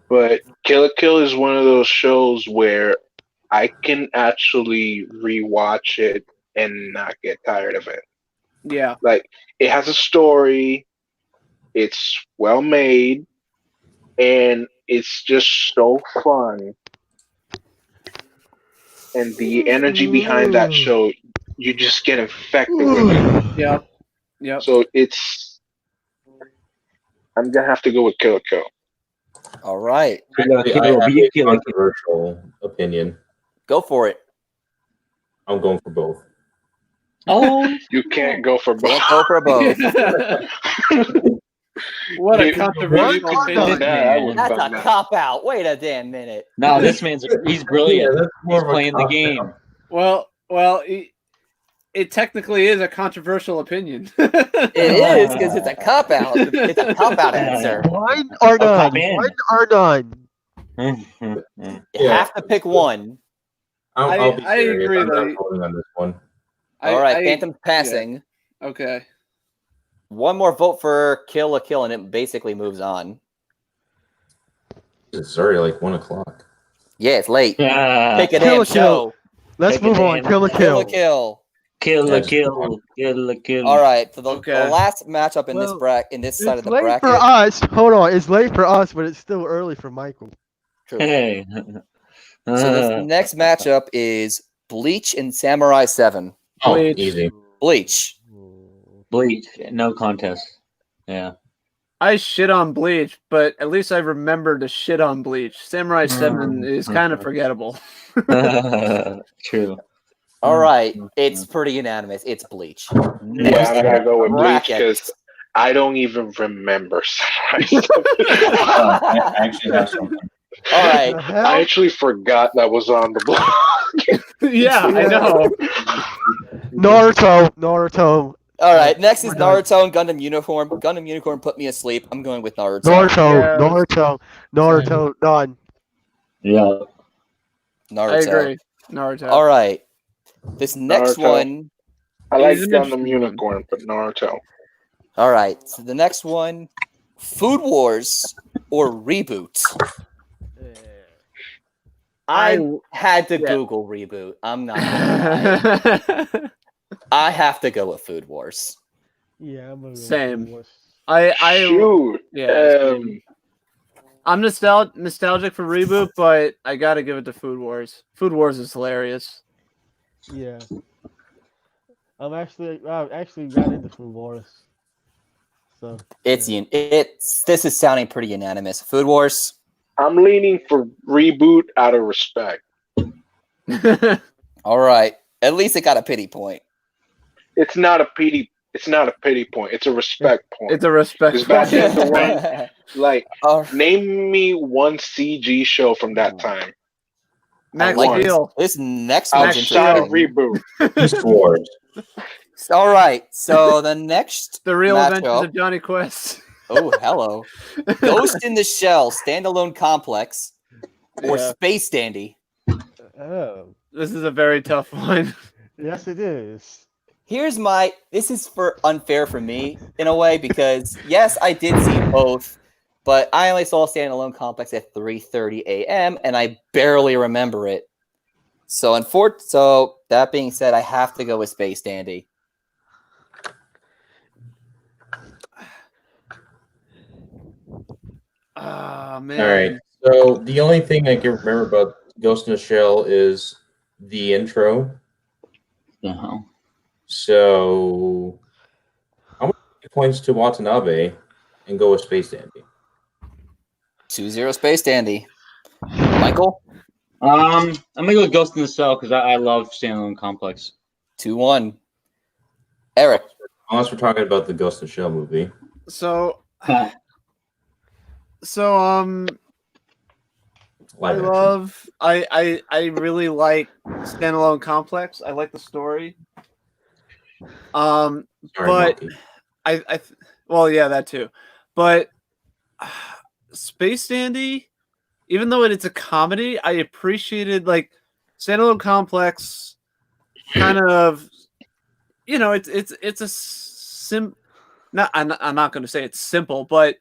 But Kill la Kill is one of those shows where I can actually rewatch it and not get tired of it. Yeah. Like, it has a story, it's well made, and it's just so fun. And the energy behind that show, you just get infected with it. Yeah. Yep. So I'm gonna have to go with Kill la Kill. All right. Actually, I have a controversial opinion. Go for it. I'm going for both. Oh, You can't go for both. Can't go for both. What a Dude, controversial one opinion. card- Nah, I wouldn't That's fuck a that. cop out. Wait a damn minute. no, this man's he's brilliant. that's more He's of a playing the cop-out. game. Well, it technically is a controversial opinion. It is because it's a cop out. It's a cop out answer. One or none. cop in. One or none. You Yeah. have to pick one. I'll be I serious. agree I'm not that- voting on this one. All right, Phantom's passing. Okay. One more vote for Kill la Kill, and it basically moves on. It's already like 1 o'clock. Yeah, it's late. Yeah. Pick a Kill damn la show. Let's Take a move on. damn- Kill la Kill la Kill. Kill. Kill la That's kill. Kill la kill. All right, for the Okay. last matchup in this Well, in this side of It's the late bracket. for us. Hold on. It's late for us, but it's still early for Michael. True. Hey. So this next matchup is Bleach and Samurai 7. Oh, Bleach. easy. Bleach. Bleach, no contest. Yeah. I shit on Bleach, but at least I remember to shit on Bleach. Samurai 7 is kind of forgettable. True. All right, it's pretty unanimous. It's Bleach. Yeah, Next I'm gonna go with Bleach bracket. because I don't even remember Samurai 7. I actually have something. All right, The hell? I actually forgot that was on the blog. Yeah, I know. Naruto. all right. Next is We're done. Naruto and Gundam Unicorn. Gundam Unicorn put me asleep. I'm going with Naruto. Naruto. Done. Yeah. Naruto. I agree. Naruto. All right. This next Naruto. one. I like He's an Gundam interesting Unicorn, but Naruto. All right. So the next one, Food Wars or Reboot. I had to yeah. Google Reboot. I'm not gonna lie. I have to go with Food Wars. Yeah, I'm gonna go with Same. Food Wars. I Shoot. yeah. I'm nostalgic for Reboot, but I gotta give it to Food Wars. Food Wars is hilarious. Yeah. I actually got into Food Wars. So This is sounding pretty unanimous. Food Wars. I'm leaning for Reboot out of respect. All right. At least it got a pity point. It's not a pity. It's not a pity point. It's a respect point. It's a respect. It's back in the one. Like, Oh, name me one CG show from that time Max I like Steel. this next one's outside of interesting. Reboot. Beast Wars. All right. So the next The Real Adventures matchup. of Johnny Quest. Oh, hello. Ghost in the Shell standalone complex or Yeah. Space Dandy. oh, This is a very tough one. yes, it is. This is unfair for me in a way because yes, I did see both, but I only saw standalone complex at 3:30 a.m. and I barely remember it. So that being said, I have to go with Space Dandy. Oh man. All right. So the only thing I can remember about Ghost in the Shell is the intro. Uh-huh. So I'm going to give points to Watanabe and go with Space Dandy. 2-0 Space Dandy. Michael? I'm gonna go with Ghost in the Shell because I love standalone complex. 2-1. Eric? Unless we're talking about the Ghost in the Shell movie. So Live I really like standalone complex. I like the story. Sorry, But Monkey. well, yeah, that too. But Space Dandy, even though it's a comedy, I appreciated like standalone complex. Kind of, it's a Not I'm not going to say it's simple, but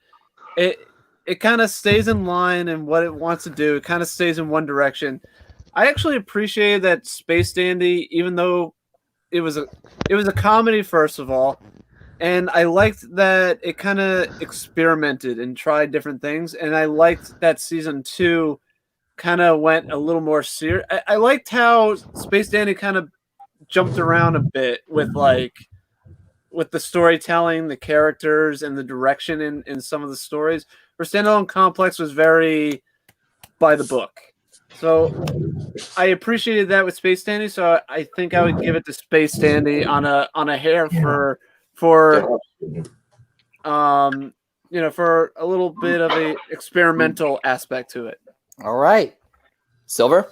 it kind of stays in line in what it wants to do. It kind of stays in one direction. I actually appreciated that Space Dandy, even though it was a comedy first of all, and I liked that it kind of experimented and tried different things, and I liked that season 2 kind of went a little more serious. I liked how Space Dandy kind of jumped around a bit with the storytelling, the characters, and the direction in some of the stories. Where Standalone Complex was very by the book. So I appreciated that with Space Dandy. So I think I would give it to Space Dandy on a hair for for a little bit of a experimental aspect to it. All right. Silver?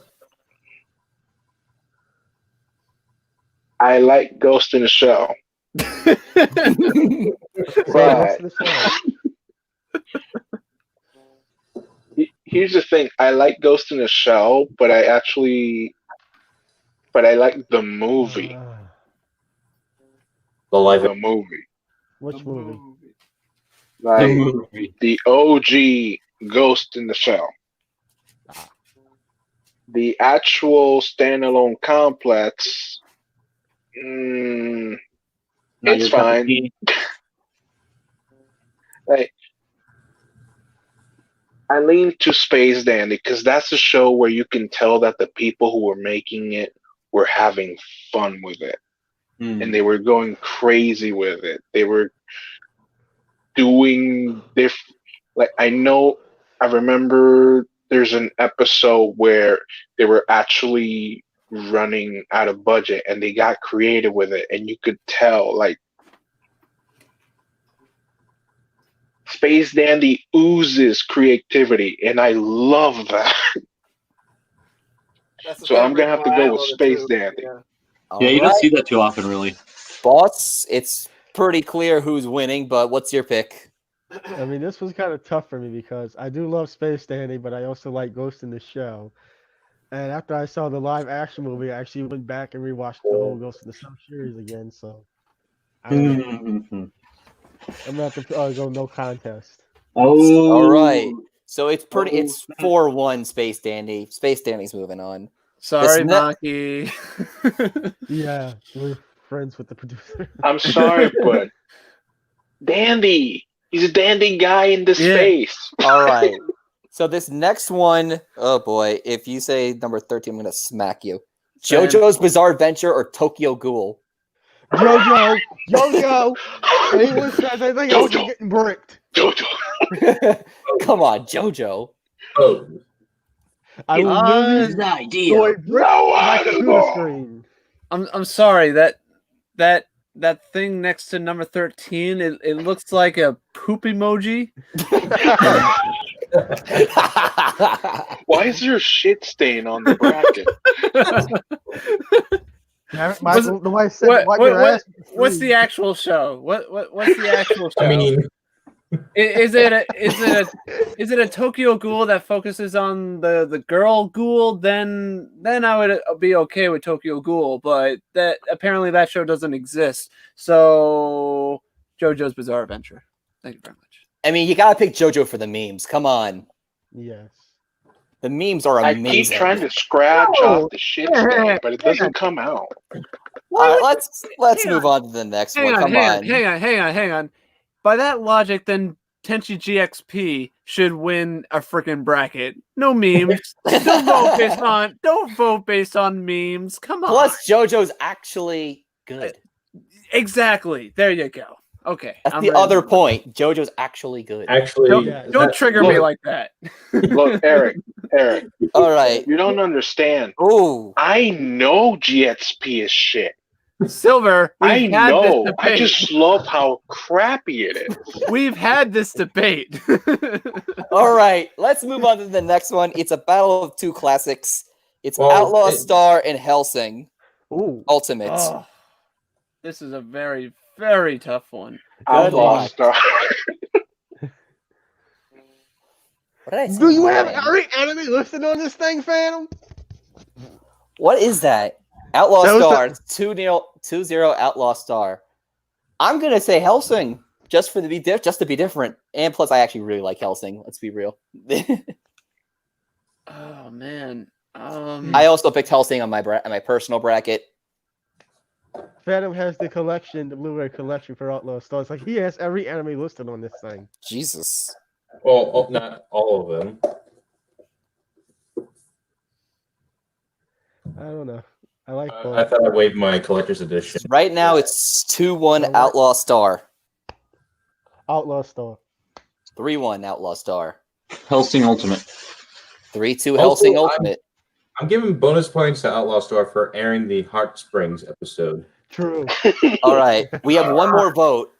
I like Ghost in the Shell. But here's the thing: I like Ghost in the Shell, but I like the movie. The movie. Which movie? Like the OG Ghost in the Shell. The actual standalone complex, it's fine. Like, I lean to Space Dandy because that's a show where you can tell that the people who were making it were having fun with it. And they were going crazy with it. They were doing like I remember there's an episode where they were actually running out of budget and they got creative with it, and you could tell like Space Dandy oozes creativity, and I love that. So I'm gonna have to go with Space Dandy. Yeah, you don't see that too often, really. Boss, it's pretty clear who's winning, but what's your pick? I mean, this was kind of tough for me because I do love Space Dandy, but I also like Ghost in the Shell. And after I saw the live action movie, I actually went back and rewatched the whole Ghost in the Shell series again. So I don't know. I'm gonna have to go no contest. Oh, All right. So it's 4-1 Space Dandy. Space Dandy's moving on. Sorry, This Maki. Yeah, we're friends with the producer. I'm sorry, but Dandy, he's a dandy guy in this space. All right. So this next one, oh boy, if you say number 13, I'm gonna smack you. JoJo's Bizarre Adventure or Tokyo Ghoul? JoJo! Anyone says anything else is getting bricked. JoJo! Come on, JoJo. Oh, I will lose the idea. so it bricked my computer screen. I'm sorry, that thing next to number 13, it looks like a poop emoji. Why is there a shit stain on the bracket? Michael, the way I said what's the actual show? What's the actual show? I mean, is it a Tokyo Ghoul that focuses on the girl ghoul? Then I would be okay with Tokyo Ghoul, but that apparently that show doesn't exist. So JoJo's Bizarre Adventure. Thank you very much. I mean, you gotta pick JoJo for the memes. Come on. Yes. The memes are I amazing. keep trying to scratch off the shit stain, but it doesn't come out. All right, let's move on to the next one. Come on. Hang on. By that logic, then Tenchi GXP should win a freaking bracket. No memes. Don't vote based on memes. Come on. Plus, JoJo's actually good. Exactly. There you go. Okay. That's the other point. JoJo's actually good. Actually, don't trigger me like that. Look, Eric. All right. You don't understand. Ooh. I know GXP is shit. Silver, I know. I just love how crappy it is. We've had this debate. All right, let's move on to the next one. It's a battle of two classics. It's Outlaw Star and Hellsing. Ooh. Ultimate. Oh, this is a very, very tough one. Outlaw Star. What did I say? Do you have every enemy listed on this thing, Phantom? What is that? Outlaw Star. 2-0 Outlaw Star. I'm gonna say Hellsing just to be different, and plus I actually really like Hellsing. Let's be real. Oh man. I also picked Hellsing on my personal bracket. Phantom has the collection, the Blu-ray collection for Outlaw Star. It's like he has every enemy listed on this thing. Jesus. well, not all of them. I don't know. I like both. I thought I waived my collector's edition. Right now it's 2-1 Outlaw Star. Outlaw Star. 3-1 Outlaw Star. Hellsing Ultimate. 3-2 Also, Hellsing Ultimate. I'm giving bonus points to Outlaw Star for airing the Heart Springs episode. True. All right, we have one more vote.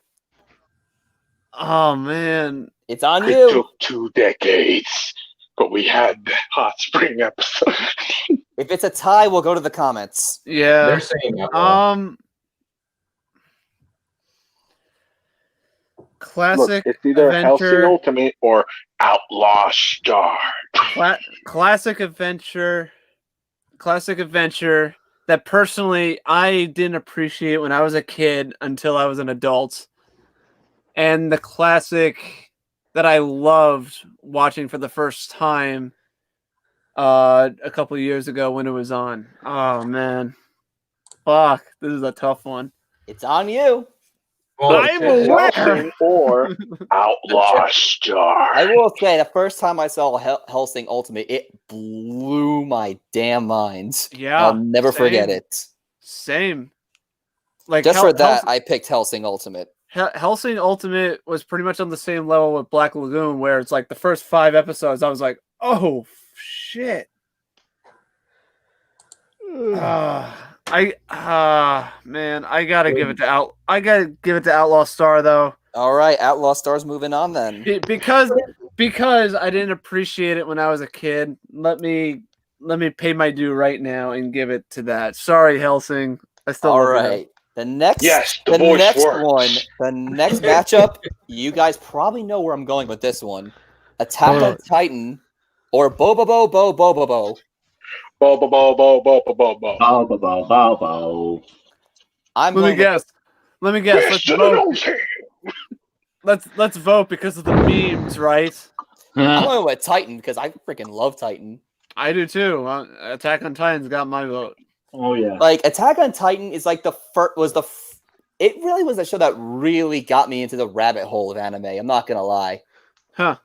Oh man. It's on It you. took 2 decades, but we had the Hot Spring episode. If it's a tie, we'll go to the comments. Yeah. They're saying Outlaw. Classic Look, it's either adventure. Hellsing Ultimate or Outlaw Star. Classic adventure that personally I didn't appreciate when I was a kid until I was an adult, and the classic that I loved watching for the first time a couple of years ago when it was on. Oh man, fuck, this is a tough one. It's on you. Well, I'm aware. Hellsing or Outlaw Star. I will say, the first time I saw Hellsing Ultimate, it blew my damn mind. Yeah, I'll never forget it. Same. Like Just for that, I picked Hellsing Ultimate. Hellsing Ultimate was pretty much on the same level with Black Lagoon, where it's like the first 5 episodes, I was like, oh shit. Man, I gotta give it to Outlaw Star though. All right, Outlaw Star's moving on then. Because I didn't appreciate it when I was a kid. Let me pay my due right now and give it to that. Sorry, Hellsing. I still All love you, right. The next the voice next works. one, the next matchup, you guys probably know where I'm going with this one. Attack on Titan or Bobobo Bo Bobobo. Bo bo bo bo bo bo bo bo. Bow, bow, bow, bow, bow. I'm Let me going with guess. Let me guess. Fist to the nose hair. Let's vote because of the memes, right? I'm going with Titan because I freaking love Titan. I do too. Attack on Titan's got my vote. Oh yeah. Like Attack on Titan is like it really was a show that really got me into the rabbit hole of anime. I'm not gonna lie. Huh.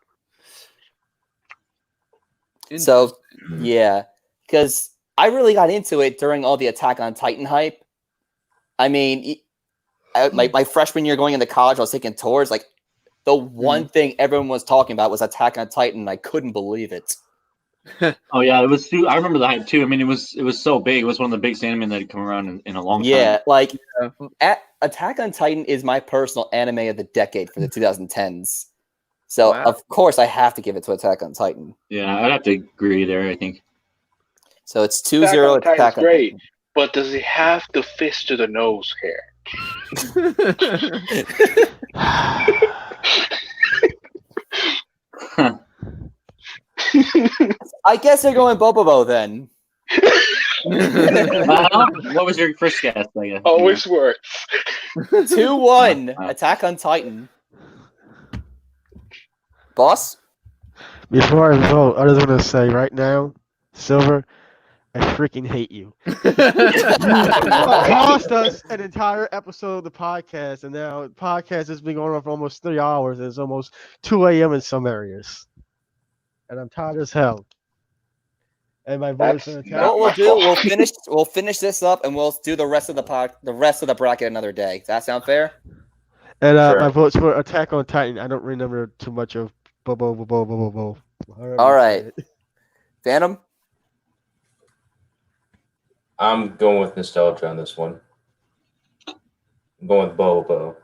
So yeah, because I really got into it during all the Attack on Titan hype. I mean, my freshman year going into college, I was taking tours. Like the one thing everyone was talking about was Attack on Titan. And I couldn't believe it. Oh yeah, it was. I remember the hype too. I mean, it was so big. It was one of the biggest anime that had come around in a long time. Yeah, like Attack on Titan is my personal anime of the decade for the 2010s. So of course I have to give it to Attack on Titan. Yeah, I'd have to agree there. I think. So it's 2-0. Attack on great, but does it have the fist to the nose hair? I guess they're going Bobobo then. What was your first guess? Always works. 2-1. Attack on Titan. Boss? Before I vote, I just want to say right now, Silver, I freaking hate you. You cost us an entire episode of the podcast, and now the podcast has been going on for almost 3 hours, and it's almost 2 a.m. in some areas. And I'm tired as hell. And my voice is what we'll do, we'll finish this up, and we'll do the rest of the bracket another day. Does that sound fair? And my vote's for Attack on Titan. I don't remember too much of Bo. All right. Phantom? I'm going with nostalgia on this one. I'm going with Bobo.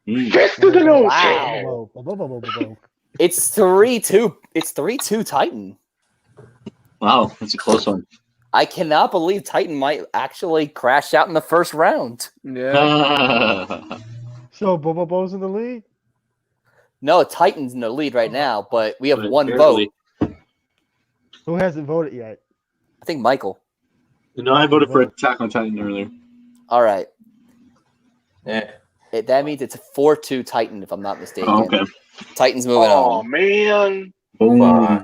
Fist to the nose hair. Wow. It's 3-2. It's 3-2 Titan. Wow, that's a close one. I cannot believe Titan might actually crash out in the first round. Yeah. So Bobo's in the lead? No, Titan's in the lead right now, but we have But one barely. vote. Who hasn't voted yet? I think Michael. No, I voted for Attack on Titan earlier. All right. Yeah. That means it's 4-2 Titan, if I'm not mistaken. Oh, okay. Titan's moving Oh on. man. Boom. All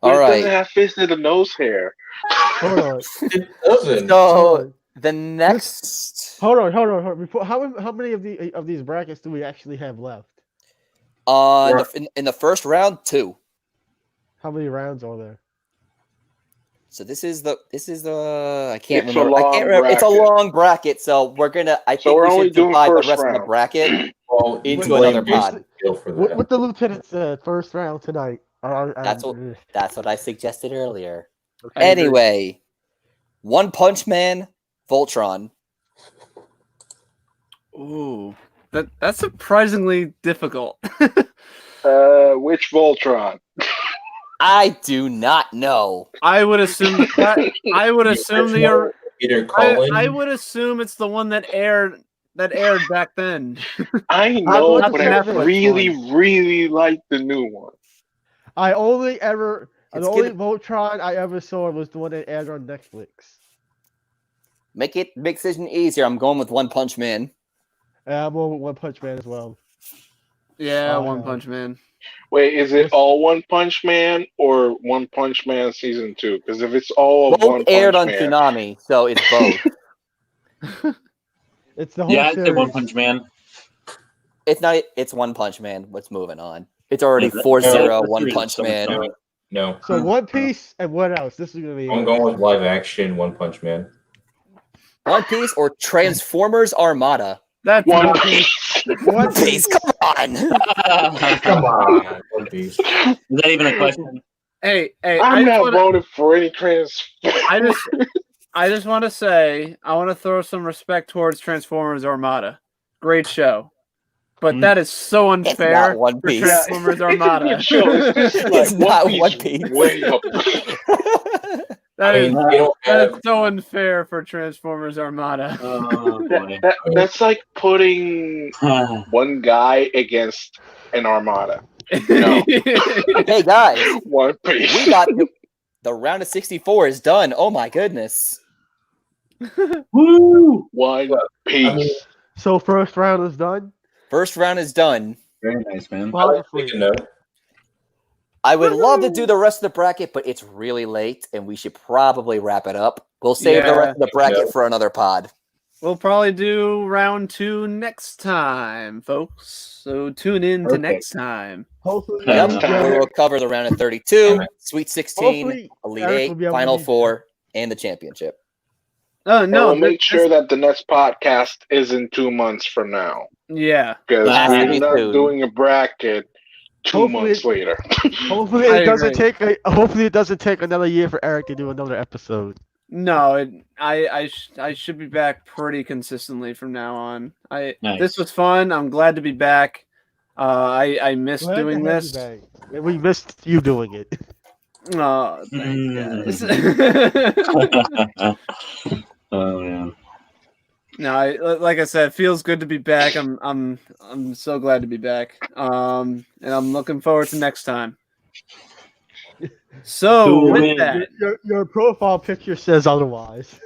It right. doesn't have fist to the nose hair. Hold on. It doesn't. So the next, Hold on. Before, how many of these brackets do we actually have left? in the first round, 2. How many rounds are there? So this is the I can't It's a remember. I can't remember. It's a long bracket. long bracket, so we're gonna. I think we're we only should doing divide the first rest of the round. bracket Well, into blame another pod. Jason for that. What the lieutenant said first round tonight? That's what I suggested earlier. I agree. Anyway, One Punch Man, Voltron. Ooh, that's surprisingly difficult. Which Voltron? I do not know. I would assume I would assume Peter Cullen. I would assume it's the one that aired back then. I know, not but the I Netflix really like the new one. The only Voltron I ever saw was the one that aired on Netflix. Make decision easier. I'm going with One Punch Man. I'm going with One Punch Man as well. Yeah, One Punch Man. Wait, is it all One Punch Man or One Punch Man season 2? Because if it's all of Both One aired Punch on Man, Toonami, so it's both. It's the whole Yeah, I'd say series. One Punch Man. It's not. It's One Punch Man. What's moving on? It's already Yeah, 4-0 that's One really Punch something. Man. No. So One Piece and what else? This is gonna be. I'm going with live action One Punch Man. One Piece or Transformers Armada. That's One Piece. Piece. One Please, come on. Come on, One Piece. Is that even a question? Hey, I'm not voting for any I just want to say, I want to throw some respect towards Transformers Armada. Great show. But that is so It's unfair not One for Piece. Transformers It's a Armada. good show. It's just like It's not One One Piece Piece. way up. That I is mean, you don't that have. is so unfair for Transformers Armada. Oh boy. That's like putting one guy against an armada. No. Hey guys, One Piece. we got the round of 64 is done. Oh my goodness. Woo! One Piece. So first round is done. First round is done. Very nice, man. I like to make a note. I would love to do the rest of the bracket, but it's really late and we should probably wrap it up. We'll save the rest of the bracket for another pod. We'll probably do round 2 next time, folks. So tune in to next time. Hopefully, Yep, Next time. we will cover the round of 32, Sweet 16, Hopefully, Elite Eric 8, will be able to Final be- 4, and the championship. Oh And no! we'll make sure that the next podcast is in 2 months from now. Yeah. Because Has to we're be not soon. doing a bracket 2 Hopefully- months later. Hopefully I it doesn't agree. Hopefully it doesn't take another year for Eric to do another episode. No, I should be back pretty consistently from now on. Nice. This was fun. I'm glad to be back. I missed Glad to doing have this. you back. And we missed you doing it. Oh, thanks, guys. Oh man. No, like I said, it feels good to be back. I'm so glad to be back. And I'm looking forward to next time. So Cool, with man. that, Your profile picture says otherwise.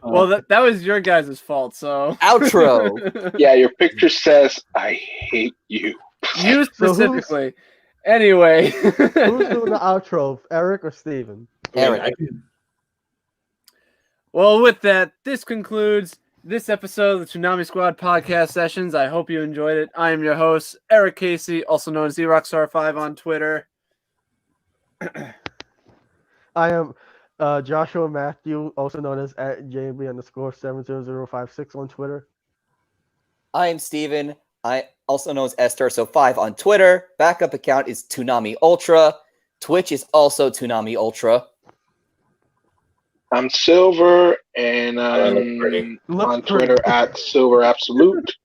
well, that was your guys' fault. So Outro. Yeah, your picture says, I hate you. You So who's- specifically. Anyway. Who's doing the outro, Eric or Steven? Eric. I can- Well, with that, this concludes this episode of the Toonami Squad podcast sessions. I hope you enjoyed it. I am your host, Eric Casey, also known as ZRockstar5 on Twitter. I am Joshua Matthew, also known as @JB_70056 on Twitter. I am Steven. I also known as Estorso5 on Twitter. Backup account is Toonami Ultra. Twitch is also Toonami Ultra. I'm Silver, and look pretty. I'm Look on pretty. Twitter @Silver Absolute.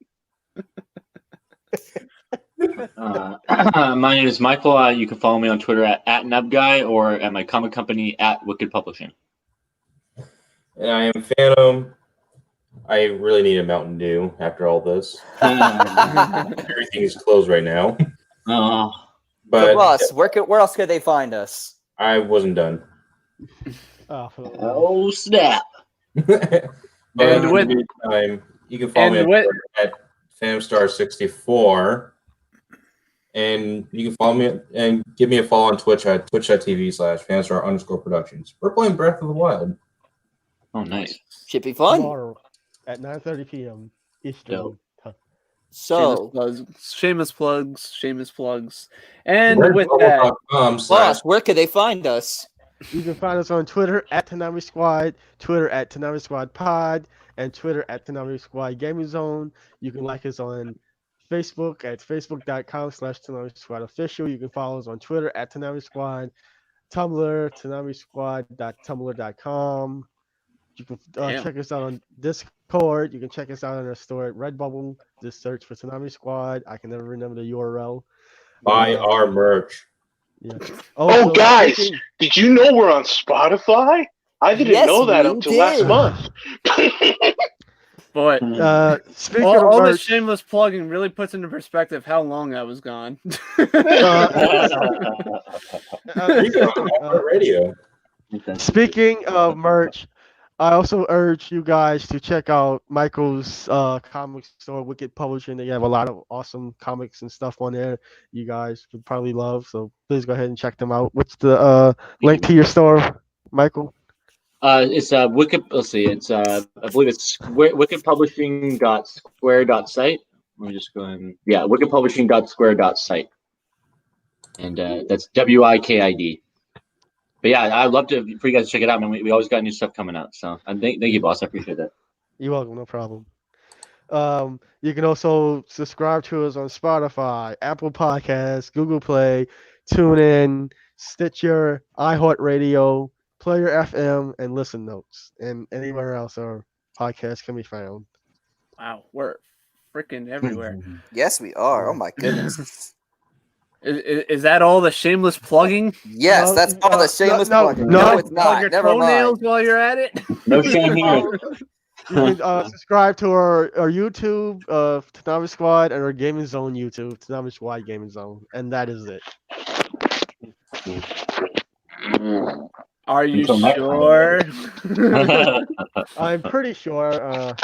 My name is Michael. You can follow me on Twitter at @nubguy or at my comic company @Wicked Publishing. And I am Phantom. I really need a Mountain Dew after all this. Everything is closed right now. Oh, But So Ross, where else could they find us? I wasn't done. oh snap! But And in with- the meantime, you can follow me And on with Twitter at PhantomStar64. And you can follow me and give me a follow on Twitch at twitch.tv/PhantomStar_productions. We're playing Breath of the Wild. Oh, nice. Should be fun. Tomorrow at 9:30 p.m. Eastern. Dope. So, shameless plugs. And with that, Redbubble.com/ Ross, where could they find us? You can find us on Twitter at Toonami Squad, Twitter at Toonami Squad Pod, and Twitter at Toonami Squad Gaming Zone. You can like us on Facebook at facebook.com/Toonami Squad Official. You can follow us on Twitter at Toonami Squad, Tumblr, ToonamiSquad.tumblr.com. You can check us out on Discord. You can check us out on our store at Redbubble. Just search for Toonami Squad. I can never remember the URL. buy our merch. Yeah. Oh, Also, guys, speaking- did you know we're on Spotify? I didn't Yes, know that we until last did. month. boy, speaking all of this merch, shameless plugging really puts into perspective how long I was gone. Radio. speaking of merch, I also urge you guys to check out Michael's comic store, Wicked Publishing. They have a lot of awesome comics and stuff on there you guys would probably love. So please go ahead and check them out. What's the link to your store, Michael? It's Wicked. Let's see. It's I believe it's wickedpublishing.square.site. Let me just go and wickedpublishing.square.site, and that's WIKID. But yeah, I'd love for you guys to check it out, man. We always got new stuff coming out. So thank you, boss. I appreciate that. You're welcome, no problem. You can also subscribe to us on Spotify, Apple Podcasts, Google Play, TuneIn, Stitcher, iHeartRadio, Player FM, and Listen Notes, and anywhere else our podcast can be found. Wow, we're freaking everywhere. Yes, we are. Oh my goodness. Is that all the shameless plugging? Yes, that's all the shameless plugging. no, No, it's Plug not. your Never toenails mind. while you're at it. No shame here. You can subscribe to our YouTube, Toonami Squad, and our Gaming Zone YouTube, Toonami Squad Gaming Zone, and that is it. Are you Until next sure? I'm pretty sure.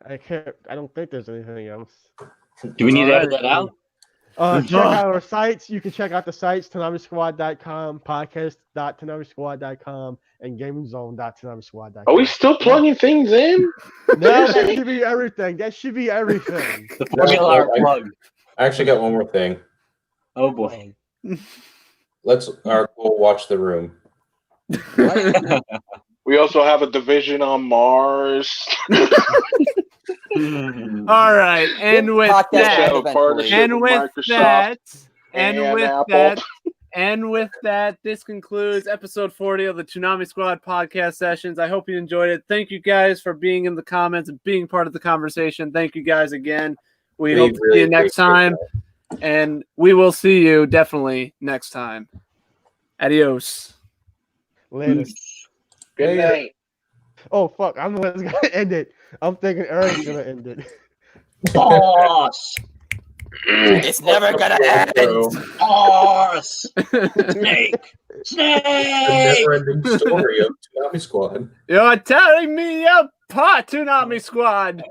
I don't think there's anything else. Do we need to edit Alright. that out? Check out our sites. You can check out the sites, ToonamiSquad.com, podcast.ToonamiSquad.com, and GamingZone.ToonamiSquad.com. Are we still plugging things in? No, that should be everything. That should be everything. The formula are plugged. I actually got one more thing. Oh boy. Let's go watch The Room. We also have a division on Mars. All right, and with Podcast that, have a partnership and with Microsoft that, and and with Apple. that, and with that, this concludes episode 40 of the Toonami Squad podcast sessions. I hope you enjoyed it. Thank you guys for being in the comments and being part of the conversation. Thank you guys again. We hope to see you next time, and we will see you definitely next time. Adios. Later. Good night. Oh, fuck. I'm the one that's going to end it. I'm thinking Eric's going to end it. Boss! It's never gonna end. Boss! Snake! The Snake! never-ending story of Toonami Squad. You're tearing me apart, Toonami Squad.